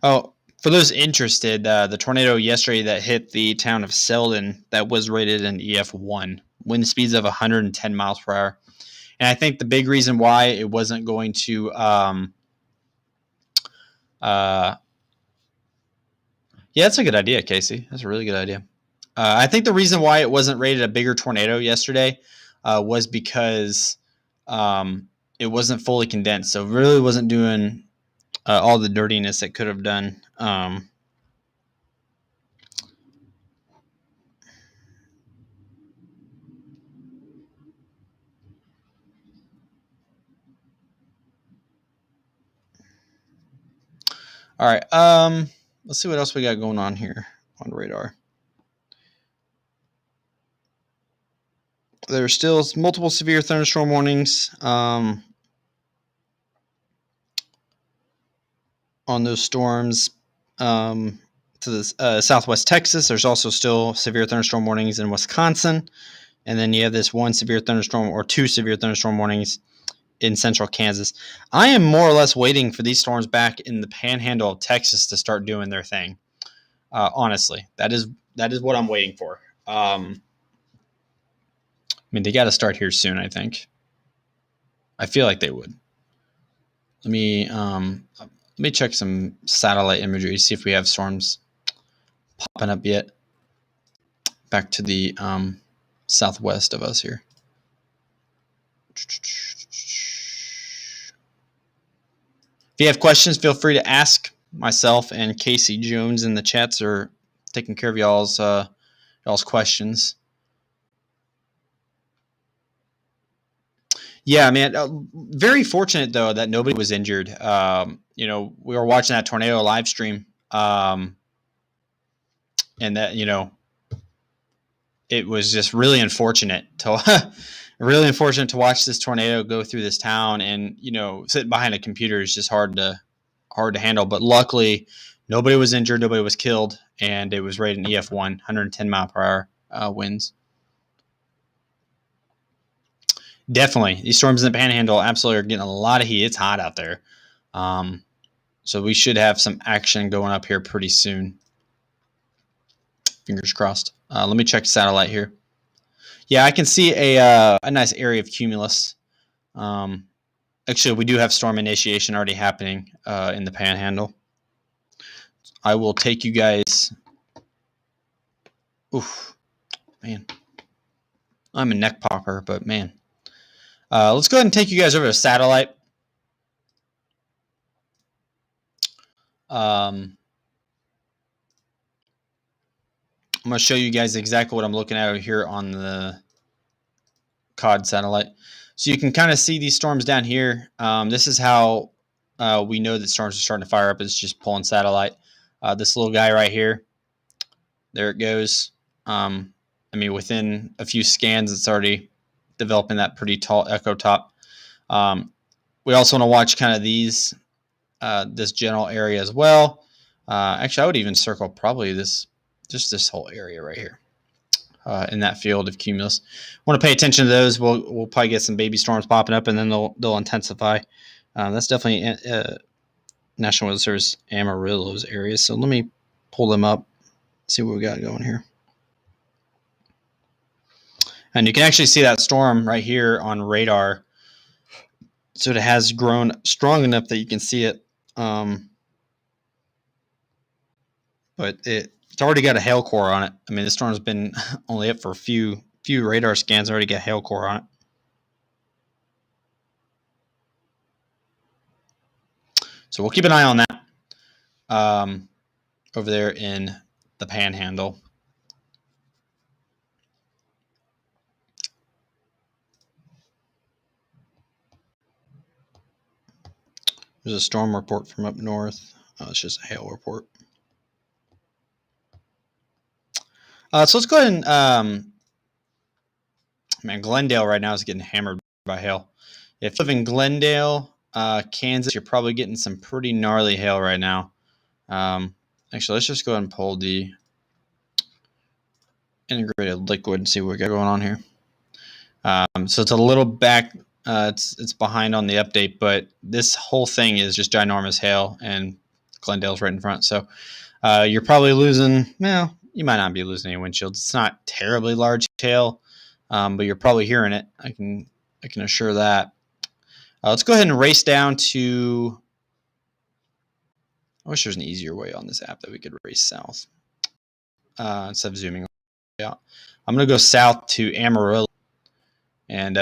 [SPEAKER 1] Oh, for those interested, the tornado yesterday that hit the town of Selden, that was rated an EF1, wind speeds of 110 miles per hour. And I think the big reason why it wasn't going to yeah, that's a good idea, Casey. That's a really good idea. I think the reason why it wasn't rated a bigger tornado yesterday was because it wasn't fully condensed. So it really wasn't doing all the dirtiness it could have done. All right. Let's see what else we got going on here on the radar. There are still multiple severe thunderstorm warnings on those storms to the southwest Texas. There's also still severe thunderstorm warnings in Wisconsin. And then you have this one severe thunderstorm or two severe thunderstorm warnings in central Kansas. I am more or less waiting for these storms back in the panhandle of Texas to start doing their thing. Honestly, that is what I'm waiting for. I mean, they got to start here soon, I think. I feel like they would. Let me check some satellite imagery, see if we have storms popping up yet. Back to the southwest of us here. If you have questions, feel free to ask myself and Casey Jones in the chats, or taking care of y'all's questions. Yeah, man. Very fortunate though that nobody was injured. We were watching that tornado live stream, and that it was just really unfortunate to watch this tornado go through this town, and sitting behind a computer is just hard to handle. But luckily, nobody was injured, nobody was killed, and it was rated an EF1, 110 mile per hour winds. Definitely, these storms in the Panhandle absolutely are getting a lot of heat. It's hot out there, so we should have some action going up here pretty soon. Fingers crossed. Let me check satellite here. Yeah, I can see a nice area of cumulus. Actually, we do have storm initiation already happening in the Panhandle. I will take you guys. Oof, man, I'm a neck popper, but man. Let's go ahead and take you guys over to satellite. I'm going to show you guys exactly what I'm looking at over here on the COD satellite. So you can kind of see these storms down here. This is how we know that storms are starting to fire up. It's just pulling satellite. This little guy right here. There it goes. Within a few scans, it's already developing that pretty tall echo top. We also want to watch kind of these, this general area as well. Actually, I would even circle probably this whole area right here. In that field of cumulus, want to pay attention to those. We'll probably get some baby storms popping up, and then they'll intensify. That's definitely National Weather Service Amarillo's areas. So let me pull them up, see what we got going here. And you can actually see that storm right here on radar. So it has grown strong enough that you can see it. But it's already got a hail core on it. I mean, the storm's been only up for a few radar scans. Already got a hail core on it. So we'll keep an eye on that over there in the panhandle. There's a storm report from up north. Oh, it's just a hail report. So let's go ahead and, man, Glendale right now is getting hammered by hail. If you live in Glendale, Kansas, you're probably getting some pretty gnarly hail right now. Actually, let's just go ahead and pull the integrated liquid and see what we got going on here. So it's a little back. It's behind on the update, but this whole thing is just ginormous hail, and Glendale's right in front. So you're probably losing. Well, you might not be losing any windshields. It's not terribly large hail, but you're probably hearing it. I can assure that. Let's go ahead and race down to. I wish there's an easier way on this app that we could race south instead of zooming out. I'm going to go south to Amarillo, and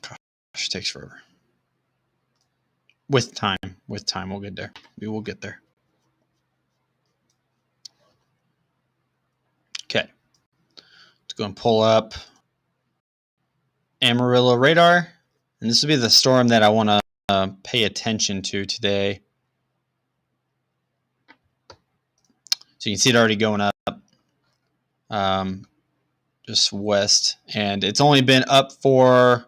[SPEAKER 1] gosh, it takes forever. With time, we'll get there. We will get there. Okay, let's go and pull up Amarillo radar, and this will be the storm that I want to pay attention to today. So you can see it already going up, just west, and it's only been up for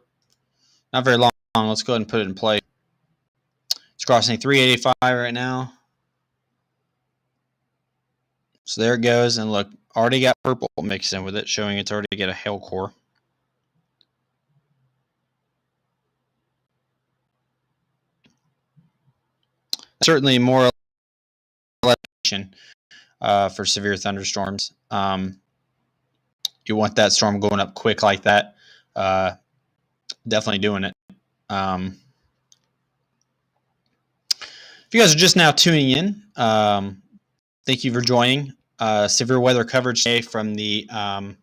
[SPEAKER 1] not very long. Let's go ahead and put it in play. It's crossing 385 right now. So there it goes, and look, already got purple mixed in with it, showing it's already got a hail core. Certainly more elevation for severe thunderstorms. You want that storm going up quick like that. Definitely doing it. If you guys are just now tuning in, thank you for joining. Severe weather coverage today from the. I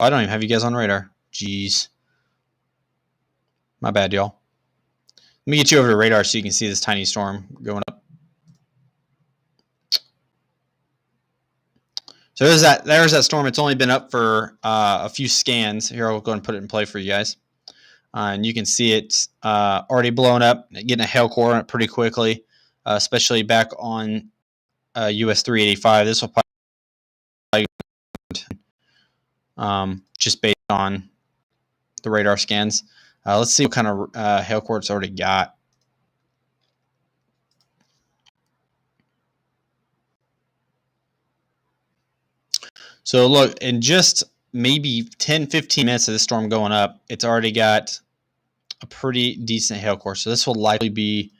[SPEAKER 1] don't even have you guys on radar. Jeez. My bad, y'all. Let me get you over to radar so you can see this tiny storm going up. So there's that storm. It's only been up for a few scans. Here, I'll go and put it in play for you guys. And you can see it's already blown up, getting a hail core on it pretty quickly, especially back on US 385. This will probably just based on the radar scans. Let's see what kind of hail core it's already got. So look, in just maybe 10-15 minutes of this storm going up, it's already got a pretty decent hail core. So this will likely be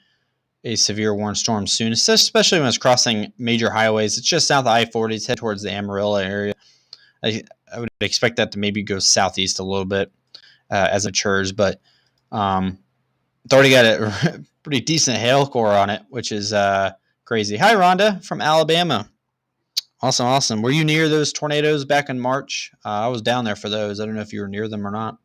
[SPEAKER 1] a severe warning storm soon, especially when it's crossing major highways. It's just south of I-40. It's head towards the Amarillo area. I would expect that to maybe go southeast a little bit as it matures, but it's already got a pretty decent hail core on it, which is crazy. Hi, Rhonda from Alabama. Awesome. Were you near those tornadoes back in March? I was down there for those. I don't know if you were near them or not.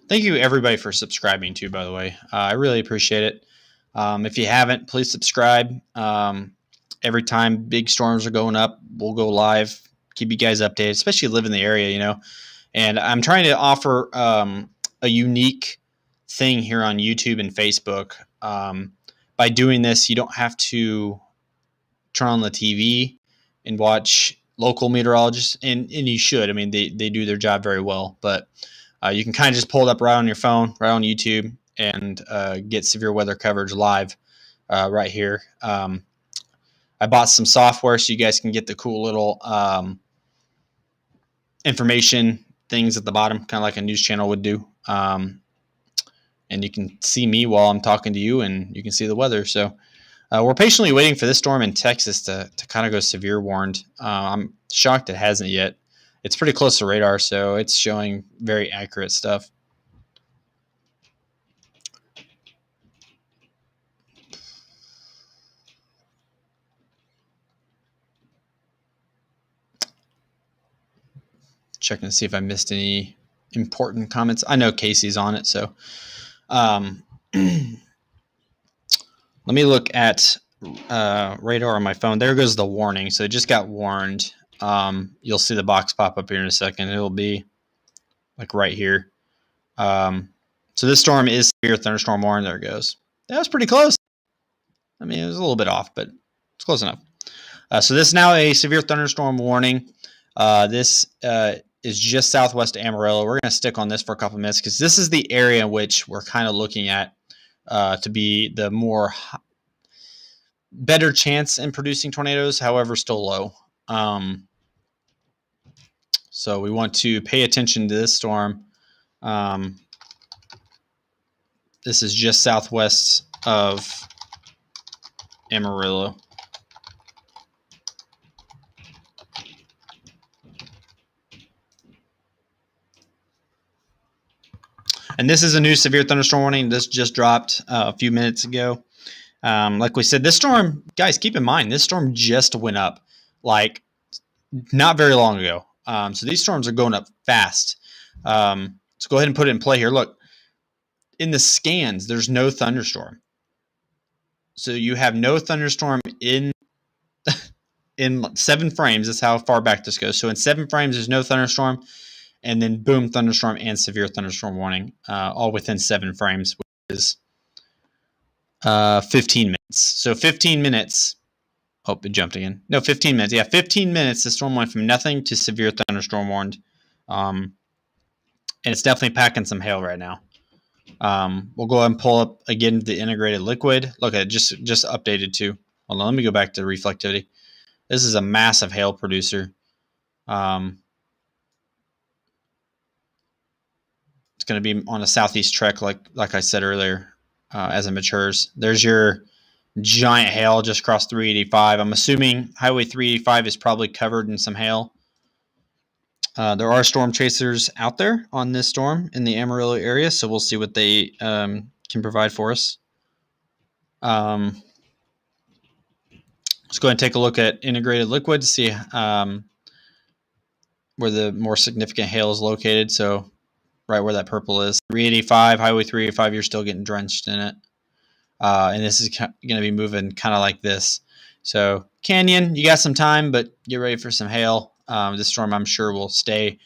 [SPEAKER 1] Thank you, everybody, for subscribing, too, by the way. I really appreciate it. If you haven't, please subscribe. Every time big storms are going up, we'll go live, keep you guys updated, especially if you live in the area, you know. And I'm trying to offer a unique thing here on YouTube and Facebook. By doing this, you don't have to turn on the TV and watch local meteorologists, and you should. I mean, they do their job very well, but you can kind of just pull it up right on your phone, right on YouTube, and get severe weather coverage live right here. I bought some software so you guys can get the cool little information things at the bottom, kind of like a news channel would do. And you can see me while I'm talking to you, and you can see the weather. So we're patiently waiting for this storm in Texas to kind of go severe warned. I'm shocked it hasn't yet. It's pretty close to radar, so it's showing very accurate stuff. Checking to see if I missed any important comments. I know Casey's on it, so let me look at radar on my phone. There goes the warning. So it just got warned. You'll see the box pop up here in a second. It'll be like right here. So this storm is severe thunderstorm warning. There it goes. That was pretty close. I mean, it was a little bit off, but it's close enough. So this is now a severe thunderstorm warning. This is just southwest of Amarillo. We're going to stick on this for a couple of minutes because this is the area in which we're kind of looking at to be the better chance in producing tornadoes, however, still low. So we want to pay attention to this storm. This is just southwest of Amarillo. And this is a new severe thunderstorm warning. This just dropped a few minutes ago. Like we said, this storm, guys, keep in mind, this storm just went up like not very long ago. So these storms are going up fast. Let's go ahead and put it in play here. Look, in the scans, there's no thunderstorm. So you have no thunderstorm in 7 frames. That's how far back this goes. So in 7 frames, there's no thunderstorm. And then boom, thunderstorm and severe thunderstorm warning, all within 7 frames, which is 15 minutes. So 15 minutes. Oh, it jumped again. No, 15 minutes. Yeah, 15 minutes. The storm went from nothing to severe thunderstorm warned. And it's definitely packing some hail right now. We'll go ahead and pull up again the integrated liquid. Look at it, just updated too. Hold on, let me go back to reflectivity. This is a massive hail producer. It's going to be on a southeast trek, like I said earlier, as it matures. There's your giant hail just across 385. I'm assuming Highway 385 is probably covered in some hail. There are storm chasers out there on this storm in the Amarillo area, so we'll see what they can provide for us. Let's go ahead and take a look at integrated liquid to see where the more significant hail is located. So right where that purple is, 385, Highway 385, you're still getting drenched in it. And this is going to be moving kind of like this. So Canyon, you got some time, but get ready for some hail. This storm, I'm sure, will stay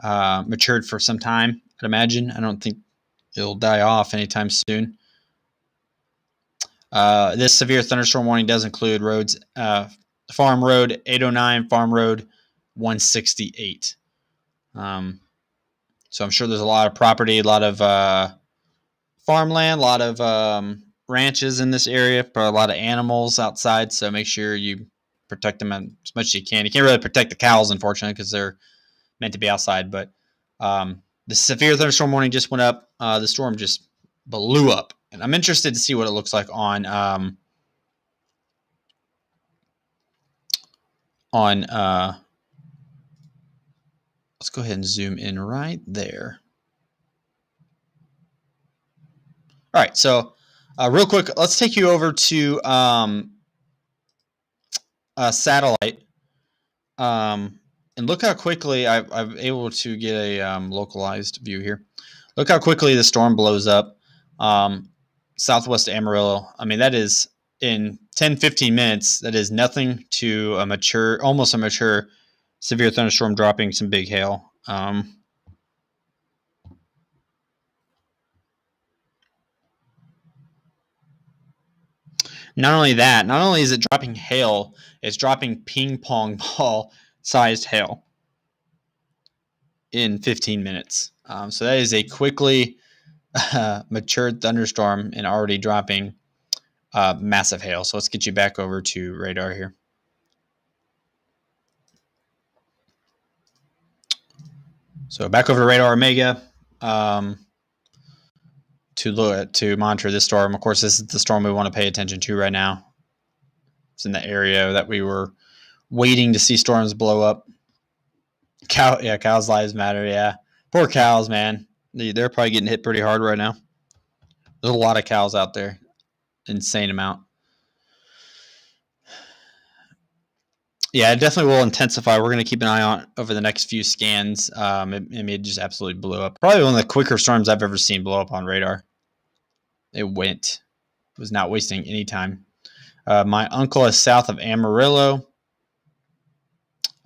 [SPEAKER 1] matured for some time, I'd imagine. I don't think it'll die off anytime soon. This severe thunderstorm warning does include roads, Farm Road 809, Farm Road 168. So I'm sure there's a lot of property, a lot of farmland, a lot of ranches in this area, probably a lot of animals outside. So make sure you protect them as much as you can. You can't really protect the cows, unfortunately, because they're meant to be outside. But the severe thunderstorm warning just went up. The storm just blew up. And I'm interested to see what it looks like on let's go ahead and zoom in right there. All right, so real quick, let's take you over to satellite, and look how quickly I'm able to get a localized view here. Look how quickly the storm blows up southwest Amarillo. I mean, that is in 10-15 minutes. That is nothing to almost a mature severe thunderstorm dropping some big hail. Not only that, not only is it dropping hail, it's dropping ping pong ball sized hail in 15 minutes. So that is a quickly matured thunderstorm and already dropping massive hail. So let's get you back over to radar here. So back over to radar Omega to monitor this storm. Of course, this is the storm we want to pay attention to right now. It's in the area that we were waiting to see storms blow up. Cows' lives matter. Yeah, poor cows, man. They're probably getting hit pretty hard right now. There's a lot of cows out there, insane amount. Yeah, it definitely will intensify. We're going to keep an eye on over the next few scans. It just absolutely blew up. Probably one of the quicker storms I've ever seen blow up on radar. It went. It was not wasting any time. My uncle is south of Amarillo.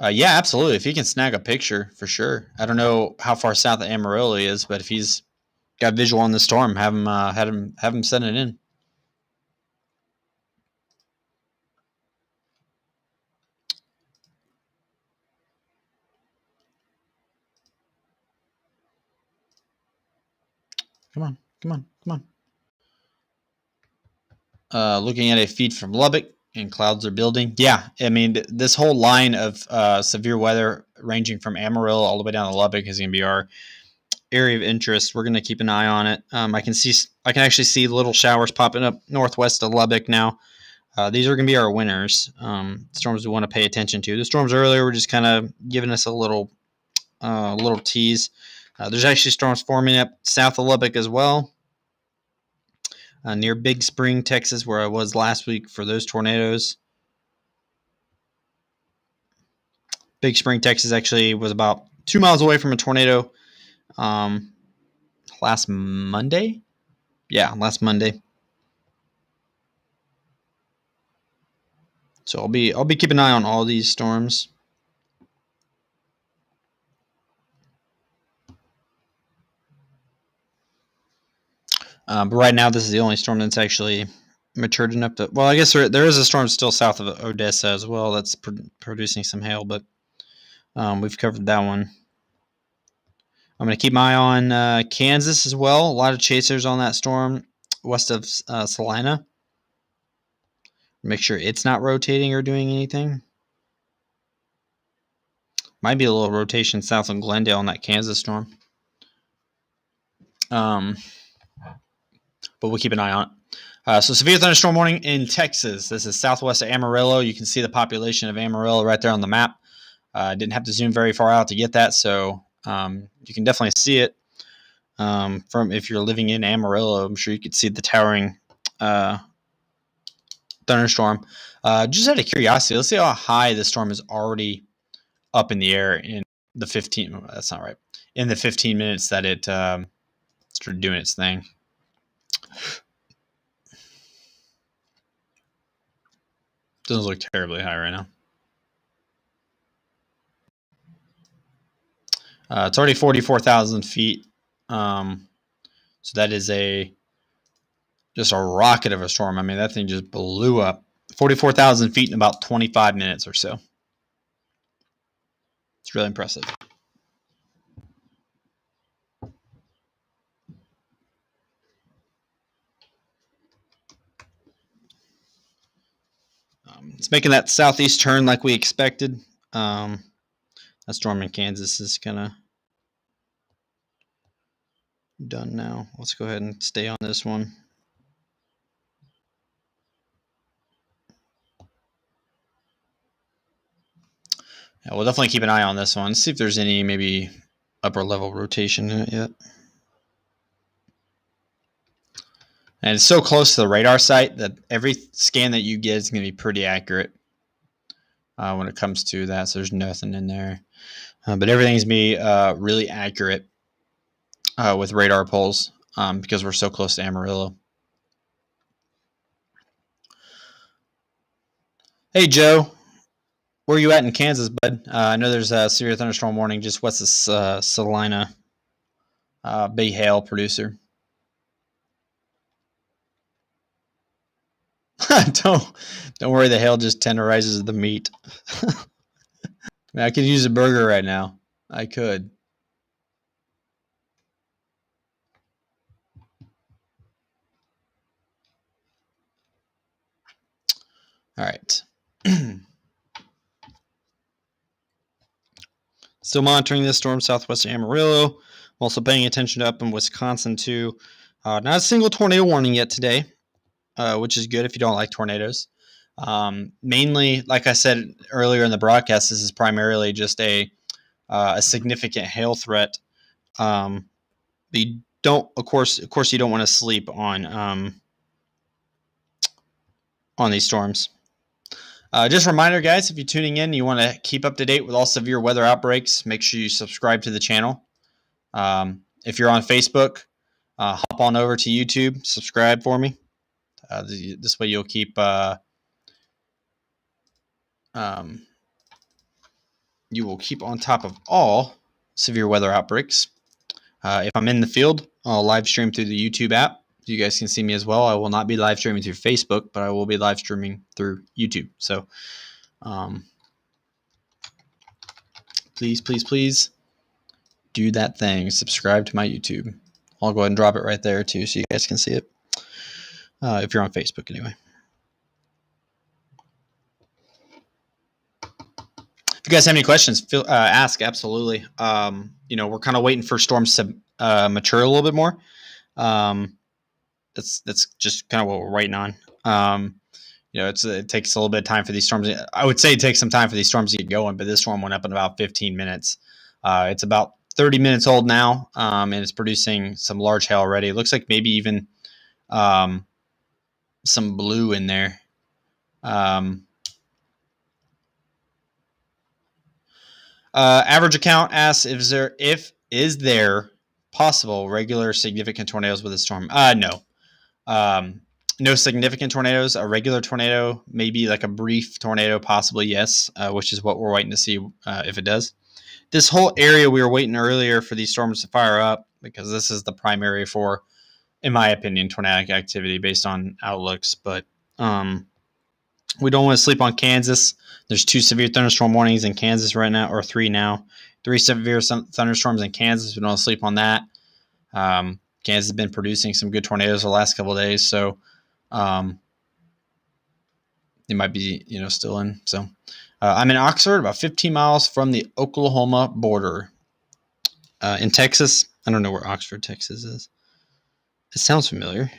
[SPEAKER 1] Yeah, absolutely. If he can snag a picture, for sure. I don't know how far south of Amarillo he is, but if he's got visual on the storm, have him send it in. Come on. Looking at a feed from Lubbock, and clouds are building. Yeah, I mean, this whole line of severe weather ranging from Amarillo all the way down to Lubbock is going to be our area of interest. We're going to keep an eye on it. I can actually see little showers popping up northwest of Lubbock now. These are going to be our winners. Storms we want to pay attention to. The storms earlier were just kind of giving us a little tease. There's actually storms forming up south of Lubbock as well, near Big Spring, Texas, where I was last week for those tornadoes. Big Spring, Texas actually was about 2 miles away from a tornado last Monday. Yeah, last Monday. So I'll be keeping an eye on all these storms. But right now, this is the only storm that's actually matured enough to. Well, I guess there is a storm still south of Odessa as well that's producing some hail, but we've covered that one. I'm going to keep my eye on Kansas as well. A lot of chasers on that storm west of Salina. Make sure it's not rotating or doing anything. Might be a little rotation south of Glendale on that Kansas storm. But we'll keep an eye on it. So severe thunderstorm warning in Texas. This is southwest of Amarillo. You can see the population of Amarillo right there on the map. Didn't have to zoom very far out to get that, so you can definitely see it from if you're living in Amarillo. I'm sure you could see the towering thunderstorm. Just out of curiosity, let's see how high the storm is already up in the air in the 15. That's not right. In the 15 minutes that it started doing its thing. Doesn't look terribly high right now. It's already 44,000 feet. So that is just a rocket of a storm. I mean, that thing just blew up. 44,000 feet in about 25 minutes or so. It's really impressive. It's making that southeast turn like we expected. That storm in Kansas is kind of done now. Let's go ahead and stay on this one. Yeah, we'll definitely keep an eye on this one. See if there's any maybe upper level rotation in it yet. And it's so close to the radar site that every scan that you get is going to be pretty accurate when it comes to that. So there's nothing in there. But everything's going to be really accurate with radar pulls because we're so close to Amarillo. Hey, Joe. Where are you at in Kansas, bud? I know there's a severe thunderstorm warning just west of Salina. Big hail producer. don't worry. The hail just tenderizes the meat. I could use a burger right now. I could. All right. Still monitoring this storm southwest of Amarillo. I'm also paying attention to up in Wisconsin too. Not a single tornado warning yet today, which is good if you don't like tornadoes. Mainly, like I said earlier in the broadcast, this is primarily just a significant hail threat. You don't, of course, you don't want to sleep on these storms. Just a reminder, guys, if you're tuning in, you want to keep up to date with all severe weather outbreaks, make sure you subscribe to the channel. If you're on Facebook, hop on over to YouTube, subscribe for me. This way you'll keep you will keep on top of all severe weather outbreaks. If I'm in the field, I'll live stream through the YouTube app. You guys can see me as well. I will not be live streaming through Facebook, but I will be live streaming through YouTube. So please do that thing. Subscribe to my YouTube. I'll go ahead and drop it right there too so you guys can see it. If you're on Facebook anyway. If you guys have any questions, ask. Absolutely. We're kind of waiting for storms to mature a little bit more. That's just kind of what we're waiting on. It takes a little bit of time for these storms. I would say it takes some time for these storms to get going, but this storm went up in about 15 minutes. It's about 30 minutes old now, and it's producing some large hail already. It looks like maybe even some blue in there. Average account asks is there possible regular significant tornadoes with a storm? No. No significant tornadoes. A regular tornado, maybe like a brief tornado, possibly yes, which is what we're waiting to see if it does. This whole area we were waiting earlier for these storms to fire up because this is the primary for, in my opinion, tornadic activity based on outlooks. But we don't want to sleep on Kansas. There's 2 severe thunderstorm warnings in Kansas right now, or 3 now. 3 severe thunderstorms in Kansas. We don't want to sleep on that. Kansas has been producing some good tornadoes the last couple of days, so they might be, still in. So I'm in Oxford, about 15 miles from the Oklahoma border. In Texas, I don't know where Oxford, Texas is. It sounds familiar.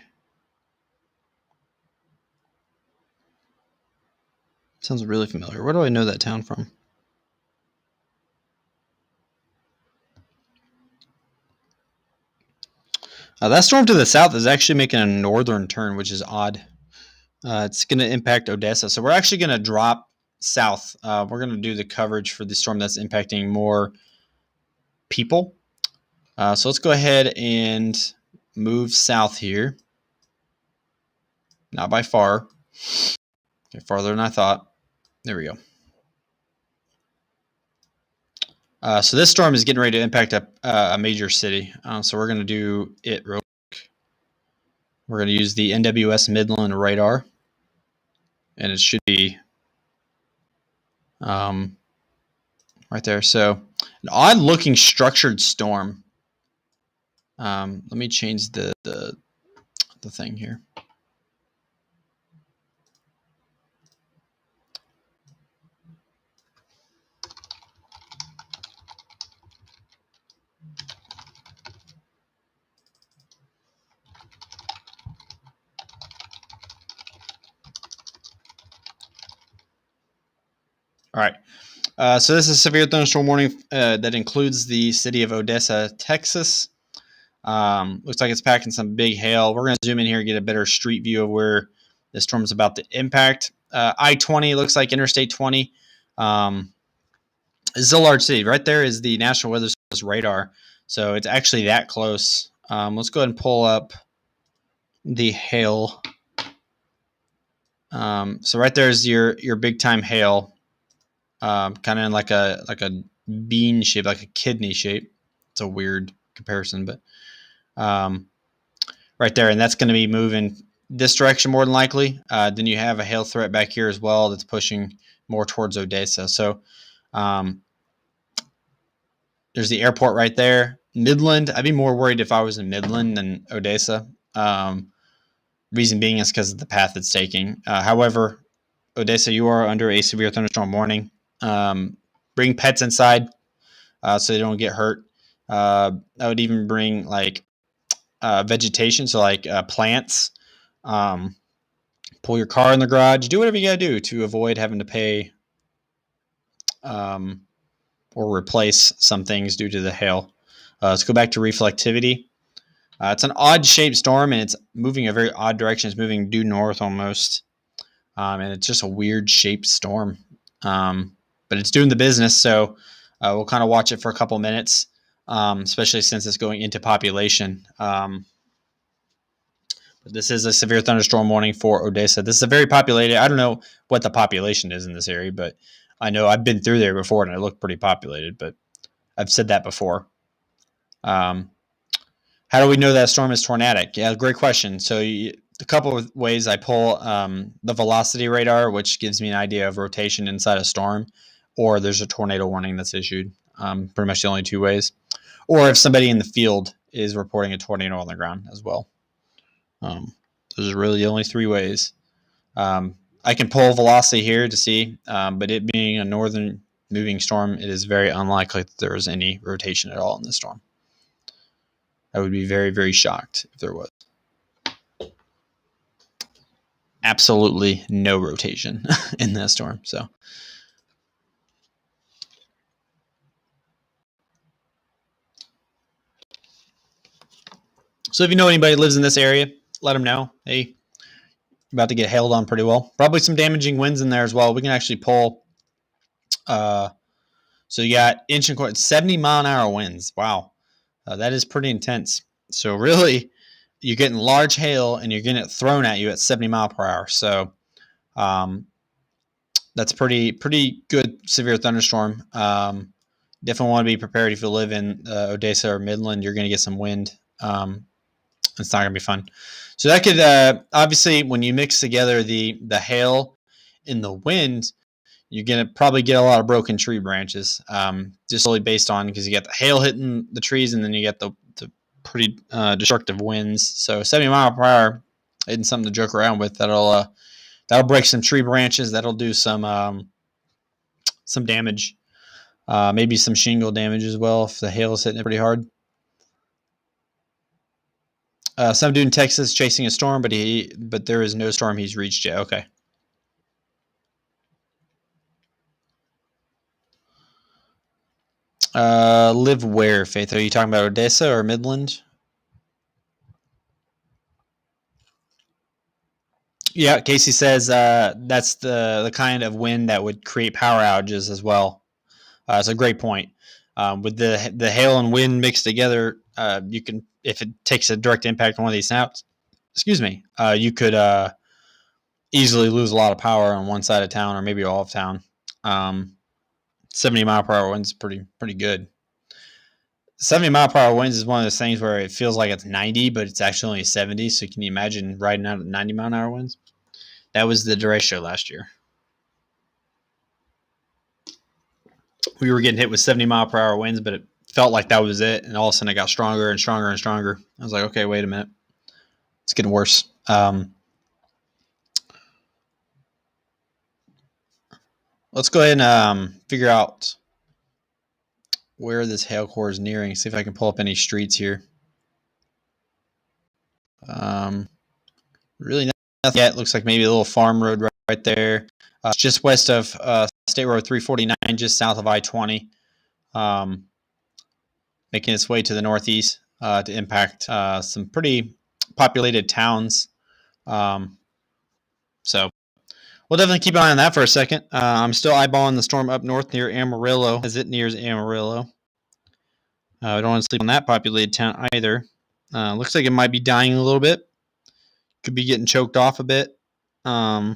[SPEAKER 1] It sounds really familiar. Where do I know that town from? That storm to the south is actually making a northern turn, which is odd. It's going to impact Odessa. So we're actually going to drop south. We're going to do the coverage for the storm that's impacting more people. So let's go ahead and move south here. Not by far. Okay, farther than I thought. There we go. So this storm is getting ready to impact a major city. So we're going to do it real quick. We're going to use the NWS Midland radar. And it should be right there. So an odd looking structured storm. Let me change the thing here. All right. So this is a severe thunderstorm warning that includes the city of Odessa, Texas. Looks like it's packing some big hail. We're going to zoom in here and get a better street view of where the storm is about to impact. I-20 looks like Interstate 20. This is a large city. Right there is the National Weather Service radar. So it's actually that close. Let's go ahead and pull up the hail. So right there is your big time hail. Kind of in like a bean shape, like a kidney shape. It's a weird comparison, but right there, and that's going to be moving this direction more than likely. Then you have a hail threat back here as well that's pushing more towards Odessa. So there's the airport right there. Midland, I'd be more worried if I was in Midland than Odessa. Reason being is because of the path it's taking. However, Odessa, you are under a severe thunderstorm warning. Bring pets inside so they don't get hurt. I would even bring like vegetation, so like plants. Pull your car in the garage. Do whatever you got to do to avoid having to pay or replace some things due to the hail. Let's go back to reflectivity. It's an odd-shaped storm, and it's moving a very odd direction. It's moving due north almost, and it's just a weird-shaped storm. But it's doing the business, so we'll kind of watch it for a couple minutes, especially since it's going into population. But this is a severe thunderstorm warning for Odessa. This is a very populated. I don't know what the population is in this area, but I know I've been through there before, and it looked pretty populated. But I've said that before. How do we know that storm is tornadic? Yeah, great question. So a couple of ways I pull the velocity radar, which gives me an idea of rotation inside a storm, or there's a tornado warning that's issued. Pretty much the only two ways. Or if somebody in the field is reporting a tornado on the ground as well. Those are really the only three ways. I can pull velocity here to see, but it being a northern moving storm, it is very unlikely that there is any rotation at all in this storm. I would be very, very shocked if there was. Absolutely no rotation in that storm. So if you know anybody that lives in this area, let them know. Hey, about to get hailed on pretty well. Probably some damaging winds in there as well. We can actually pull. So you got inch and quarter, 70-mile-an-hour winds. Wow. That is pretty intense. So really, you're getting large hail and you're getting it thrown at you at 70 mile per hour. So that's pretty good severe thunderstorm. Definitely want to be prepared if you live in Odessa or Midland. You're going to get some wind. It's not going to be fun. So that could obviously, when you mix together the hail and the wind, you're going to probably get a lot of broken tree branches, just solely based on because you got the hail hitting the trees and then you get the pretty destructive winds. So 70 mile per hour isn't something to joke around with. That'll break some tree branches. That'll do some damage, maybe some shingle damage as well if the hail is hitting it pretty hard. Some dude in Texas chasing a storm, but there is no storm he's reached yet. Okay. Live where, Faith? Are you talking about Odessa or Midland? Yeah, Casey says that's the kind of wind that would create power outages as well. It's a great point. With the hail and wind mixed together, you can, if it takes a direct impact on one of these snaps, you could easily lose a lot of power on one side of town or maybe all of town. 70 mile per hour winds is pretty good. 70 mile per hour winds is one of those things where it feels like it's 90, but it's actually only 70. So can you imagine riding out at 90 mile an hour winds? That was the derecho last year. We were getting hit with 70 mile per hour winds, but it felt like that was it. And all of a sudden it got stronger and stronger and stronger. I was like, okay, wait a minute. It's getting worse. Let's go ahead and figure out where this hail core is nearing. See if I can pull up any streets here. Really nothing yet. Looks like maybe a little farm road right there. Just west of State Road 349, just south of I-20. Making its way to the northeast to impact some pretty populated towns. So we'll definitely keep an eye on that for a second. I'm still eyeballing the storm up north near Amarillo as it nears Amarillo. We don't want to sleep on that populated town either. Looks like it might be dying a little bit. Could be getting choked off a bit. So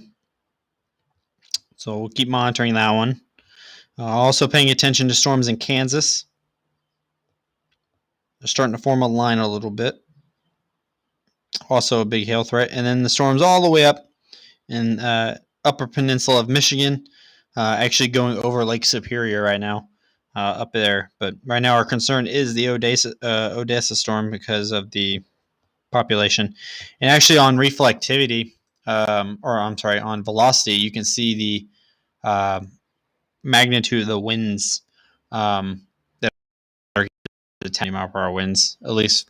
[SPEAKER 1] we'll keep monitoring that one. Also paying attention to storms in Kansas. They're starting to form a line a little bit. Also a big hail threat. And then the storm's all the way up in upper peninsula of Michigan, actually going over Lake Superior right now, up there. But right now our concern is the Odessa storm because of the population. And actually on reflectivity, or I'm sorry, on velocity, you can see the magnitude of the winds that are the 10 mile per hour winds, at least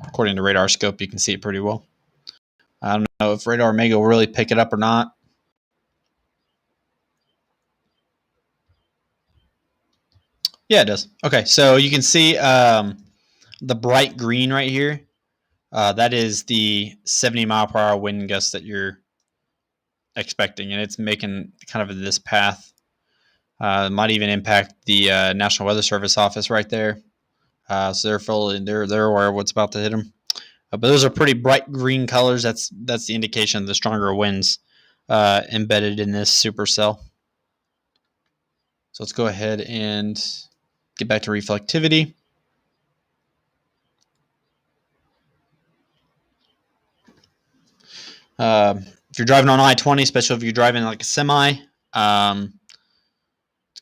[SPEAKER 1] according to radar scope. You can see it pretty well. I don't know if radar Mega will really pick it up or not. Yeah, it does. Okay, so you can see the bright green right here. That is the 70 mile per hour wind gust that you're expecting, and it's making kind of this path. Might even impact the National Weather Service office right there. So they're aware of what's about to hit them. But those are pretty bright green colors. That's the indication of the stronger winds embedded in this supercell. So let's go ahead and get back to reflectivity. If you're driving on I-20, especially if you're driving like a semi, it's going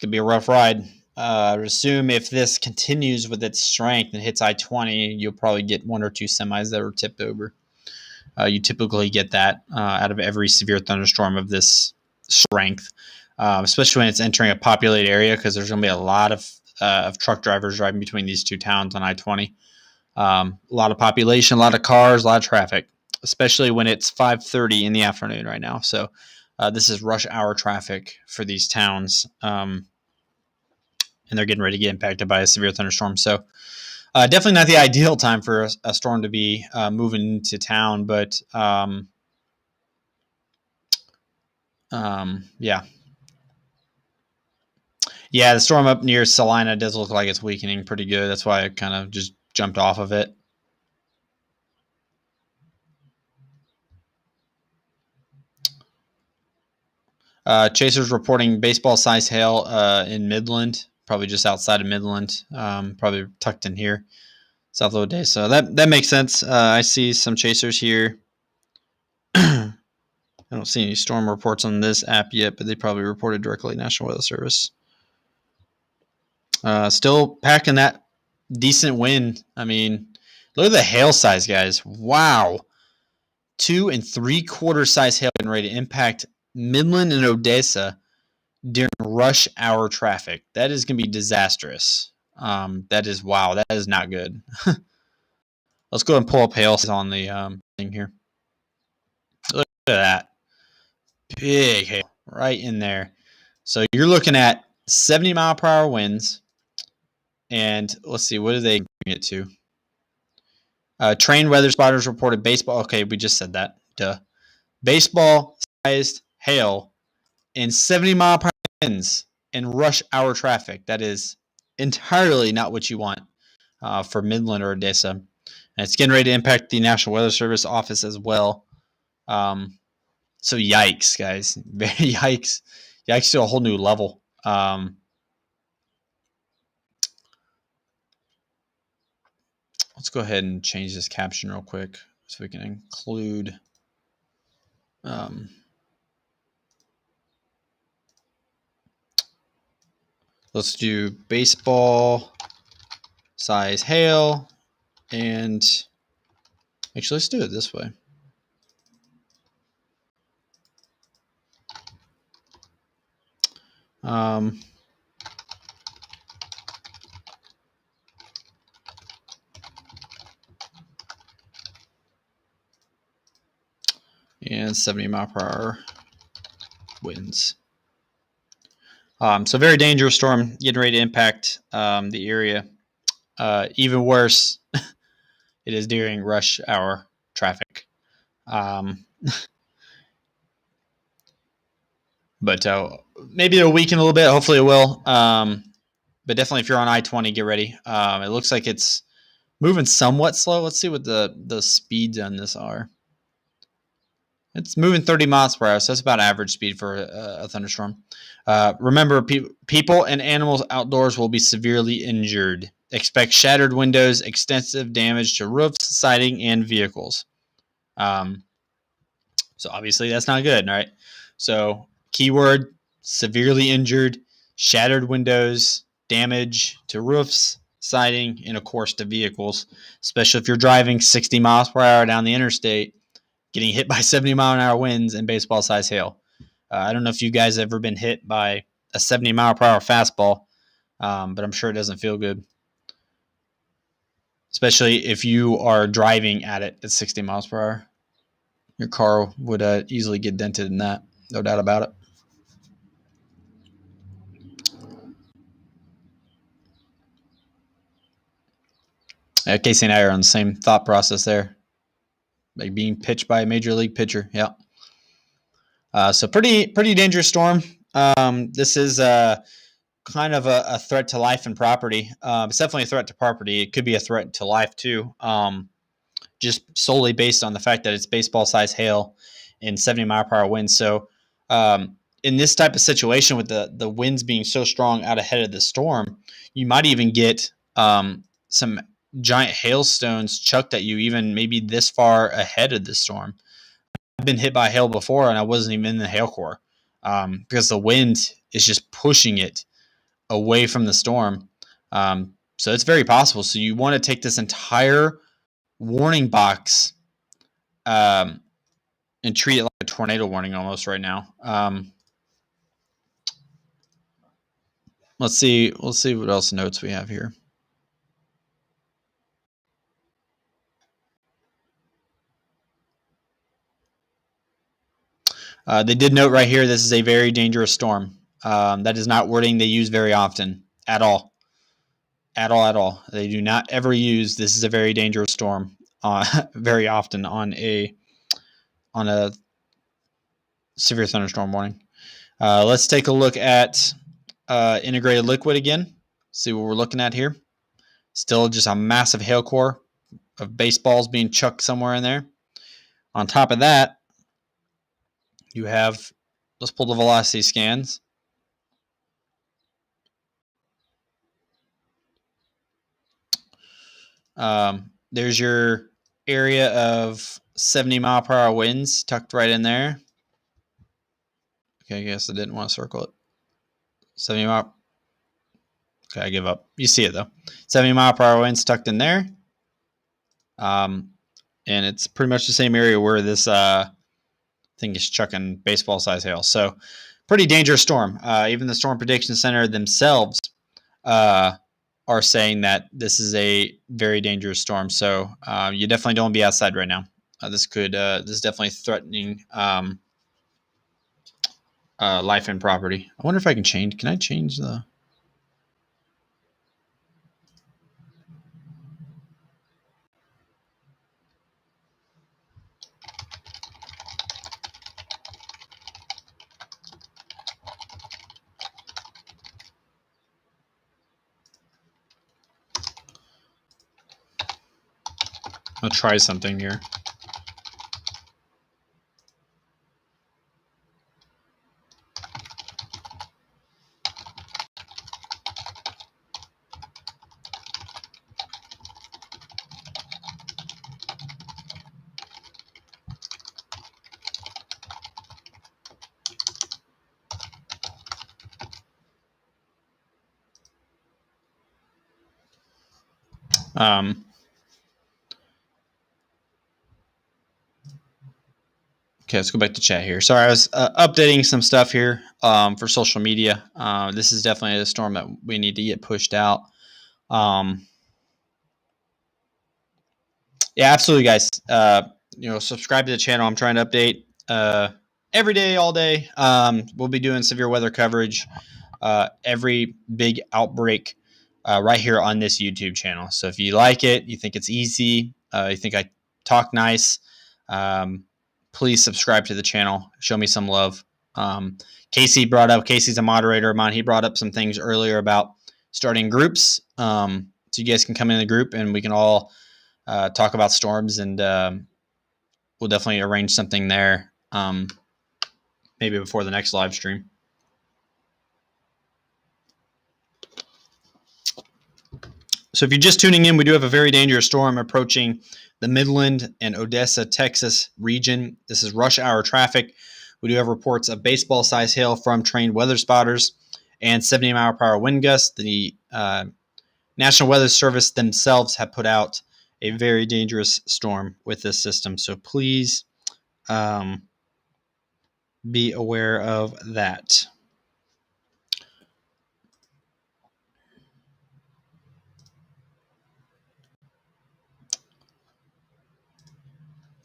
[SPEAKER 1] to be a rough ride. I would assume if this continues with its strength and hits I-20, you'll probably get one or two semis that are tipped over. You typically get that out of every severe thunderstorm of this strength, especially when it's entering a populated area, because there's going to be a lot of truck drivers driving between these two towns on I-20. A lot of population, a lot of cars, a lot of traffic, especially when it's 5:30 in the afternoon right now. So this is rush hour traffic for these towns, and they're getting ready to get impacted by a severe thunderstorm. So definitely not the ideal time for a storm to be moving into town, but yeah. Yeah, the storm up near Salina does look like it's weakening pretty good. That's why I kind of just jumped off of it. Chasers reporting baseball-sized hail in Midland, probably just outside of Midland, probably tucked in here, south of Odessa. That makes sense. I see some chasers here. I don't see any storm reports on this app yet, but they probably reported directly to National Weather Service. Still packing that decent wind. I mean, look at the hail size, guys. Wow. 2 3/4 size hail getting ready to impact Midland and Odessa during rush hour traffic. That is going to be disastrous. That is, wow, that is not good. Let's go and pull up hail on the thing here. Look at that. Big hail right in there. So you're looking at 70 mile per hour winds. And let's see, what do they bring it to? Trained weather spotters reported baseball. Okay, we just said that. Duh. Baseball-sized hail in 70 mile per hour winds in rush hour traffic. That is entirely not what you want for Midland or Odessa. And it's getting ready to impact the National Weather Service office as well. So yikes, guys. Yikes. Yikes to a whole new level. Let's go ahead and change this caption real quick so we can include let's do baseball size hail, and actually let's do it this way. And 70 mile per hour winds. So very dangerous storm getting ready to impact the area. Even worse, it is during rush hour traffic. But maybe it'll weaken a little bit. Hopefully it will. But definitely if you're on I-20, get ready. It looks like it's moving somewhat slow. Let's see what the speeds on this are. It's moving 30 miles per hour, so that's about average speed for a thunderstorm. Remember, people and animals outdoors will be severely injured. Expect shattered windows, extensive damage to roofs, siding, and vehicles. So obviously that's not good, right? So keyword: severely injured, shattered windows, damage to roofs, siding, and of course to vehicles, especially if you're driving 60 miles per hour down the interstate, getting hit by 70-mile-an-hour winds and baseball-sized hail. I don't know if you guys have ever been hit by a 70-mile-per-hour fastball, but I'm sure it doesn't feel good, especially if you are driving at it at 60 miles per hour. Your car would easily get dented in that, no doubt about it. Casey and I are on the same thought process there, like being pitched by a major league pitcher. Yeah. So pretty dangerous storm. This is kind of a threat to life and property. It's definitely a threat to property. It could be a threat to life too. Just solely based on the fact that it's baseball-sized hail and 70-mile-per-hour winds. So in this type of situation with the winds being so strong out ahead of the storm, you might even get some giant hailstones chucked at you even maybe this far ahead of the storm. I've been hit by hail before and I wasn't even in the hail core because the wind is just pushing it away from the storm. So it's very possible. So you want to take this entire warning box and treat it like a tornado warning almost right now. Let's see what else notes we have here. They did note right here, this is a very dangerous storm. That is not wording they use very often at all. At all. They do not ever use this is a very dangerous storm very often on a severe thunderstorm warning. Let's take a look at integrated liquid again. See what we're looking at here. Still just a massive hail core of baseballs being chucked somewhere in there. On top of that, you have, let's pull the velocity scans. There's your area of 70-mile-per-hour winds tucked right in there. Okay, I guess I didn't want to circle it. 70 mile. Okay, I give up. You see it though. 70-mile-per-hour winds tucked in there. And it's pretty much the same area where this thing is chucking baseball-sized hail. So, pretty dangerous storm. Even the Storm Prediction Center themselves are saying that this is a very dangerous storm. So, you definitely don't want to be outside right now. This is definitely threatening life and property. I wonder if I can change. Can I change the? I'll try something here. Okay, let's go back to chat here. Sorry, I was updating some stuff here for social media. This is definitely a storm that we need to get pushed out. Yeah, absolutely, guys. Subscribe to the channel. I'm trying to update every day, all day. We'll be doing severe weather coverage, every big outbreak right here on this YouTube channel. So if you like it, you think it's easy, you think I talk nice, please subscribe to the channel. Show me some love. Casey's a moderator of mine. He brought up some things earlier about starting groups. So you guys can come in the group and we can all talk about storms, and we'll definitely arrange something there maybe before the next live stream. So if you're just tuning in, we do have a very dangerous storm approaching the Midland and Odessa, Texas region. This is rush hour traffic. We do have reports of baseball-sized hail from trained weather spotters and 70-mile-per-hour wind gusts. The National Weather Service themselves have put out a very dangerous storm with this system. So please be aware of that.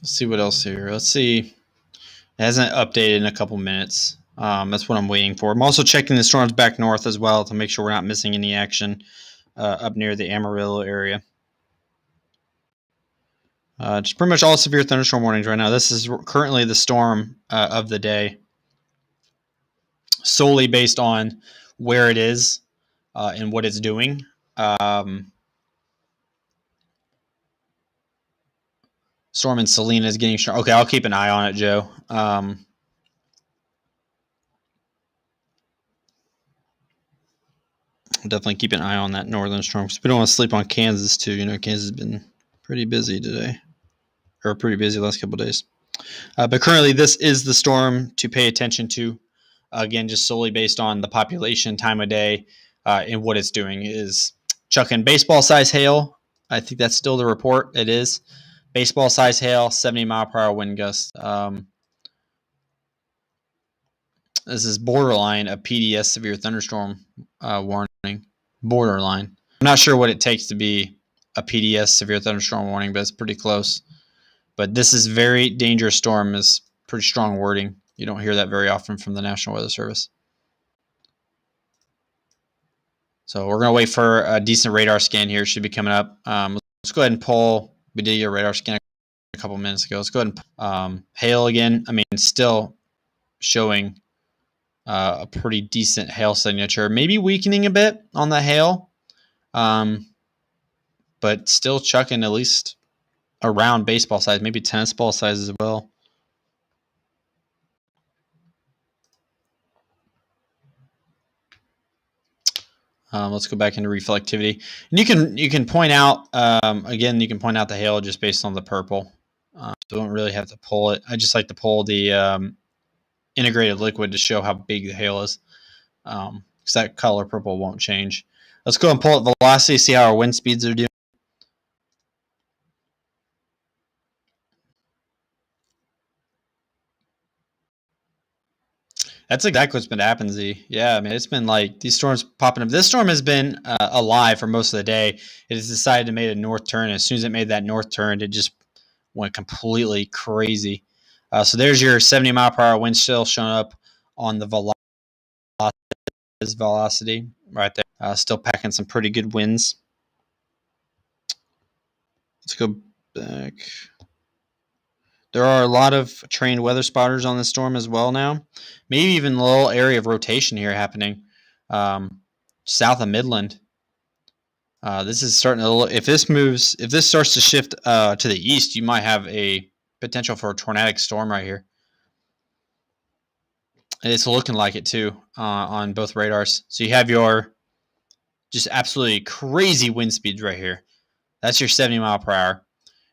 [SPEAKER 1] Let's see what else here. Let's see. It hasn't updated in a couple minutes. That's what I'm waiting for. I'm also checking the storms back north as well to make sure we're not missing any action up near the Amarillo area. Just pretty much all severe thunderstorm warnings right now. This is currently the storm of the day, solely based on where it is and what it's doing. Storm in Selena is getting strong. Okay, I'll keep an eye on it, Joe. Definitely keep an eye on that northern storm because we don't want to sleep on Kansas too. You know, Kansas has been pretty busy today, or pretty busy the last couple of days. But currently, this is the storm to pay attention to. Again, just solely based on the population, time of day, and what it's doing is chucking baseball-size hail. I think that's still the report. It is baseball-size hail, 70-mile-per-hour wind gusts. This is borderline a PDS severe thunderstorm warning. Borderline. I'm not sure what it takes to be a PDS severe thunderstorm warning, but it's pretty close. But this is very dangerous storm is pretty strong wording. You don't hear that very often from the National Weather Service. So we're going to wait for a decent radar scan here. It should be coming up. Let's go ahead and pull. We did your radar scan a couple minutes ago. Let's go ahead and hail again. I mean, still showing a pretty decent hail signature. Maybe weakening a bit on the hail, but still chucking at least around baseball size, maybe tennis ball size as well. Let's go back into reflectivity, and you can point out again. You can point out the hail just based on the purple. Don't really have to pull it. I just like to pull the integrated liquid to show how big the hail is, because that color purple won't change. Let's go and pull up velocity, see how our wind speeds are doing. That's exactly what's been happening, Z. Yeah, I mean, it's been like these storms popping up. This storm has been alive for most of the day. It has decided to make a north turn. As soon as it made that north turn, it just went completely crazy. So there's your 70-mile-per-hour wind chill showing up on the velocity right there. Still packing some pretty good winds. Let's go back. There are a lot of trained weather spotters on the storm as well now. Maybe even a little area of rotation here happening south of Midland. This is starting to look, if this starts to shift to the east, you might have a potential for a tornadic storm right here. And it's looking like it too on both radars. So you have your just absolutely crazy wind speeds right here. That's your 70 mile per hour.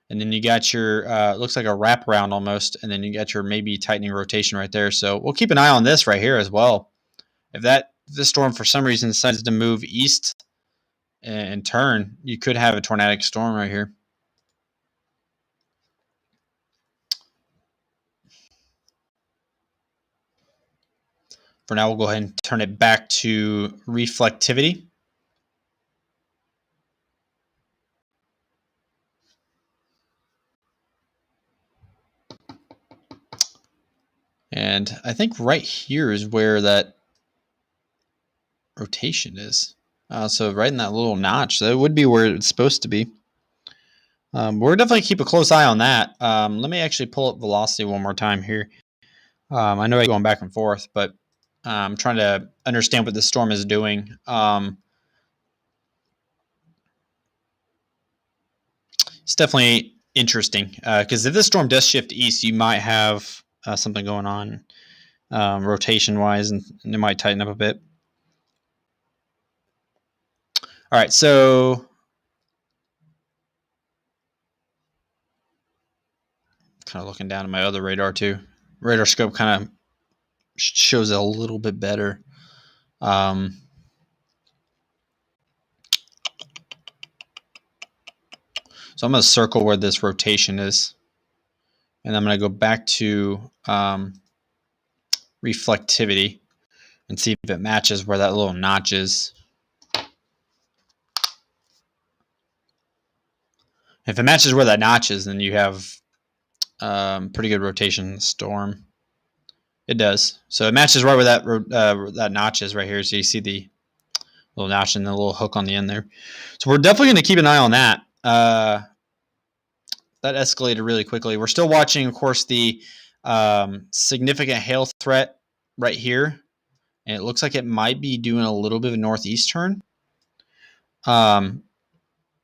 [SPEAKER 1] And then you got your, looks like a wraparound almost. And then you got your maybe tightening rotation right there. So we'll keep an eye on this right here as well. If this storm for some reason decides to move east and turn, you could have a tornadic storm right here. For now, we'll go ahead and turn it back to reflectivity. And I think right here is where that rotation is. So right in that little notch, that would be where it's supposed to be. We're definitely keep a close eye on that. Let me actually pull up velocity one more time here. I know I'm going back and forth, but I'm trying to understand what the storm is doing. It's definitely interesting because if this storm does shift east, you might have something going on rotation-wise, and it might tighten up a bit. All right, so kind of looking down at my other radar too. Radar scope kind of shows it a little bit better. So I'm going to circle where this rotation is. And I'm going to go back to reflectivity and see if it matches where that little notch is. If it matches where that notch is, then you have pretty good rotation in the storm. It does. So it matches right where that notch is right here. So you see the little notch and the little hook on the end there. So we're definitely going to keep an eye on that. That escalated really quickly. We're still watching, of course, the significant hail threat right here. And it looks like it might be doing a little bit of a northeast turn.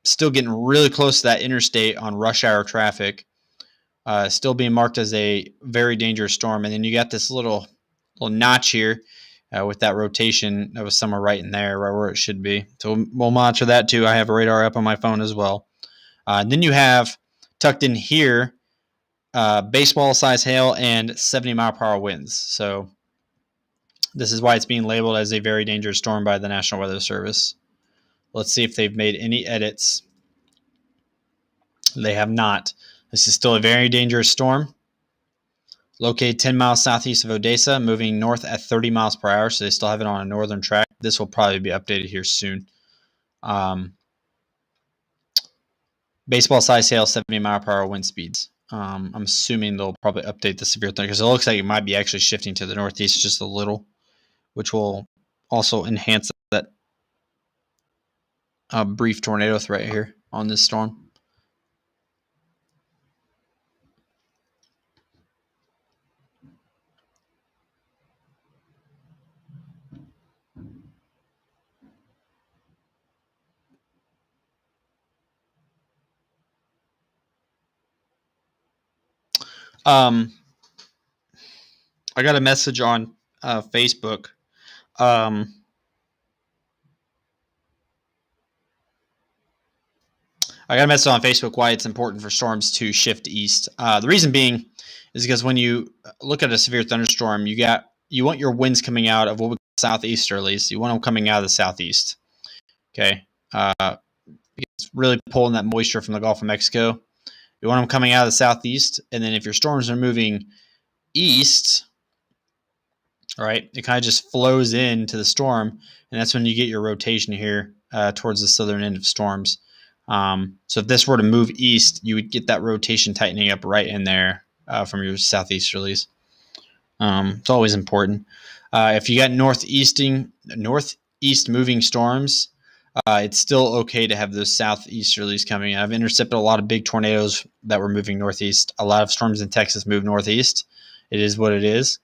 [SPEAKER 1] Still getting really close to that interstate on rush hour traffic. Still being marked as a very dangerous storm. And then you got this little notch here with that rotation that was somewhere right in there, right where it should be. So we'll monitor that too. I have a radar up on my phone as well. And then you have tucked in here baseball size hail and 70-mile-per-hour winds. So this is why it's being labeled as a very dangerous storm by the National Weather Service. Let's see if they've made any edits. They have not. This is still a very dangerous storm. Located 10 miles southeast of Odessa, moving north at 30 miles per hour, so they still have it on a northern track. This will probably be updated here soon. Baseball size hail, 70-mile-per-hour wind speeds. I'm assuming they'll probably update the severe thunder because it looks like it might be actually shifting to the northeast just a little, which will also enhance that brief tornado threat here on this storm. I got a message on Facebook. I got a message on Facebook why it's important for storms to shift east. The reason being is because when you look at a severe thunderstorm, you want your winds coming out of what we call southeasterlies. You want them coming out of the southeast. Okay, it's really pulling that moisture from the Gulf of Mexico. You want them coming out of the southeast, and then if your storms are moving east, all right, it kind of just flows into the storm, and that's when you get your rotation here towards the southern end of storms. So if this were to move east, you would get that rotation tightening up right in there from your southeasterlies. It's always important. If you got northeast moving storms, it's still okay to have those southeasterlies coming. I've intercepted a lot of big tornadoes that were moving northeast. A lot of storms in Texas move northeast. It is what it is.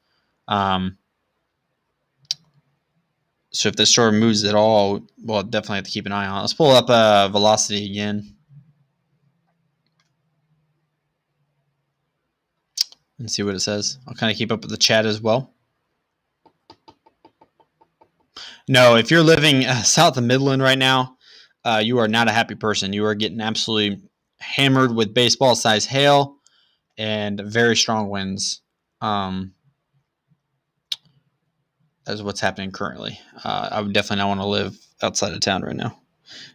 [SPEAKER 1] So if the storm moves at all, we'll definitely have to keep an eye on it. Let's pull up velocity again and see what it says. I'll kind of keep up with the chat as well. No, if you're living south of Midland right now, you are not a happy person. You are getting absolutely hammered with baseball-sized hail and very strong winds. That's what's happening currently. I would definitely not want to live outside of town right now.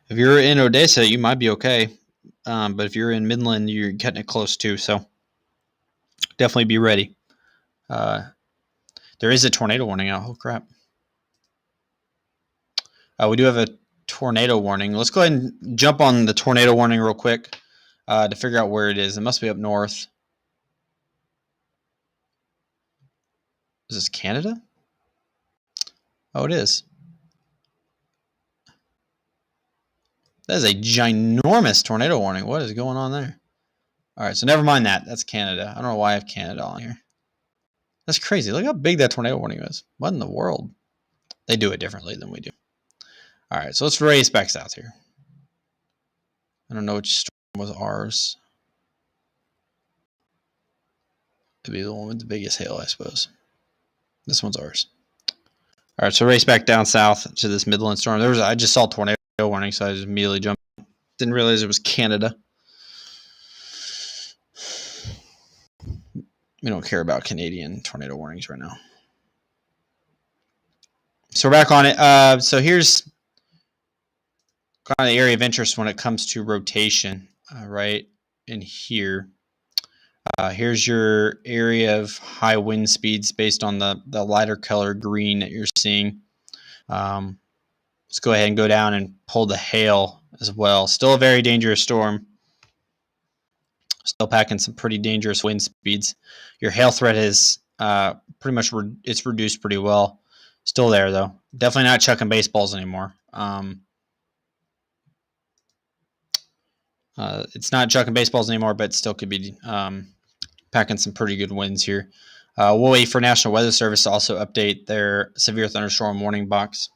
[SPEAKER 1] If you're in Odessa, you might be okay. But if you're in Midland, you're getting it close too. So definitely be ready. There is a tornado warning out. Oh, crap. We do have a tornado warning. Let's go ahead and jump on the tornado warning real quick to figure out where it is. It must be up north. Is this Canada? Oh, it is. That is a ginormous tornado warning. What is going on there? All right, so never mind that. That's Canada. I don't know why I have Canada on here. That's crazy. Look how big that tornado warning is. What in the world? They do it differently than we do. All right, so let's race back south here. I don't know which storm was ours. It'd be the one with the biggest hail, I suppose. This one's ours. All right, so race back down south to this Midland storm. I just saw tornado warning, so I just immediately jumped. Didn't realize it was Canada. We don't care about Canadian tornado warnings right now. So we're back on it. So here's kind of the area of interest when it comes to rotation, right in here. Here's your area of high wind speeds based on the lighter color green that you're seeing. Let's go ahead and go down and pull the hail as well. Still a very dangerous storm. Still packing some pretty dangerous wind speeds. Your hail threat is pretty much it's reduced pretty well. Still there though. Definitely not chucking baseballs anymore. It's not chucking baseballs anymore, but still could be packing some pretty good winds here. We'll wait for National Weather Service to also update their severe thunderstorm warning box.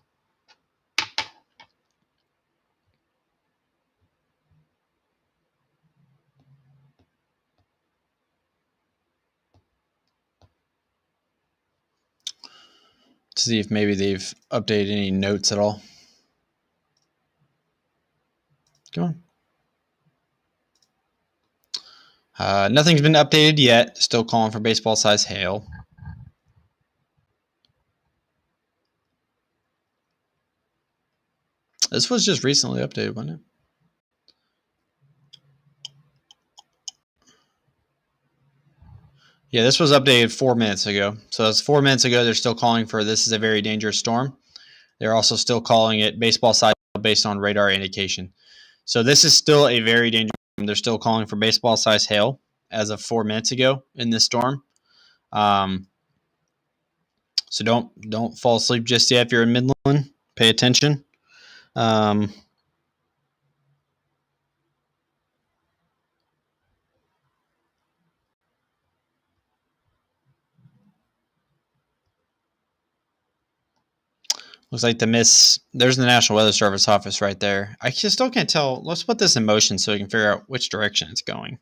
[SPEAKER 1] To see if maybe they've updated any notes at all. Come on. Nothing's been updated yet. Still calling for baseball size hail. This was just recently updated, wasn't it? Yeah, this was updated 4 minutes ago. So it's 4 minutes ago. They're still calling for this is a very dangerous storm. They're also still calling it baseball size based on radar indication. So this is still a very dangerous storm. They're still calling for baseball size hail as of 4 minutes ago in this storm. So don't fall asleep just yet if you're in Midland. Pay attention. Looks like there's the National Weather Service office right there. I just still can't tell. Let's put this in motion so we can figure out which direction it's going.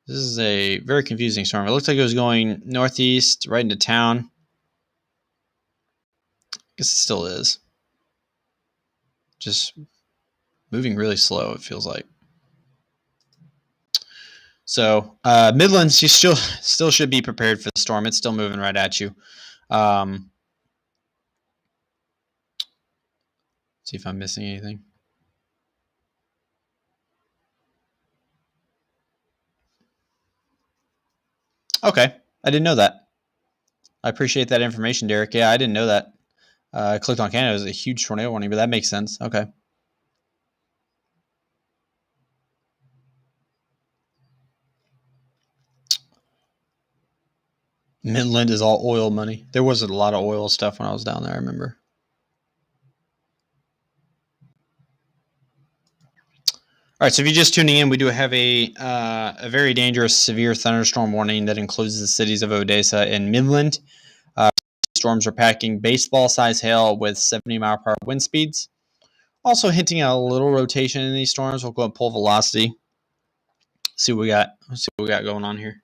[SPEAKER 1] This is a very confusing storm. It looks like it was going northeast right into town. I guess it still is. Just moving really slow, it feels like. So Midlands, you still should be prepared for the storm. It's still moving right at you. See if I'm missing anything. Okay, I didn't know that. I appreciate that information, Derek. Yeah, I didn't know that. I clicked on Canada. It was a huge tornado warning, but that makes sense. Okay. Midland is all oil money. There wasn't a lot of oil stuff when I was down there, I remember. All right, so if you're just tuning in, we do have a very dangerous severe thunderstorm warning that includes the cities of Odessa and Midland. Storms are packing baseball-sized hail with 70-mile-per-hour wind speeds. Also hinting at a little rotation in these storms. We'll go and pull velocity. See what we got. Let's see what we got going on here.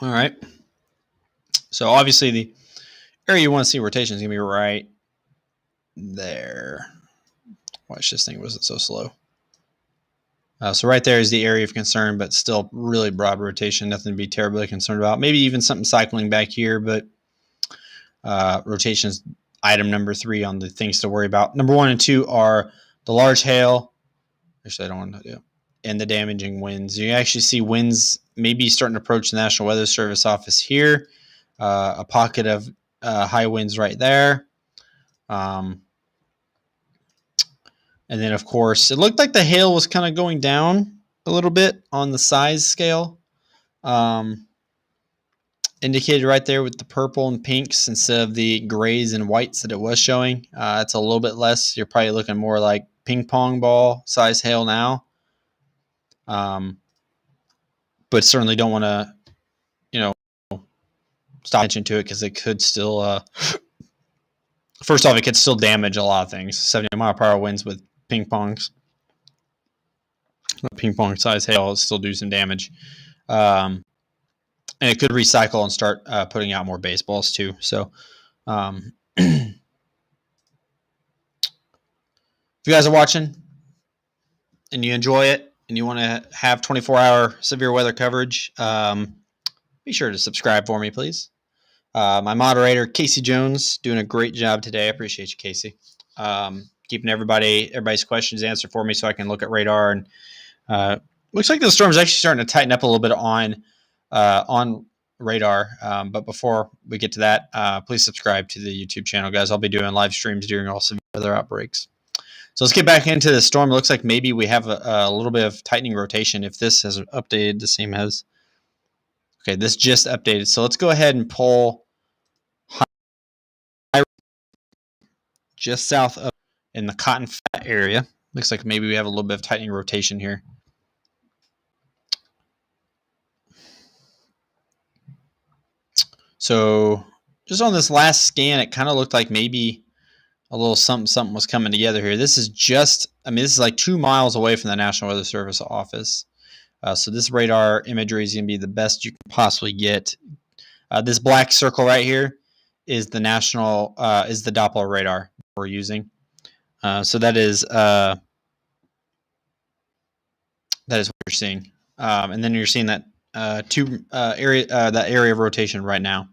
[SPEAKER 1] All right. So obviously the area you want to see rotation is going to be right there. Watch this thing wasn't so slow. So right there is the area of concern, but still really broad rotation. Nothing to be terribly concerned about. Maybe even something cycling back here, but rotation is item number 3 on the things to worry about. Number 1 and 2 are the large hail. Actually, I don't want to do. And the damaging winds. You actually see winds maybe starting to approach the National Weather Service office here. A pocket of high winds right there. And then, of course, it looked like the hail was kind of going down a little bit on the size scale. Indicated right there with the purple and pinks instead of the grays and whites that it was showing. It's a little bit less. You're probably looking more like ping pong ball size hail now. But certainly don't want to, stop attention to it because it could still, first off, it could still damage a lot of things. 70-mile-per-hour winds with ping pongs. Ping pong size hail will still do some damage. And it could recycle and start putting out more baseballs too. So, If you guys are watching and you enjoy it and you want to have 24-hour severe weather coverage, be sure to subscribe for me, please. My moderator, Casey Jones, doing a great job today. I appreciate you, Casey. Keeping everybody's questions answered for me so I can look at radar. And looks like the storm is actually starting to tighten up a little bit on radar. But before we get to that, please subscribe to the YouTube channel, guys. I'll be doing live streams during all severe weather outbreaks. So let's get back into the storm. It looks like maybe we have a little bit of tightening rotation if this has updated the same as. Okay, this just updated. So let's go ahead and pull just south of in the Cotton Flat area. Looks like maybe we have a little bit of tightening rotation here. So just on this last scan, it kind of looked like maybe a little something was coming together here. This is just, this is like 2 miles away from the National Weather Service office. So this radar imagery is going to be the best you can possibly get. This black circle right here is the is the Doppler radar we're using. So that is what you're seeing. And then you're seeing that that area of rotation right now.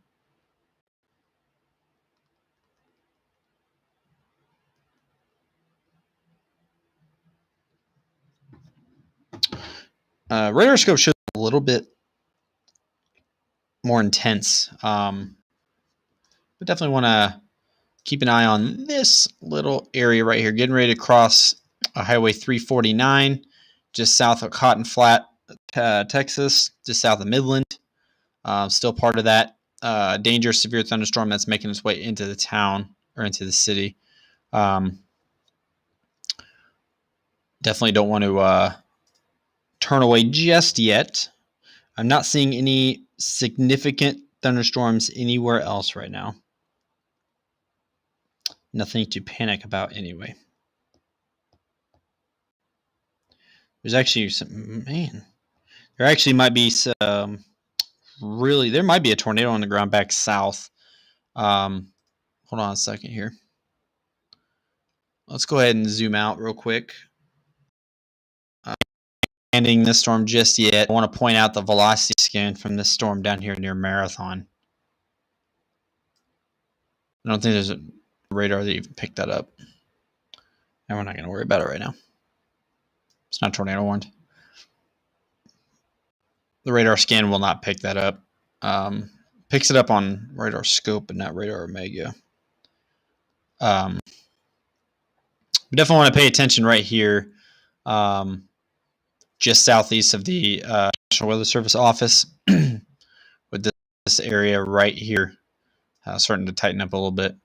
[SPEAKER 1] Radar scope shows a little bit more intense. But definitely want to keep an eye on this little area right here. Getting ready to cross Highway 349, just south of Cotton Flat, Texas, just south of Midland. Still part of that dangerous severe thunderstorm that's making its way into the town or into the city. Definitely don't want to turn away just yet. I'm not seeing any significant thunderstorms anywhere else right now. Nothing to panic about anyway. There's actually there actually might be some there might be a tornado on the ground back south. Hold on a second here. Let's go ahead and zoom out real quick. Landing this storm just yet. I want to point out the velocity scan from this storm down here near Marathon. I don't think there's a radar that even picked that up. And we're not going to worry about it right now. It's not tornado warned. The radar scan will not pick that up. Picks it up on radar scope, but not radar omega. We definitely want to pay attention right here. Just southeast of the National Weather Service office with this area right here starting to tighten up a little bit.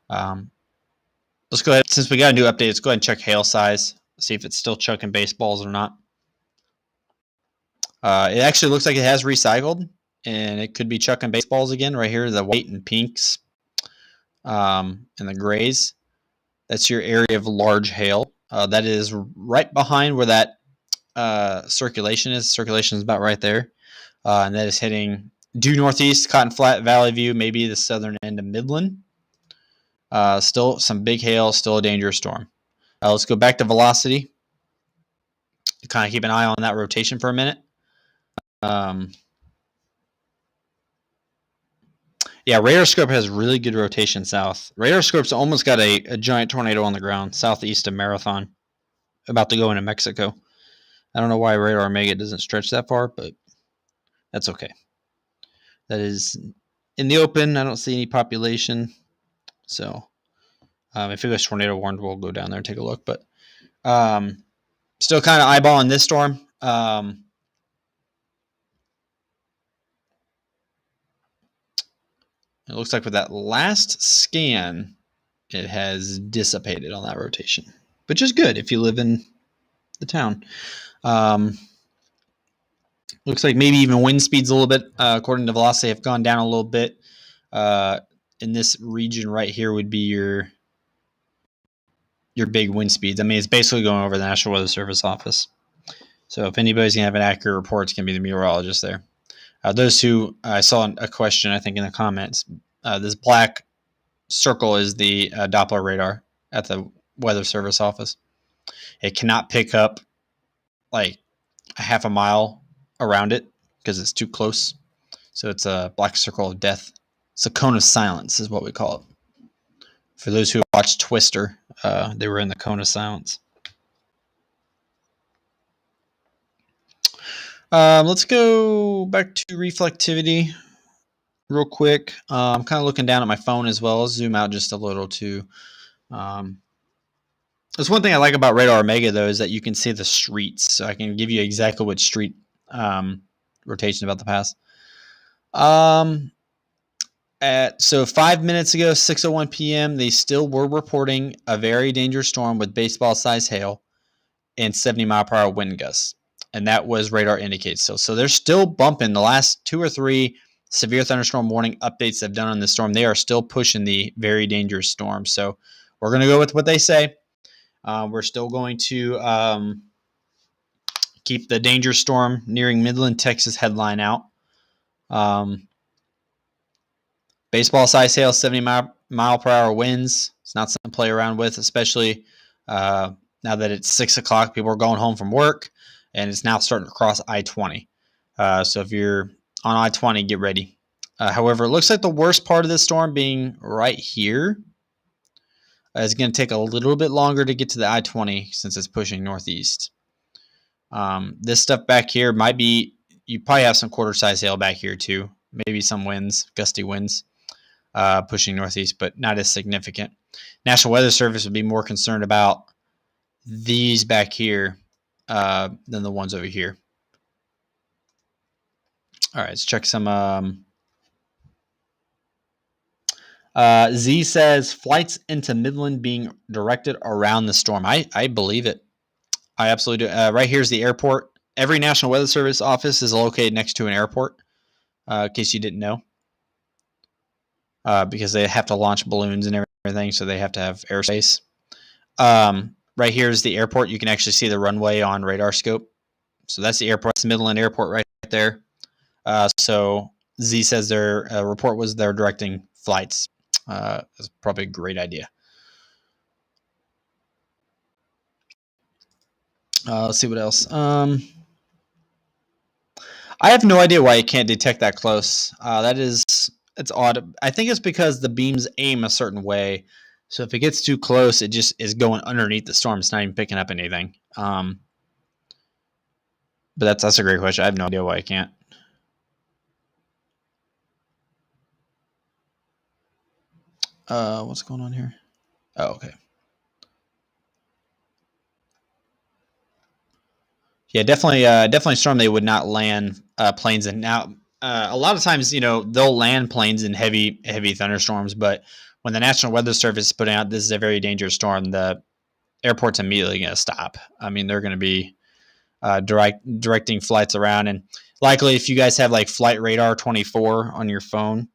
[SPEAKER 1] Let's go ahead, since we got a new update, let's go ahead and check hail size, see if it's still chucking baseballs or not. It actually looks like it has recycled, and it could be chucking baseballs again right here, the white and pinks and the grays. That's your area of large hail. That is right behind where that circulation is. Circulation is about right there. And that is hitting due northeast, Cotton Flat, Valley View, maybe the southern end of Midland. Still some big hail, still a dangerous storm. Let's go back to velocity. Kind of keep an eye on that rotation for a minute. Yeah, radar scope has really good rotation south. Radar scope's almost got a giant tornado on the ground southeast of Marathon, about to go into Mexico. I don't know why radar omega doesn't stretch that far, but that's okay. That is in the open. I don't see any population. So if it goes tornado warned, we'll go down there and take a look. But still kind of eyeballing this storm. It looks like with that last scan, it has dissipated on that rotation, which is good if you live in the town. Looks like maybe even wind speeds a little bit, according to velocity, have gone down a little bit. In this region right here would be your big wind speeds. I mean, it's basically going over the National Weather Service office. So if anybody's going to have an accurate report, it's going to be the meteorologist there. Those who I saw a question, I think, in the comments. This black circle is the Doppler radar at the Weather Service office. It cannot pick up like a half a mile around it because it's too close. So it's a black circle of death. It's a cone of silence is what we call it. For those who watched Twister, they were in the cone of silence. Let's go back to reflectivity real quick. I'm kind of looking down at my phone as well. I'll zoom out just a little too. That's one thing I like about Radar Omega, though, is that you can see the streets. So I can give you exactly what street rotation about to pass. So 5 minutes ago, 6:01 p.m., they still were reporting a very dangerous storm with baseball-sized hail and 70-mile-per-hour wind gusts. And that was radar indicates. So they're still bumping. The last 2 or 3 severe thunderstorm warning updates they've done on this storm, they are still pushing the very dangerous storm. So we're going to go with what they say. We're still going to keep the danger storm nearing Midland, Texas headline out. Baseball size hail, 70-mile per hour winds. It's not something to play around with, especially now that it's 6 o'clock. People are going home from work, and it's now starting to cross I-20. So if you're on I-20, get ready. However, it looks like the worst part of this storm being right here. It's going to take a little bit longer to get to the I-20 since it's pushing northeast. This stuff back here might be, you probably have some quarter-size hail back here too. Maybe some winds, gusty winds pushing northeast, but not as significant. National Weather Service would be more concerned about these back here than the ones over here. All right, let's check some. Z says flights into Midland being directed around the storm. I believe it. I absolutely do. Right here's the airport. Every National Weather Service office is located next to an airport, in case you didn't know. Because they have to launch balloons and everything, so they have to have airspace. Right here is the airport. You can actually see the runway on radar scope. So that's the airport. It's the Midland Airport right there. So Z says their report was they're directing flights. That's probably a great idea. Let's see what else. I have no idea why it can't detect that close. It's odd. I think it's because the beams aim a certain way. So if it gets too close, it just is going underneath the storm. It's not even picking up anything. But that's a great question. I have no idea why it can't. What's going on here? Oh, okay. Yeah, definitely storm. They would not land planes in. Now, a lot of times, they'll land planes in heavy thunderstorms. But when the National Weather Service is putting out this is a very dangerous storm, the airport's immediately going to stop. I mean, they're going to be directing flights around, and likely if you guys have like Flight Radar 24 on your phone,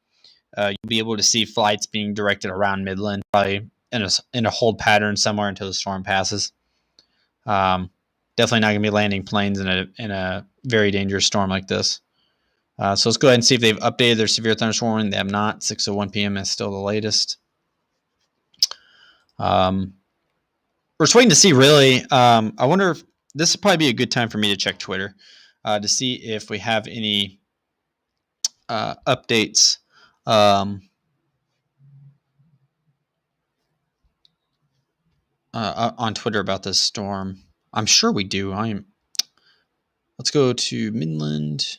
[SPEAKER 1] you'll be able to see flights being directed around Midland, probably in a hold pattern somewhere until the storm passes. Definitely not going to be landing planes in a very dangerous storm like this. So let's go ahead and see if they've updated their severe thunderstorm warning. They have not. 6:01 p.m. is still the latest. We're just waiting to see, really. I wonder if this would probably be a good time for me to check Twitter to see if we have any updates. On Twitter about this storm. I'm sure we do. Let's go to Midland.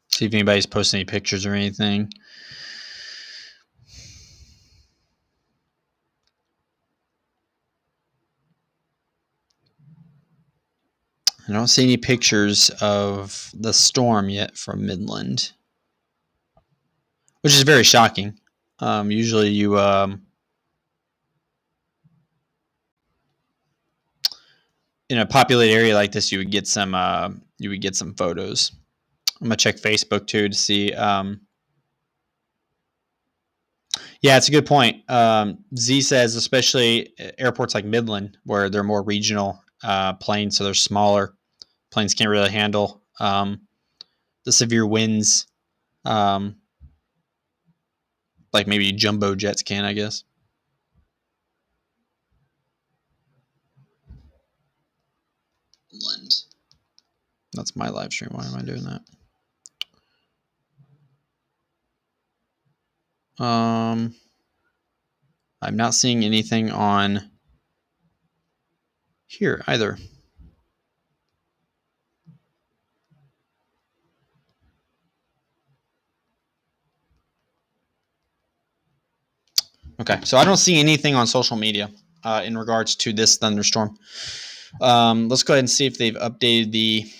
[SPEAKER 1] See if anybody's posting any pictures or anything. I don't see any pictures of the storm yet from Midland, which is very shocking. Usually you in a populated area like this, you would get some photos. I'm gonna check Facebook too to see. Yeah, it's a good point. Z says especially airports like Midland, where they're more regional planes, so they're smaller. Planes can't really handle the severe winds, like maybe jumbo jets can, I guess. That's my live stream. Why am I doing that? I'm not seeing anything on here either. Okay, so I don't see anything on social media in regards to this thunderstorm. Let's go ahead and see if they've updated the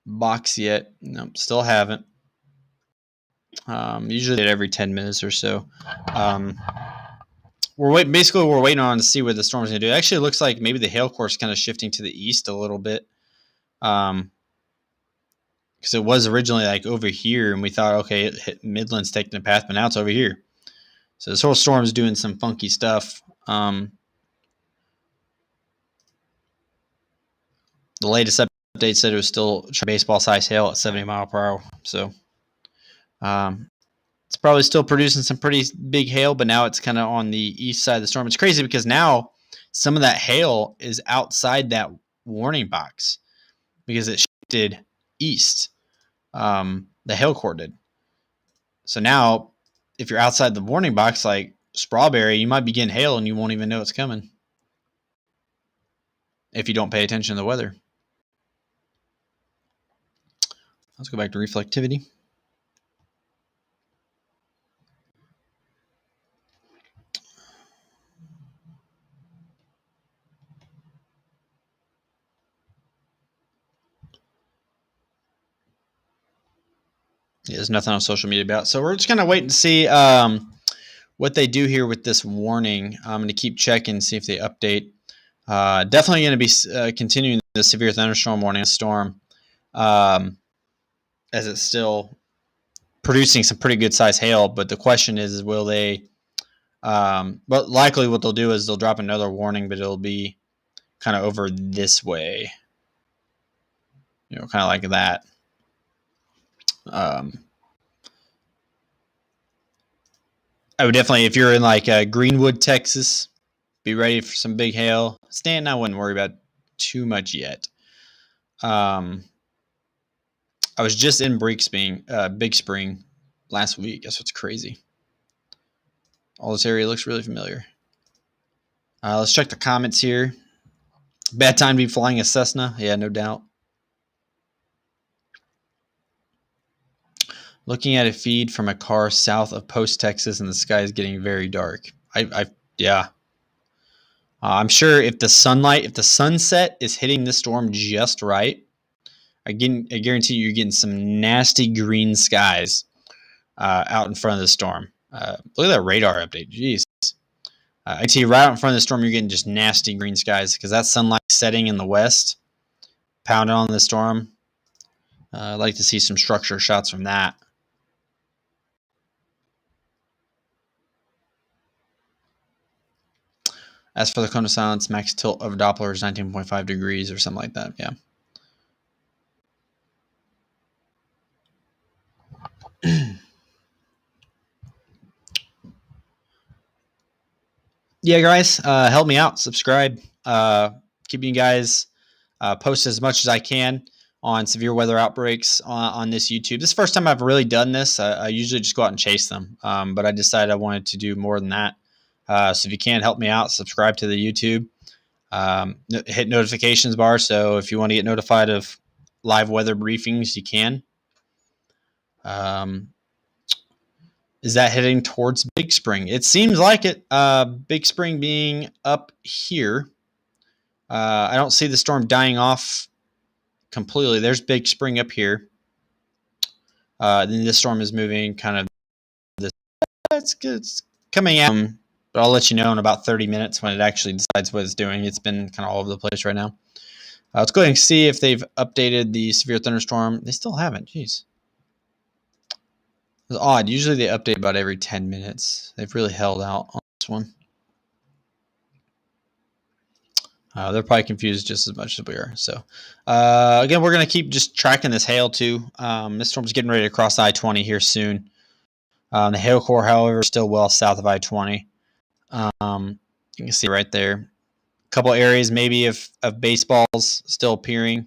[SPEAKER 1] box yet. Nope, still haven't. Usually every 10 minutes or so. We're waiting on to see what the storm's going to do. It actually looks like maybe the hail course is kind of shifting to the east a little bit. Because it was originally like over here, and we thought, okay, it hit Midland's taking the path, but now it's over here. So this whole storm's doing some funky stuff. The latest update said it was still baseball-sized hail at 70 miles per hour. So it's probably still producing some pretty big hail, but now it's kind of on the east side of the storm. It's crazy because now some of that hail is outside that warning box because it shifted east. The hail core did. So now, if you're outside the warning box, like Strawberry, you might be getting hail and you won't even know it's coming if you don't pay attention to the weather. Let's go back to reflectivity. Yeah, there's nothing on social media about. So we're just gonna wait and see what they do here with this warning. I'm gonna keep checking, see if they update. Definitely gonna be continuing the severe thunderstorm warning storm, as it's still producing some pretty good size hail. But the question is will they? But likely what they'll do is they'll drop another warning, but it'll be kind of over this way, kind of like that. I would definitely, if you're in like Greenwood, Texas, be ready for some big hail. Stanton, I wouldn't worry about too much yet. I was just in Big Spring last week. That's what's crazy. All this area looks really familiar. Let's check the comments here. Bad time to be flying a Cessna. Yeah, no doubt. Looking at a feed from a car south of Post, Texas, and the sky is getting very dark. Yeah. I'm sure if the sunset is hitting this storm just right, I guarantee you're getting some nasty green skies out in front of the storm. Look at that radar update. Jeez. I see right out in front of the storm, you're getting just nasty green skies because that sunlight setting in the west, pounding on the storm. I'd like to see some structure shots from that. As for the cone of silence, max tilt of Doppler is 19.5 degrees or something like that. Yeah. Yeah, guys, help me out. Subscribe. Keep you guys posted as much as I can on severe weather outbreaks on this YouTube. This is the first time I've really done this. I usually just go out and chase them, but I decided I wanted to do more than that. So if you can, help me out. Subscribe to the YouTube. Hit notifications bar. So if you want to get notified of live weather briefings, you can. Is that heading towards Big Spring? It seems like it. Big Spring being up here. I don't see the storm dying off completely. There's Big Spring up here. Then this storm is moving kind of this. It's good. It's coming out. But I'll let you know in about 30 minutes when it actually decides what it's doing. It's been kind of all over the place right now. Let's go ahead and see if they've updated the severe thunderstorm. They still haven't. Jeez. It's odd. Usually they update about every 10 minutes. They've really held out on this one. They're probably confused just as much as we are. So, again, we're going to keep just tracking this hail too. This storm's getting ready to cross I-20 here soon. The hail core, however, is still well south of I-20. You can see right there. A couple areas maybe of baseballs still appearing.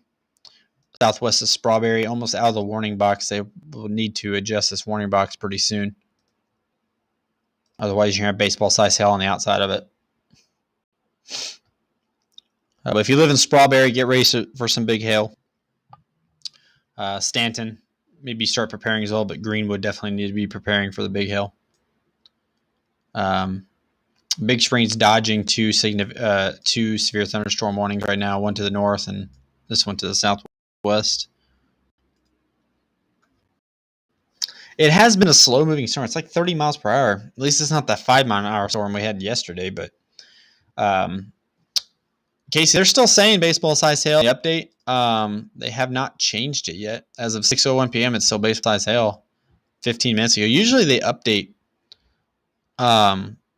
[SPEAKER 1] Southwest of Strawberry, almost out of the warning box. They will need to adjust this warning box pretty soon. Otherwise, you're going to have baseball-sized hail on the outside of it. But if you live in Strawberry, get ready for some big hail. Stanton, maybe start preparing as well, but Greenwood definitely need to be preparing for the big hail. Big Spring's dodging two severe thunderstorm warnings right now, one to the north and this one to the southwest. It has been a slow-moving storm. It's like 30 miles per hour. At least it's not that 5-mile-an-hour storm we had yesterday, but Casey, they're still saying baseball-sized hail. The update, they have not changed it yet. As of 6:01 p.m., it's still baseball-sized hail 15 minutes ago. Usually they update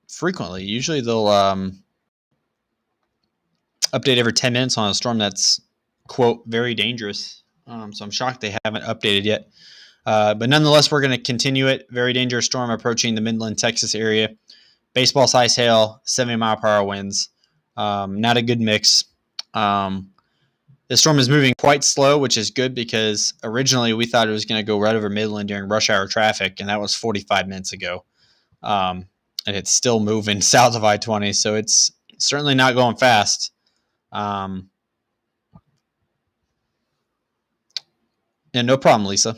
[SPEAKER 1] frequently. Usually they'll update every 10 minutes on a storm that's, quote, very dangerous. So I'm shocked they haven't updated yet. But nonetheless, we're going to continue it. Very dangerous storm approaching the Midland, Texas area. Baseball-sized hail, 70-mile-per-hour winds. Not a good mix. The storm is moving quite slow, which is good because originally we thought it was going to go right over Midland during rush hour traffic, and that was 45 minutes ago. And it's still moving south of I-20, so it's certainly not going fast. And no problem, Lisa.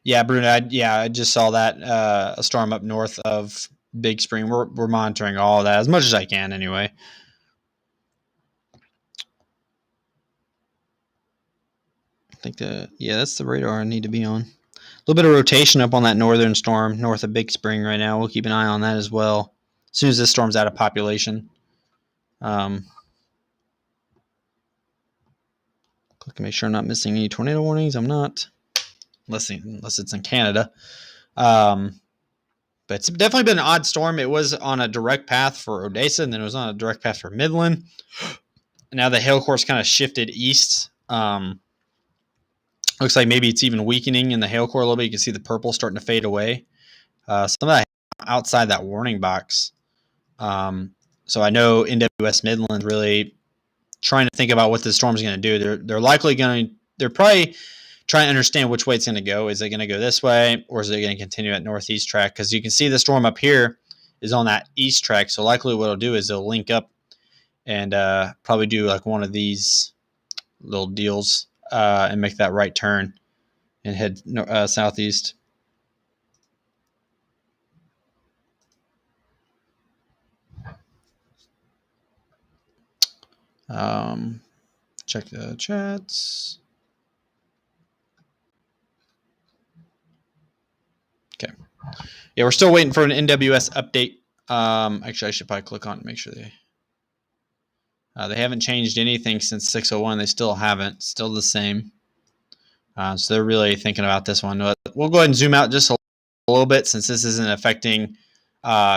[SPEAKER 1] Yeah, Bruno. I just saw that a storm up north of Big Spring. We're monitoring all of that as much as I can, anyway. I think that's the radar I need to be on. A little bit of rotation up on that northern storm north of Big Spring right now. We'll keep an eye on that as well. As soon as this storm's out of population. Click to make sure I'm not missing any tornado warnings. I'm not, unless it's in Canada. But it's definitely been an odd storm. It was on a direct path for Odessa, and then it was on a direct path for Midland. Now the hail course kind of shifted east. Looks like maybe it's even weakening in the hail core a little bit. You can see the purple starting to fade away. Some of that outside that warning box. So I know NWS Midland really trying to think about what the storm's going to do. They're probably trying to understand which way it's going to go. Is it going to go this way, or is it going to continue at northeast track? Because you can see the storm up here is on that east track. So likely what it'll do is it'll link up and probably do like one of these little deals and make that right turn and head southeast. Check the chats. Okay. Yeah, we're still waiting for an NWS update. Actually, I should probably click on it and make sure they haven't changed anything since 6:01. They still haven't. Still the same. So they're really thinking about this one. We'll go ahead and zoom out just a little bit since this isn't affecting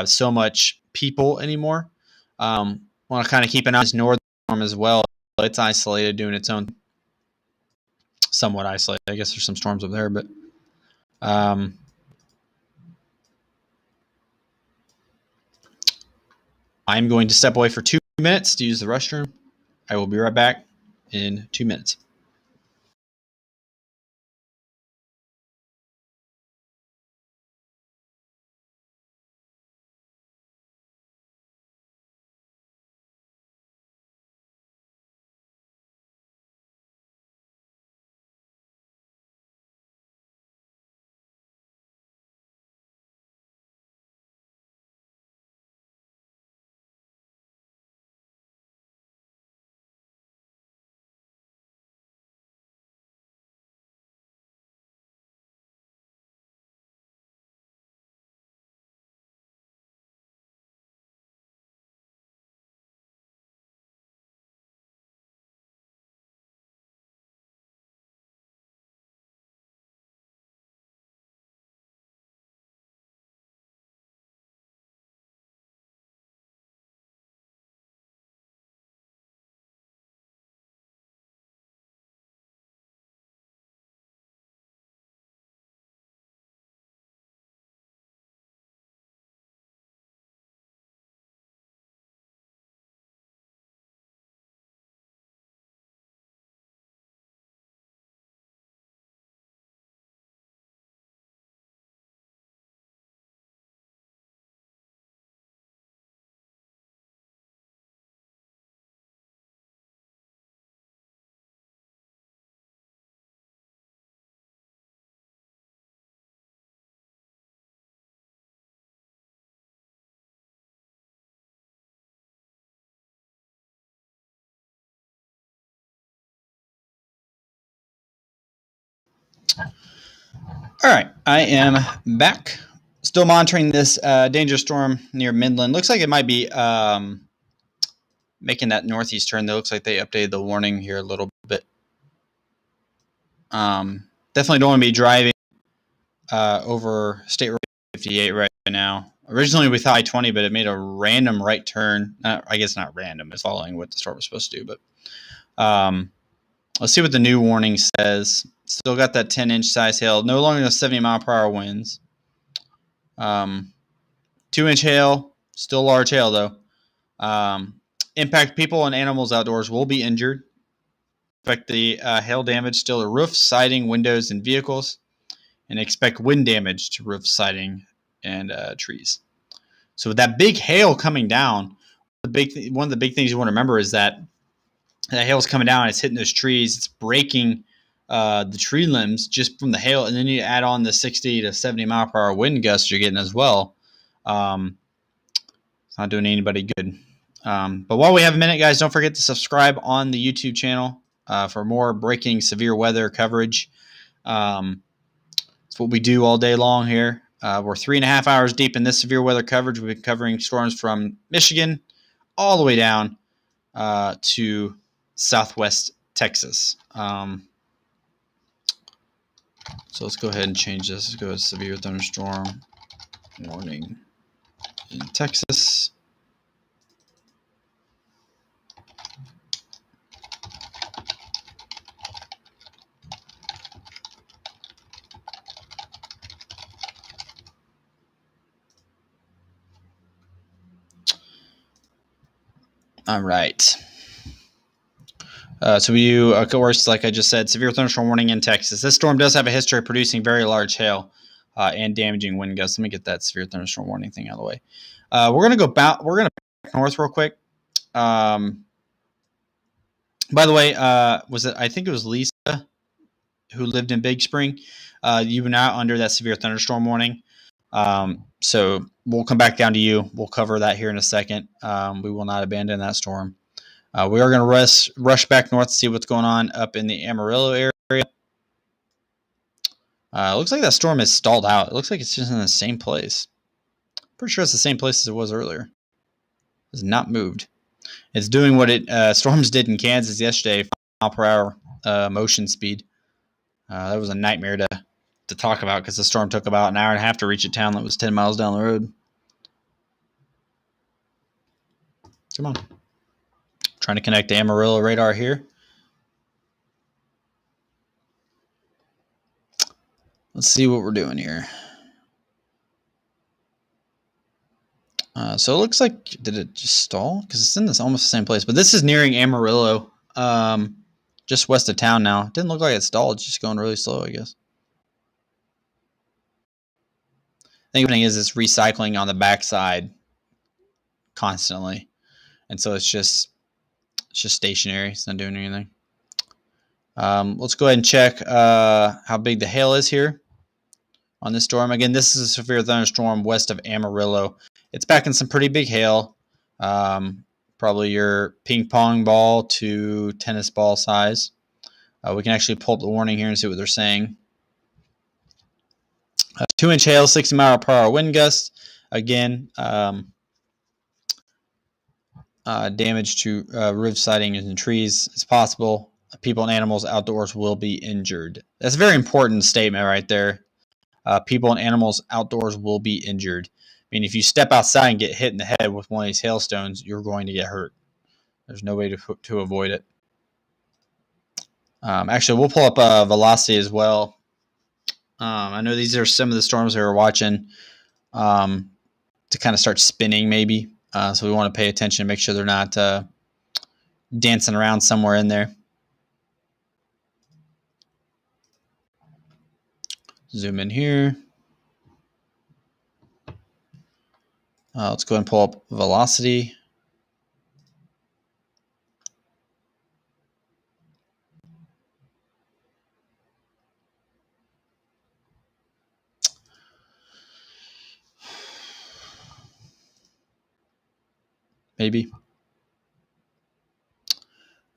[SPEAKER 1] so much people anymore. Want to kind of keep an eye on this northern storm as well. It's isolated, doing its own, somewhat isolated. I guess there's some storms up there, but I'm going to step away for 2 minutes to use the restroom. I will be right back in 2 minutes. All right, I am back. Still monitoring this dangerous storm near Midland. Looks like it might be making that northeast turn. It looks like they updated the warning here a little bit. Definitely don't want to be driving over State Road 58 right now. Originally we thought I-20, but it made a random right turn. I guess not random. It's following what the storm was supposed to do. But let's see what the new warning says. Still got that 10-inch size hail. No longer the 70-mile-per-hour winds. 2-inch hail. Still large hail, though. Impact people and animals outdoors will be injured. Expect the hail damage still to roofs, siding, windows, and vehicles. And expect wind damage to roof, siding, and trees. So with that big hail coming down, one of the big things you want to remember is that hail is coming down, it's hitting those trees, it's breaking the tree limbs just from the hail, and then you add on the 60 to 70 mile per hour wind gusts you're getting as well. It's not doing anybody good. But while we have a minute, guys, don't forget to subscribe on the YouTube channel for more breaking severe weather coverage. It's what we do all day long here. We're 3.5 hours deep in this severe weather coverage. We've been covering storms from Michigan all the way down to southwest Texas. So let's go ahead and change this. Let's go to severe thunderstorm warning in Texas. All right. So you, of course, like I just said, severe thunderstorm warning in Texas. This storm does have a history of producing very large hail and damaging wind gusts. Let me get that severe thunderstorm warning thing out of the way. We're gonna go back. We're gonna back north real quick. By the way, was it? I think it was Lisa who lived in Big Spring. You were now under that severe thunderstorm warning. So we'll come back down to you. We'll cover that here in a second. We will not abandon that storm. We are going to rush back north to see what's going on up in the Amarillo area. Looks like that storm is stalled out. It looks like it's just in the same place. Pretty sure it's the same place as it was earlier. It's not moved. It's doing what storms did in Kansas yesterday, 5 mile per hour motion speed. That was a nightmare to talk about because the storm took about an hour and a half to reach a town that was 10 miles down the road. Come on. Trying to connect the Amarillo radar here. Let's see what we're doing here. So it looks like, did it just stall? Because it's in this almost the same place. But this is nearing Amarillo, just west of town now. It didn't look like it stalled. It's just going really slow, I guess. I think the thing is it's recycling on the backside constantly. And so it's just stationary. It's not doing anything. Let's go ahead and check how big the hail is here on this storm. Again, this is a severe thunderstorm west of Amarillo. It's packing some pretty big hail. Probably your ping pong ball to tennis ball size. We can actually pull up the warning here and see what they're saying. 2-inch hail, 60 mile per hour wind gusts. Again, damage to roof siding and trees is possible. People and animals outdoors will be injured. That's a very important statement right there. People and animals outdoors will be injured. I mean, if you step outside and get hit in the head with one of these hailstones, you're going to get hurt. There's no way to avoid it. Actually, we'll pull up velocity as well. I know these are some of the storms we were watching to kind of start spinning maybe. So we want to pay attention, make sure they're not dancing around somewhere in there. Zoom in here. Let's go ahead and pull up velocity. Maybe.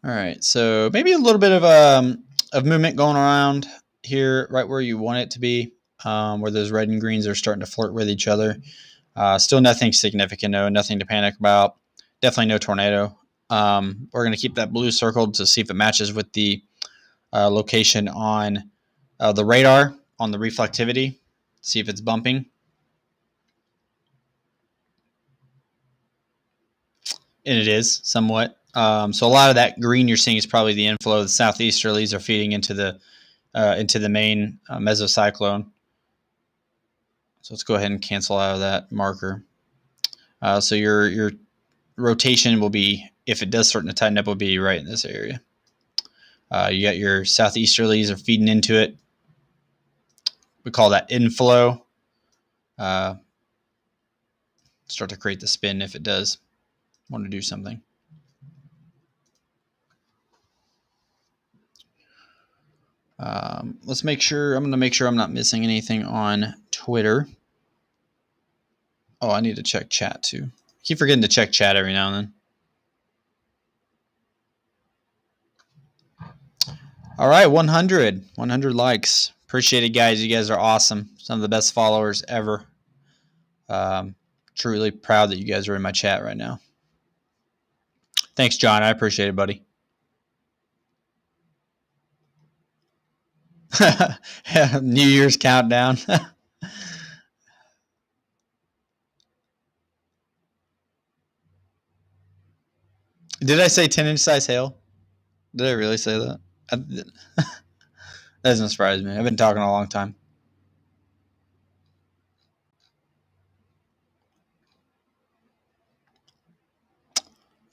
[SPEAKER 1] All right, so maybe a little bit of movement going around here, right where you want it to be, where those red and greens are starting to flirt with each other. Still nothing significant, no, nothing to panic about. Definitely no tornado. We're going to keep that blue circled to see if it matches with the location on the radar, on the reflectivity, see if it's bumping. And it is somewhat. So a lot of that green you're seeing is probably the inflow. The southeasterlies are feeding into the main mesocyclone. So let's go ahead and cancel out of that marker. So your rotation will be, if it does start to tighten up, will be right in this area. You got your southeasterlies are feeding into it. We call that inflow. Start to create the spin if it does want to do something. Let's make sure. I'm going to make sure I'm not missing anything on Twitter. Oh, I need to check chat too. I keep forgetting to check chat every now and then. All right, 100 likes. Appreciate it, guys. You guys are awesome. Some of the best followers ever. Truly proud that you guys are in my chat right now. Thanks, John. I appreciate it, buddy. New Year's countdown. Did I say 10-inch size hail? Did I really say that? That doesn't surprise me. I've been talking a long time.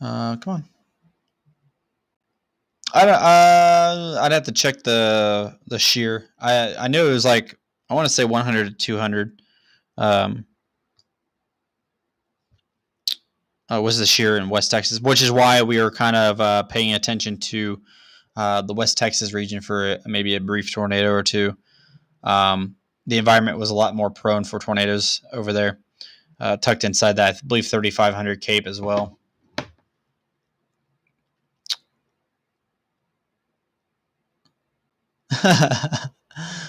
[SPEAKER 1] Come on. I'd have to check the shear. I knew it was like, I want to say 100 to 200. Was the shear in West Texas, which is why we were kind of paying attention to the West Texas region for maybe a brief tornado or two. The environment was a lot more prone for tornadoes over there, tucked inside that, I believe, 3,500 Cape as well.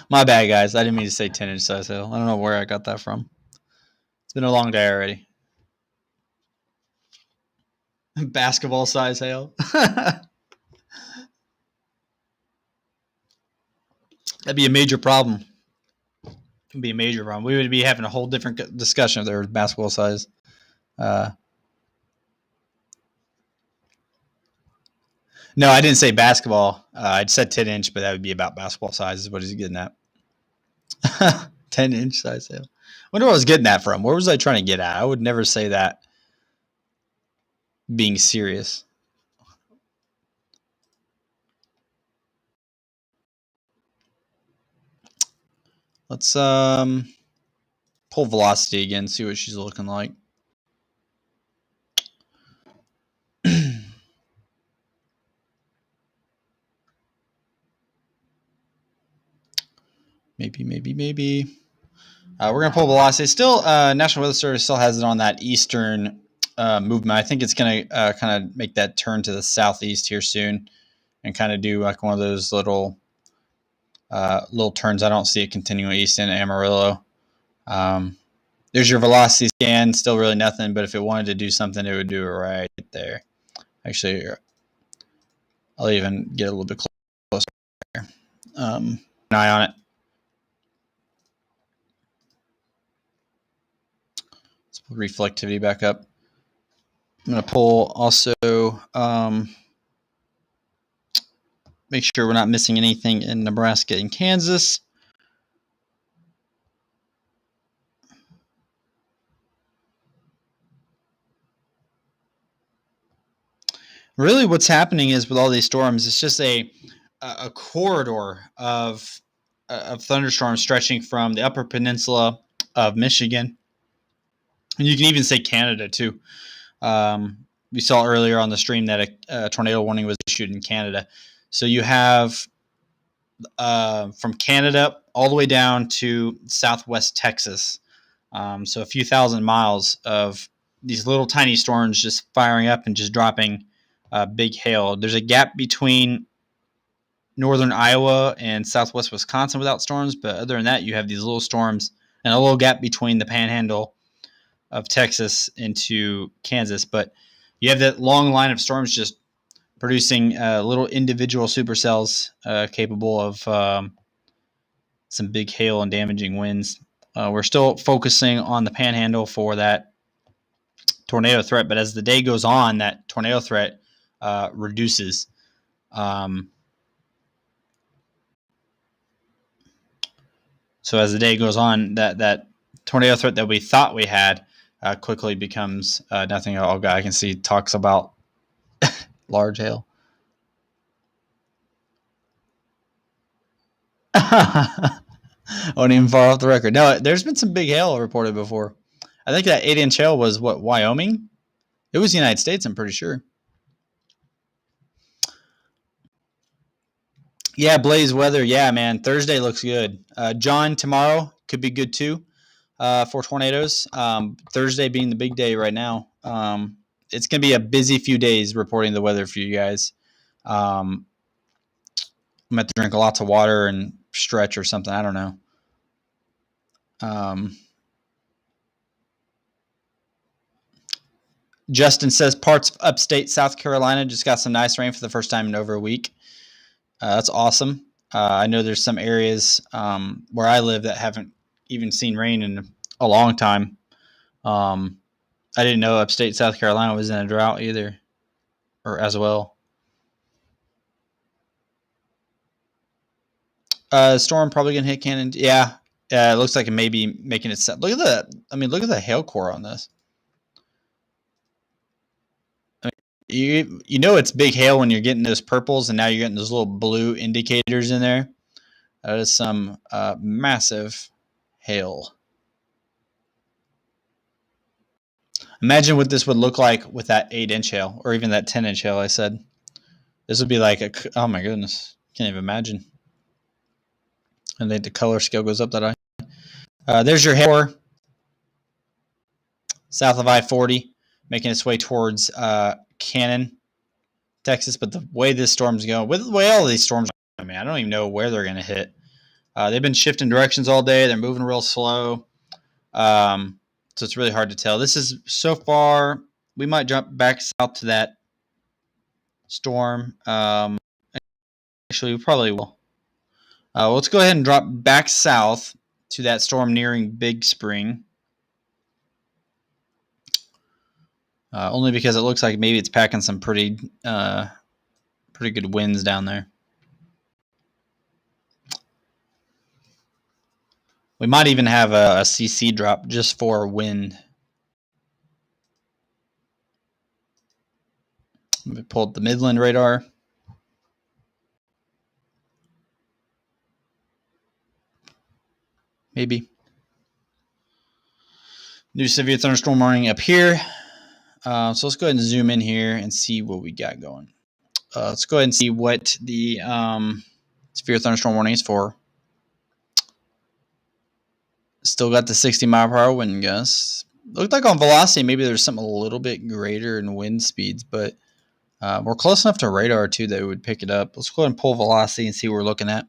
[SPEAKER 1] My bad, guys. I didn't mean to say 10-inch size hail. I don't know where I got that from. It's been a long day already. Basketball size hail. That'd be a major problem. It'd be a major problem. We would be having a whole different discussion if there was basketball size. No, I didn't say basketball. I said 10-inch, but that would be about basketball size is what he's getting at. 10-inch size hail. Wonder where I was getting that from. Where was I trying to get at? I would never say that being serious. Let's pull velocity again, see what she's looking like. Maybe. We're going to pull velocity. Still, National Weather Service still has it on that eastern movement. I think it's going to kind of make that turn to the southeast here soon and kind of do like one of those little turns. I don't see it continuing east in Amarillo. There's your velocity scan. Still really nothing, but if it wanted to do something, it would do it right there. Actually, I'll even get a little bit closer. An eye on it. Let's pull reflectivity back up. I'm going to pull also, make sure we're not missing anything in Nebraska and Kansas. Really what's happening is with all these storms, it's just a corridor of thunderstorms stretching from the upper peninsula of Michigan. And you can even say Canada too. We saw earlier on the stream that a tornado warning was issued in Canada. So you have from Canada all the way down to southwest Texas. So a few thousand miles of these little tiny storms just firing up and just dropping big hail. There's a gap between northern Iowa and southwest Wisconsin without storms, but other than that, you have these little storms and a little gap between the panhandle of Texas into Kansas. But you have that long line of storms just producing little individual supercells capable of some big hail and damaging winds. We're still focusing on the panhandle for that tornado threat, but as the day goes on, that tornado threat reduces. So as the day goes on, that tornado threat that we thought we had quickly becomes nothing. All guy can see talks about large hail. I won't even far off the record. No, there's been some big hail reported before. I think that 8-inch hail was what, Wyoming? It was the United States, I'm pretty sure. Yeah, Blaze weather. Yeah, man. Thursday looks good. John, tomorrow could be good too for tornadoes. Thursday being the big day right now. It's going to be a busy few days reporting the weather for you guys. I'm going to drink lots of water and stretch or something. I don't know. Justin says parts of upstate South Carolina just got some nice rain for the first time in over a week. That's awesome. I know there's some areas where I live that haven't even seen rain in a long time. I didn't know upstate South Carolina was in a drought either, or as well. Storm probably gonna hit Cannon. Yeah, it looks like it may be making it set. Look at the. I mean, look at the hail core on this. I mean, you know it's big hail when you're getting those purples, and now you're getting those little blue indicators in there. That is some massive hail. Imagine what this would look like with that 8-inch hail, or even that 10-inch hail. I said this would be like oh my goodness, can't even imagine. And then the color scale goes up that high. There's your hail south of I-40, making its way towards Cannon, Texas. But the way this storm's going, with the way all of these storms, I mean, I don't even know where they're going to hit. They've been shifting directions all day. They're moving real slow. So it's really hard to tell. This is so far, we might jump back south to that storm. Actually, we probably will. Let's go ahead and drop back south to that storm nearing Big Spring. Only because it looks like maybe it's packing some pretty good winds down there. We might even have a CC drop just for wind. Let me pull up the Midland radar. Maybe. New severe thunderstorm warning up here. So let's go ahead and zoom in here and see what we got going. Let's go ahead and see what the severe thunderstorm warning is for. Still got the 60 mile per hour wind gusts. Looked like on velocity, maybe there's something a little bit greater in wind speeds, but we're close enough to radar too that it would pick it up. Let's go ahead and pull velocity and see what we're looking at.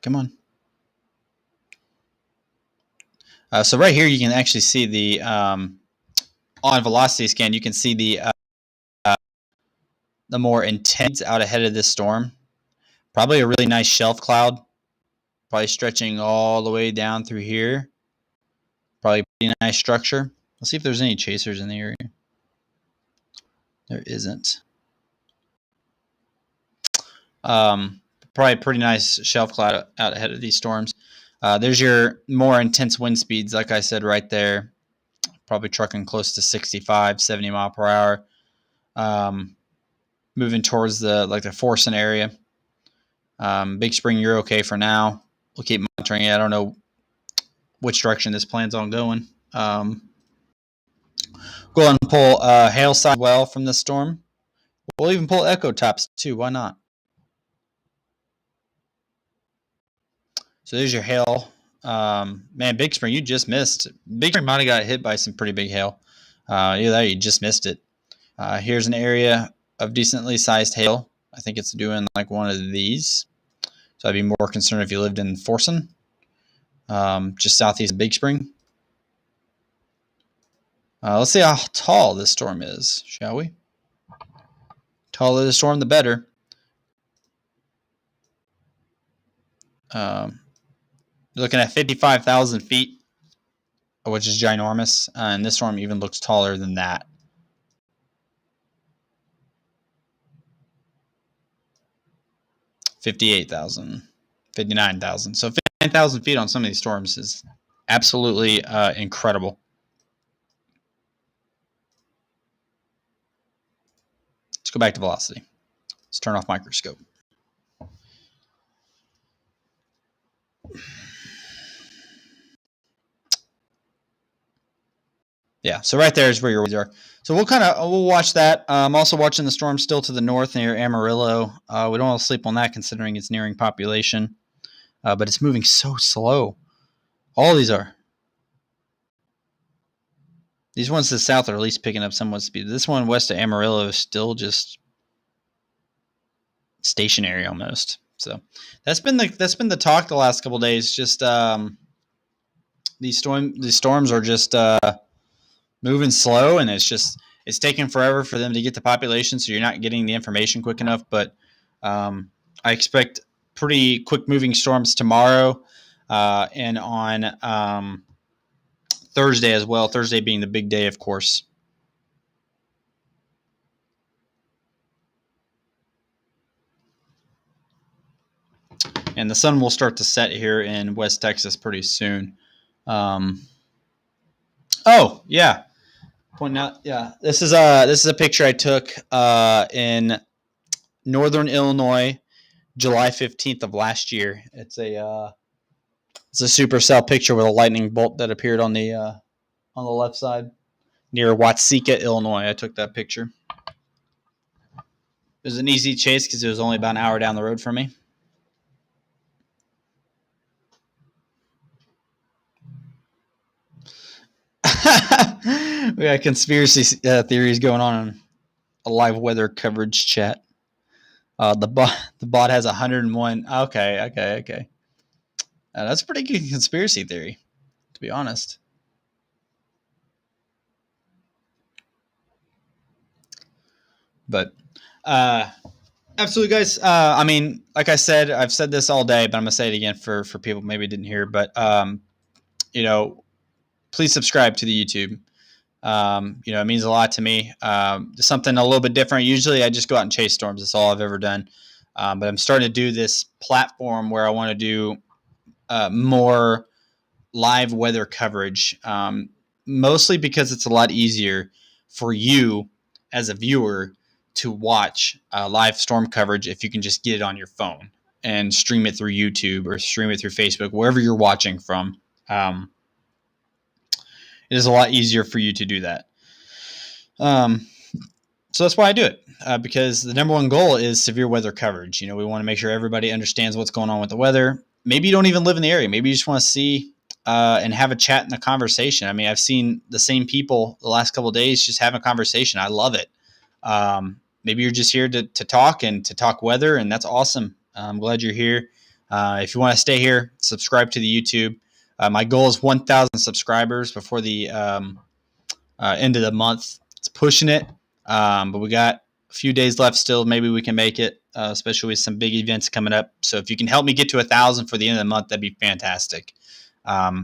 [SPEAKER 1] Come on. So right here, you can actually see the on velocity scan. You can see the more intense out ahead of this storm. Probably a really nice shelf cloud. Probably stretching all the way down through here. Probably a pretty nice structure. Let's see if there's any chasers in the area. There isn't. Probably a pretty nice shelf cloud out ahead of these storms. There's your more intense wind speeds, like I said, right there. Probably trucking close to 65, 70 mile per hour. Moving towards the Forson area. Big Spring, you're okay for now. We'll keep monitoring it. I don't know which direction this plans on going. Go ahead and pull hail side well from the storm. We'll even pull echo tops too. Why not? So there's your hail. Man, Big Spring, you just missed. Big Spring might have got hit by some pretty big hail. Either that, you just missed it. Here's an area of decently sized hail. I think it's doing like one of these. So I'd be more concerned if you lived in Forson, just southeast of Big Spring. Let's see how tall this storm is, shall we? Taller the storm, the better. Looking at 55,000 feet, which is ginormous. And this storm even looks taller than that. 58,000, 59,000. So 59,000 feet on some of these storms is absolutely incredible. Let's go back to velocity. Let's turn off microscope. Yeah, so right there is where your waves are. So we'll watch that. I'm also watching the storm still to the north near Amarillo. We don't want to sleep on that considering it's nearing population, but it's moving so slow. All these are. These ones to the south are at least picking up somewhat speed. This one west of Amarillo is still just stationary almost. So that's been the talk the last couple of days. Just these storms are just moving slow, and it's taking forever for them to get to population, so you're not getting the information quick enough. But I expect pretty quick moving storms tomorrow and on Thursday as well. Thursday being the big day, of course. And the sun will start to set here in West Texas pretty soon. Oh yeah, pointing out. Yeah, this is a picture I took in northern Illinois, July 15th of last year. It's a supercell picture with a lightning bolt that appeared on the left side near Watseka, Illinois. I took that picture. It was an easy chase because it was only about an hour down the road from me. We got conspiracy theories going on in a live weather coverage chat. The bot has 101. Okay. That's a pretty good conspiracy theory, to be honest. But absolutely, guys. I mean, like I said, I've said this all day, but I'm gonna say it again for people who maybe didn't hear. But please subscribe to the YouTube. It means a lot to me. Something a little bit different. Usually I just go out and chase storms. That's all I've ever done. But I'm starting to do this platform where I want to do more live weather coverage, mostly because it's a lot easier for you as a viewer to watch live storm coverage if you can just get it on your phone and stream it through YouTube or stream it through Facebook, wherever you're watching from. It is a lot easier for you to do that. So that's why I do it, because the number one goal is severe weather coverage. We want to make sure everybody understands what's going on with the weather. Maybe you don't even live in the area. Maybe you just want to see and have a chat and a conversation. I mean, I've seen the same people the last couple of days just having a conversation. I love it. Maybe you're just here to talk and to talk weather, and that's awesome. I'm glad you're here. If you want to stay here, subscribe to the YouTube. My goal is 1,000 subscribers before the end of the month. It's pushing it, but we got a few days left still. Maybe we can make it, especially with some big events coming up. So if you can help me get to 1,000 for the end of the month, that'd be fantastic. I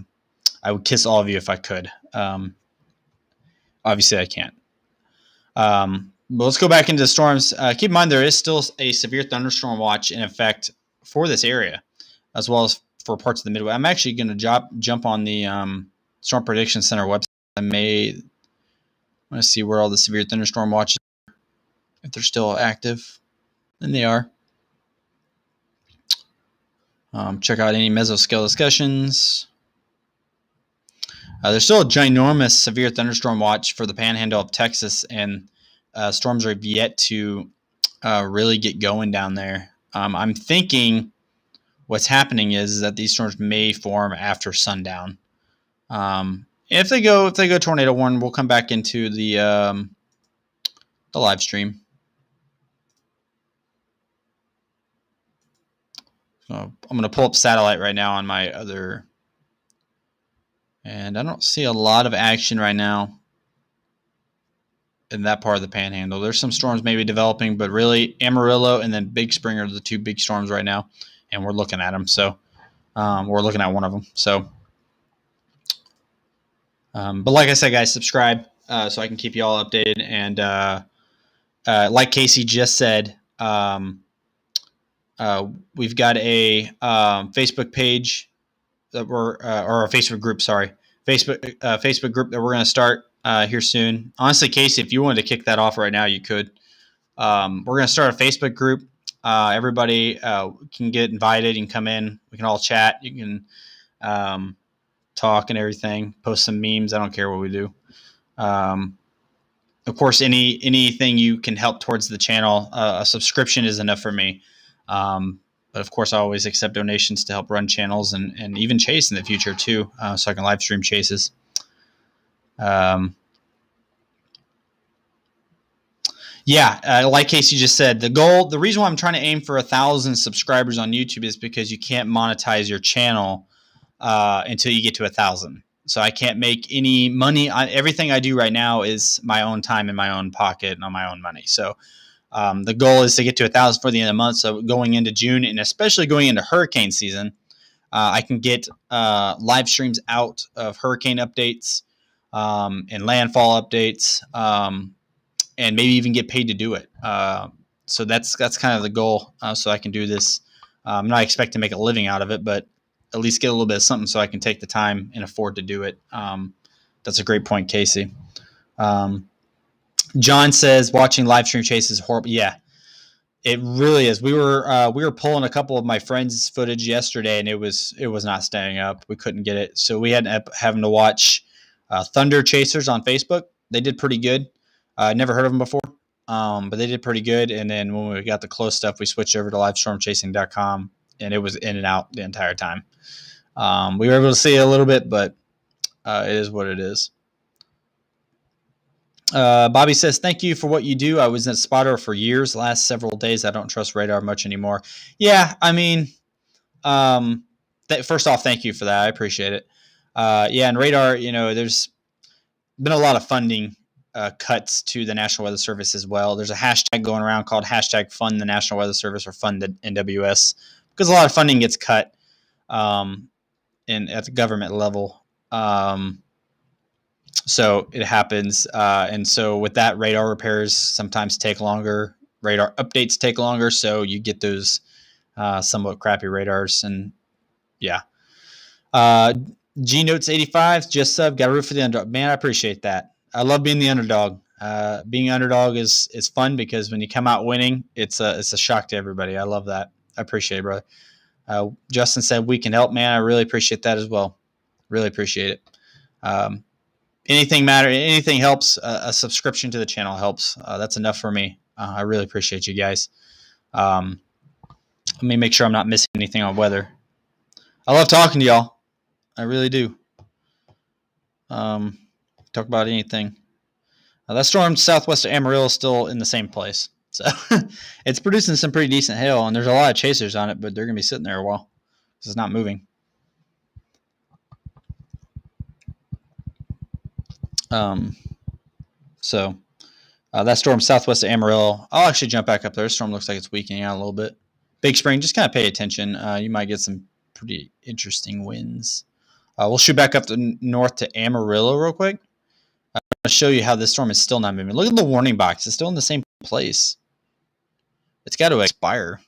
[SPEAKER 1] would kiss all of you if I could. Obviously, I can't. But let's go back into the storms. Keep in mind, there is still a severe thunderstorm watch in effect for this area, as well as for parts of the Midwest. I'm actually going to jump on the Storm Prediction Center website. I want to see where all the severe thunderstorm watches are, if they're still active. And they are. Check out any mesoscale discussions. There's still a ginormous severe thunderstorm watch for the panhandle of Texas, and storms are yet to really get going down there. I'm thinking what's happening is that these storms may form after sundown. If they go tornado warning, we'll come back into the live stream. So I'm going to pull up satellite right now on my other, and I don't see a lot of action right now in that part of the panhandle. There's some storms maybe developing, but really Amarillo and then Big Spring are the two big storms right now, and we're looking at them. So we're looking at one of them. So, but like I said, guys, subscribe so I can keep you all updated. And like Casey just said, we've got a Facebook page that we're or a Facebook group. Sorry, Facebook group that we're going to start here soon. Honestly, Casey, if you wanted to kick that off right now, you could. We're going to start a Facebook group. Everybody can get invited. You can come in. We can all chat. You can talk and everything. Post some memes. I don't care what we do. Of course, anything you can help towards the channel. A subscription is enough for me. But of course, I always accept donations to help run channels and even chase in the future too, so I can live stream chases. Like Casey just said, the reason why I'm trying to aim for 1,000 subscribers on YouTube is because you can't monetize your channel until you get to 1,000. So I can't make any money on everything I do right now is my own time in my own pocket and on my own money. So the goal is to get to 1,000 for the end of the month. So going into June and especially going into hurricane season, I can get live streams out of hurricane updates and landfall updates, and maybe even get paid to do it. So that's kind of the goal. So I can do this. I'm not expecting to make a living out of it, but at least get a little bit of something so I can take the time and afford to do it. That's a great point, Casey. John says watching live stream chase is horrible. Yeah, it really is. We were pulling a couple of my friends' footage yesterday, and it was not staying up. We couldn't get it, so we had having to watch Thunder Chasers on Facebook. They did pretty good. Never heard of them before, but they did pretty good. And then when we got the close stuff, we switched over to livestormchasing.com, and it was in and out the entire time. We were able to see a little bit, but it is what it is. Bobby says, thank you for what you do. I was in a spotter for years. The last several days, I don't trust radar much anymore. Yeah, I mean, first off, thank you for that. I appreciate it. And radar, there's been a lot of funding cuts to the National Weather Service as well. There's a hashtag going around called hashtag fund the National Weather Service or fund the NWS because a lot of funding gets cut at the government level. So it happens. And so with that, radar repairs sometimes take longer. Radar updates take longer. So you get those somewhat crappy radars. And yeah. G Notes 85 just sub. Got to root for the underdog. Man, I appreciate that. I love being the underdog. Being an underdog is fun because when you come out winning, it's a shock to everybody. I love that. I appreciate it, brother. Justin said we can help. Man, I really appreciate that as well. Really appreciate it. Anything helps. A subscription to the channel helps. That's enough for me. I really appreciate you guys. Let me make sure I'm not missing anything on weather. I love talking to y'all. I really do. Talk about anything. That storm southwest of Amarillo is still in the same place. So it's producing some pretty decent hail, and there's a lot of chasers on it, but they're going to be sitting there a while because it's not moving. So that storm southwest of Amarillo, I'll actually jump back up there. The storm looks like it's weakening out a little bit. Big Spring, just kind of pay attention. You might get some pretty interesting winds. We'll shoot back up to north to Amarillo real quick. I'm going to show you how this storm is still not moving. Look at the warning box. It's still in the same place. It's got to expire.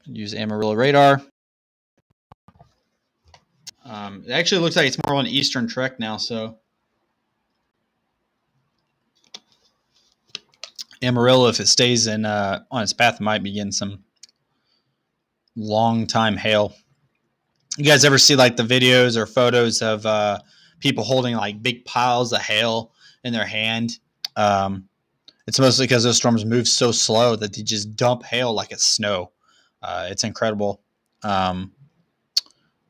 [SPEAKER 1] Use Amarillo radar. It actually looks like it's more on the eastern trek now, so Amarillo, if it stays on its path, might be getting some long time hail. You guys ever see like the videos or photos of people holding like big piles of hail in their hand? It's mostly because those storms move so slow that they just dump hail like it's snow. It's incredible. Go ahead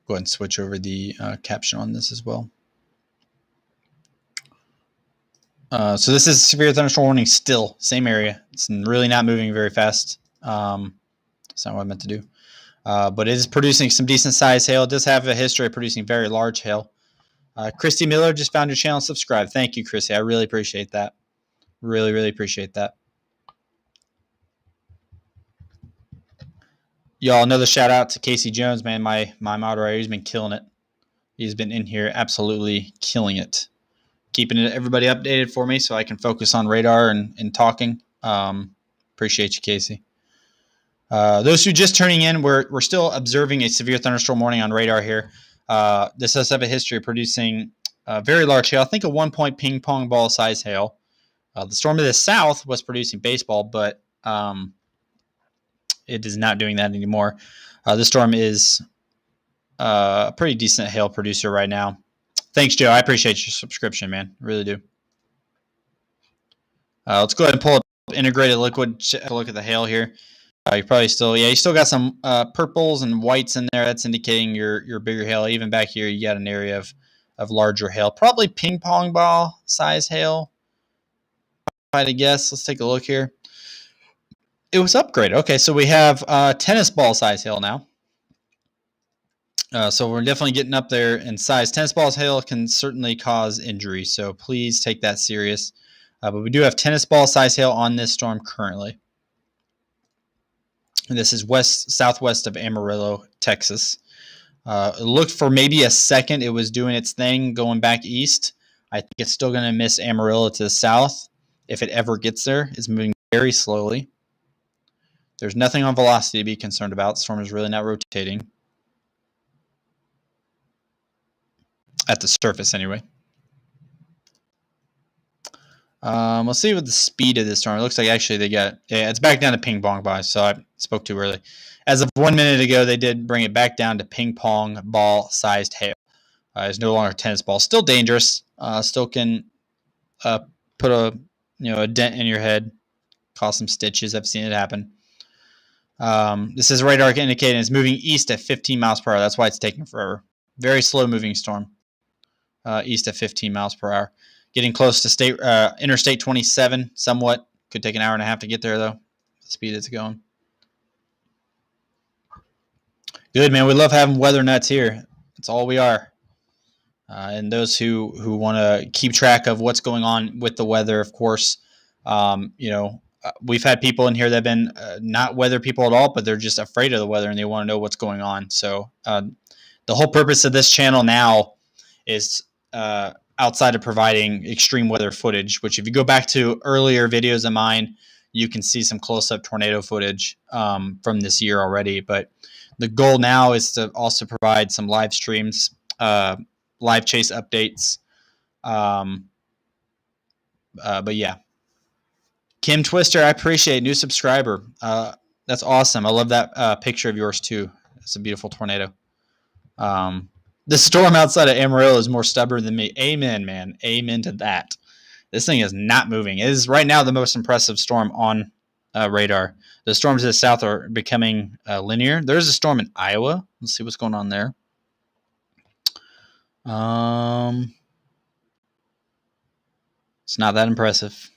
[SPEAKER 1] and switch over the caption on this as well. So this is severe thunderstorm warning still, same area. It's really not moving very fast. That's not what I meant to do. But it is producing some decent size hail. It does have a history of producing very large hail. Christy Miller just found your channel and subscribed. Thank you, Christy. I really appreciate that. Really, really appreciate that. Y'all, another shout out to Casey Jones, man. My moderator, he's been killing it. He's been in here absolutely killing it. Keeping everybody updated for me so I can focus on radar and talking. Appreciate you, Casey. Those who just turning in, we're still observing a severe thunderstorm warning on radar here. This does have a history of producing very large hail. I think a 1-point ping pong ball size hail. The storm to the south was producing baseball, but it is not doing that anymore. This storm is a pretty decent hail producer right now. Thanks, Joe. I appreciate your subscription, man. Really do. Let's go ahead and pull up integrated liquid. Take a look at the hail here. You probably still, you still got some purples and whites in there. That's indicating your bigger hail. Even back here, you got an area of larger hail. Probably ping pong ball size hail. If I had to guess, let's take a look here. It was upgraded. Okay, so we have tennis ball size hail now. So we're definitely getting up there in size. Tennis balls hail can certainly cause injury, so please take that serious. But we do have tennis ball size hail on this storm currently. And this is southwest of Amarillo, Texas. It looked for maybe a second. It was doing its thing going back east. I think it's still going to miss Amarillo to the south. If it ever gets there, it's moving very slowly. There's nothing on velocity to be concerned about. The storm is really not rotating. At the surface, anyway. Let's see what the speed of this storm. It looks like actually they got, it's back down to ping pong ball, so I spoke too early. As of 1 minute ago, they did bring it back down to ping pong ball sized hail. It's no longer tennis ball. Still dangerous. Still can put a dent in your head, cause some stitches. I've seen it happen. This is radar indicating it's moving east at 15 miles per hour. That's why it's taking forever. Very slow moving storm. East at 15 miles per hour. Getting close to Interstate 27 somewhat. Could take an hour and a half to get there, though. The speed it's going. Good, man. We love having weather nuts here. That's all we are. And those who want to keep track of what's going on with the weather, of course, we've had people in here that have been not weather people at all, but they're just afraid of the weather and they want to know what's going on. So the whole purpose of this channel now is outside of providing extreme weather footage, which if you go back to earlier videos of mine, you can see some close-up tornado footage from this year already. But the goal now is to also provide some live streams, live chase updates. But yeah. Kim Twister, I appreciate it. New subscriber. That's awesome. I love that picture of yours too. It's a beautiful tornado. The storm outside of Amarillo is more stubborn than me. Amen, man. Amen to that. This thing is not moving. It is right now the most impressive storm on radar. The storms to the south are becoming linear. There's a storm in Iowa. Let's see what's going on there. It's not that impressive.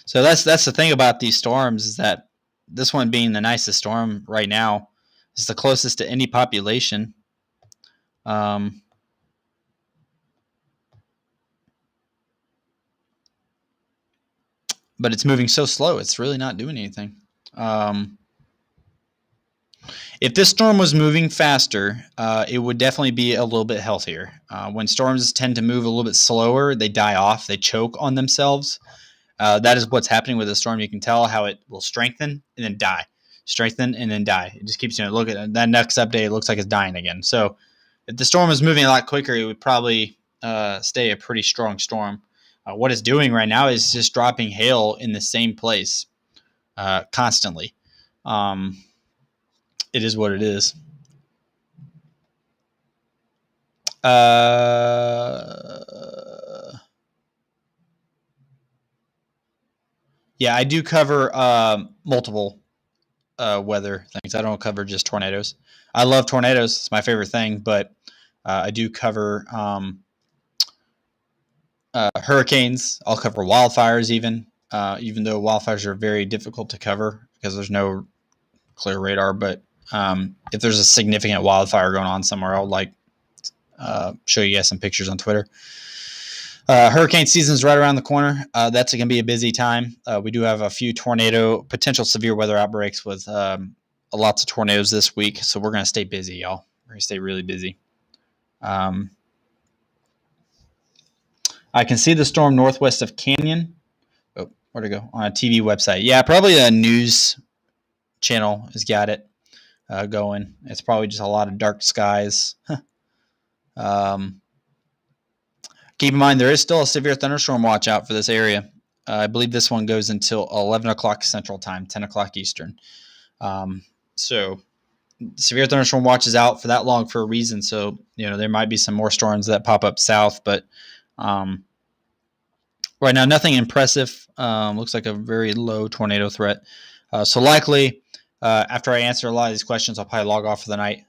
[SPEAKER 1] So that's the thing about these storms is that this one being the nicest storm right now is the closest to any population. But it's moving so slow, it's really not doing anything. If this storm was moving faster, it would definitely be a little bit healthier. When storms tend to move a little bit slower, they die off, they choke on themselves. That is what's happening with the storm. You can tell how it will strengthen and then die. Strengthen and then die. It just keeps doing it. Look at that next update, it looks like it's dying again. So if the storm was moving a lot quicker, it would probably stay a pretty strong storm. What it's doing right now is just dropping hail in the same place constantly. It is what it is. Yeah, I do cover multiple weather things. I don't cover just tornadoes. I love tornadoes. It's my favorite thing, but I do cover hurricanes. I'll cover wildfires even though wildfires are very difficult to cover because there's no clear radar. But if there's a significant wildfire going on somewhere, I'll show you guys some pictures on Twitter. Hurricane season is right around the corner. That's going to be a busy time. We do have a few potential severe weather outbreaks with lots of tornadoes this week. So we're going to stay busy, y'all. We're going to stay really busy. I can see the storm northwest of Canyon. Oh, where'd it go? On a TV website. Yeah, probably a news channel has got it going. It's probably just a lot of dark skies. Keep in mind, there is still a severe thunderstorm watch out for this area. I believe this one goes until 11 o'clock Central Time, 10 o'clock Eastern. So severe thunderstorm watch is out for that long for a reason. So, there might be some more storms that pop up south, but right now, nothing impressive. Looks like a very low tornado threat. So likely, after I answer a lot of these questions, I'll probably log off for the night.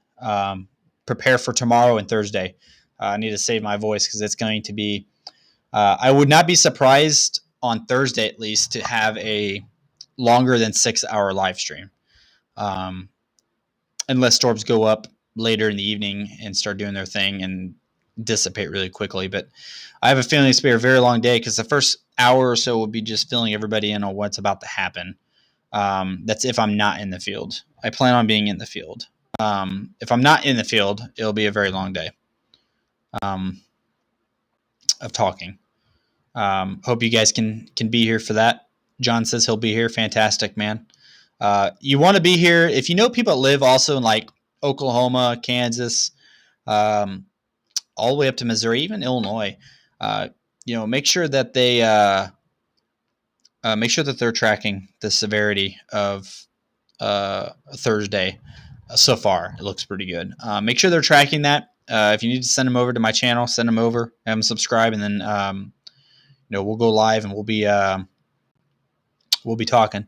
[SPEAKER 1] Prepare for tomorrow and Thursday. I need to save my voice because it's going to be I would not be surprised on Thursday, at least, to have a longer than 6-hour live stream. Unless storms go up later in the evening and start doing their thing and dissipate really quickly. But I have a feeling it's going to be a very long day because the first hour or so will be just filling everybody in on what's about to happen. That's if I'm not in the field. I plan on being in the field. If I'm not in the field, it'll be a very long day of talking. Hope you guys can be here for that. John says he'll be here. Fantastic, man. You want to be here if you know people that live also in like Oklahoma, Kansas, all the way up to Missouri, even Illinois. Make sure that they're tracking the severity of Thursday. So far, it looks pretty good. Make sure they're tracking that. If you need to send them over to my channel, send them over, have them subscribe, and then we'll go live and we'll be talking.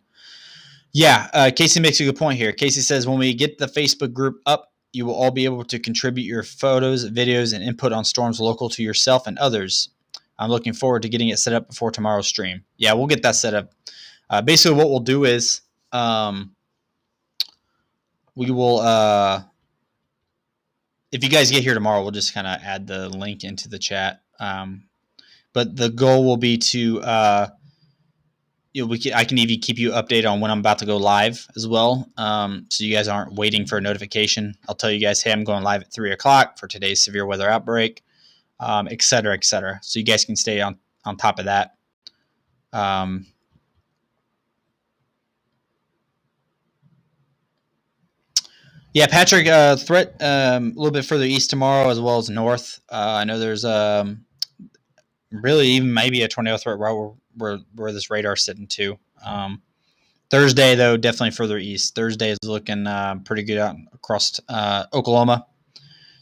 [SPEAKER 1] Yeah, Casey makes a good point here. Casey says when we get the Facebook group up, you will all be able to contribute your photos, videos, and input on storms local to yourself and others. I'm looking forward to getting it set up before tomorrow's stream. Yeah, we'll get that set up. Basically, what we'll do is we will. If you guys get here tomorrow, we'll just kind of add the link into the chat. But the goal will be to, I can even keep you updated on when I'm about to go live as well. So you guys aren't waiting for a notification. I'll tell you guys, hey, I'm going live at 3 o'clock for today's severe weather outbreak, et cetera, et cetera. So you guys can stay on top of that. Yeah, Patrick, threat a little bit further east tomorrow as well as north. I know there's really even maybe a tornado threat where this radar's sitting too. Thursday, though, definitely further east. Thursday is looking pretty good out across Oklahoma,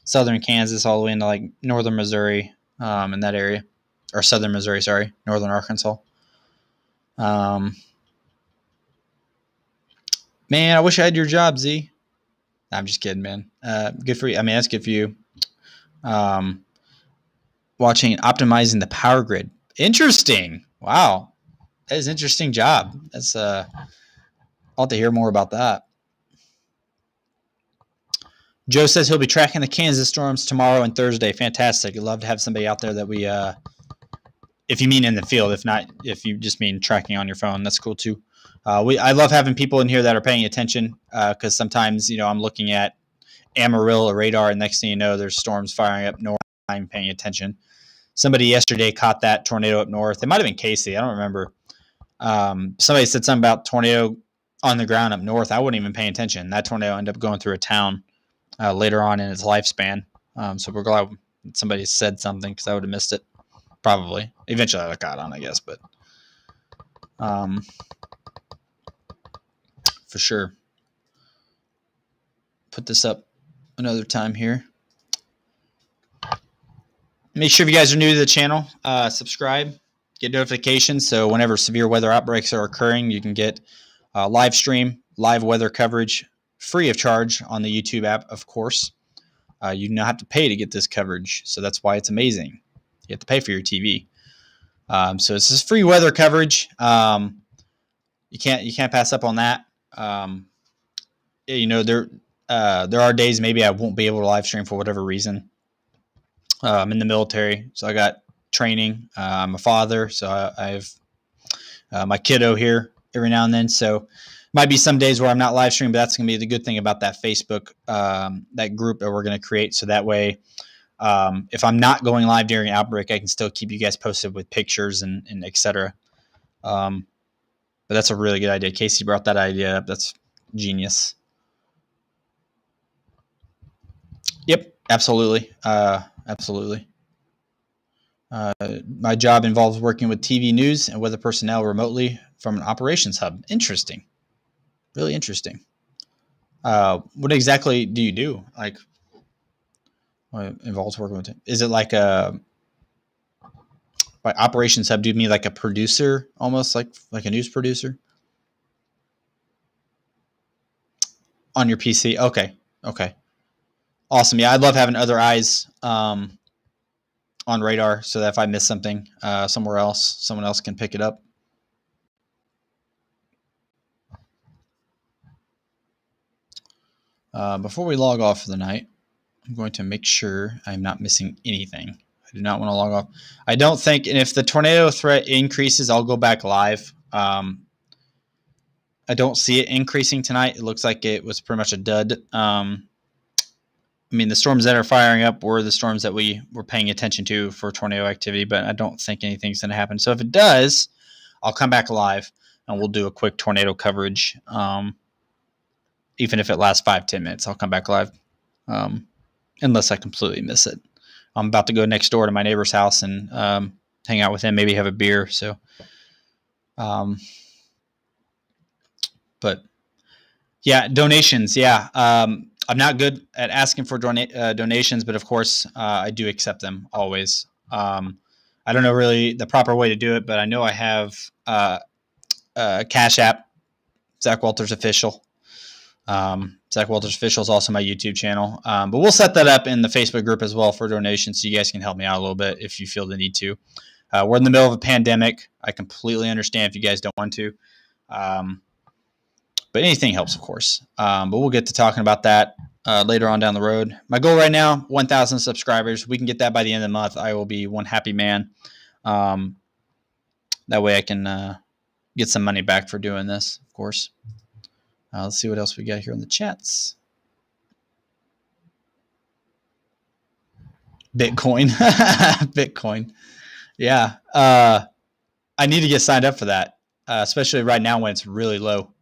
[SPEAKER 1] southern Kansas, all the way into like northern Missouri in that area. Or southern Missouri, sorry, northern Arkansas. Man, I wish I had your job, Z. I'm just kidding, man. Good for you. I mean, that's good for you. Watching and optimizing the power grid. Interesting. Wow. That is an interesting job. That's I'll have to hear more about that. Joe says he'll be tracking the Kansas storms tomorrow and Thursday. Fantastic. I'd love to have somebody out there that we if you mean in the field, if you just mean tracking on your phone, that's cool too. I love having people in here that are paying attention because sometimes, I'm looking at Amarillo or radar, and next thing you know, there's storms firing up north. I'm paying attention. Somebody yesterday caught that tornado up north. It might have been Casey. I don't remember. Somebody said something about tornado on the ground up north. I wasn't even paying attention. That tornado ended up going through a town later on in its lifespan. So we're glad somebody said something because I would have missed it. Probably. Eventually I got on, I guess, but for sure. Put this up another time here. Make sure if you guys are new to the channel, subscribe, get notifications. So whenever severe weather outbreaks are occurring, you can get a live stream live weather coverage free of charge on the YouTube app, of course. You do not have to pay to get this coverage, so that's why it's amazing. You have to pay for your TV. So it's just free weather coverage. You can't pass up on that. There are days maybe I won't be able to live stream for whatever reason. I'm in the military, so I got training. I'm a father, so I have my kiddo here every now and then. So might be some days where I'm not live streaming, but that's going to be the good thing about that Facebook, that group that we're going to create. So that way, if I'm not going live during an outbreak, I can still keep you guys posted with pictures and et cetera. But that's a really good idea. Casey brought that idea up. That's genius. Yep, absolutely. Absolutely. My job involves working with TV news and weather personnel remotely from an operations hub. Interesting. Really interesting. What exactly do you do? Like, what involves working with? Is it like by operations hub? Do you mean like a producer, almost like a news producer on your PC? Okay, awesome. Yeah, I'd love having other eyes on radar, so that if I miss something somewhere else, someone else can pick it up. Before we log off for the night, I'm going to make sure I'm not missing anything. I do not want to log off. I don't think, and if the tornado threat increases, I'll go back live. I don't see it increasing tonight. It looks like it was pretty much a dud. I mean, the storms that are firing up were the storms that we were paying attention to for tornado activity, but I don't think anything's going to happen. So if it does, I'll come back live and we'll do a quick tornado coverage. Even if it lasts 5-10 minutes, I'll come back live. Unless I completely miss it. I'm about to go next door to my neighbor's house and hang out with him, maybe have a beer. So, but yeah, donations. Yeah. I'm not good at asking for donations, but of course I do accept them always. I don't know really the proper way to do it, but I know I have Cash App, Zach Walters Official. Zach Walters Official is also my YouTube channel. But we'll set that up in the Facebook group as well for donations, so you guys can help me out a little bit if you feel the need to. We're in the middle of a pandemic. I completely understand if you guys don't want to. But anything helps, of course. But we'll get to talking about that later on down the road. My goal right now, 1,000 subscribers. We can get that by the end of the month. I will be one happy man. That way I can get some money back for doing this, of course. Let's see what else we got here in the chats. Bitcoin. Bitcoin. Yeah. I need to get signed up for that, especially right now when it's really low.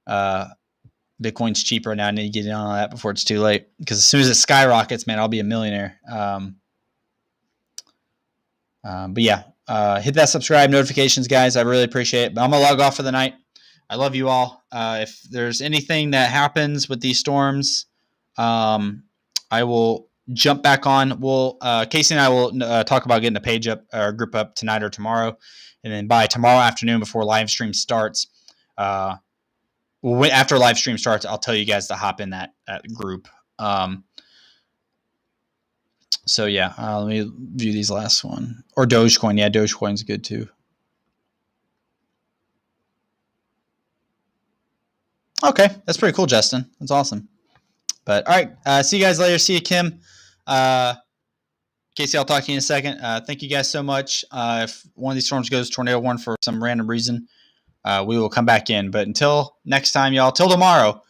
[SPEAKER 1] Bitcoin's cheap right now. I need to get in on that before it's too late. Because as soon as it skyrockets, man, I'll be a millionaire. But yeah, hit that subscribe notifications, guys. I really appreciate it. But I'm going to log off for the night. I love you all. If there's anything that happens with these storms, I will jump back on. Casey and I will talk about getting a page up or group up tonight or tomorrow. And then by tomorrow afternoon before live stream starts, after live stream starts, I'll tell you guys to hop in that group. So yeah, let me view these last one. Or Dogecoin. Yeah, Dogecoin's good too. Okay, that's pretty cool, Justin. That's awesome. But all right, see you guys later. See you, Kim. Casey, I'll talk to you in a second. Thank you guys so much. If one of these storms goes tornado warning for some random reason, we will come back in. But until next time, y'all, till tomorrow,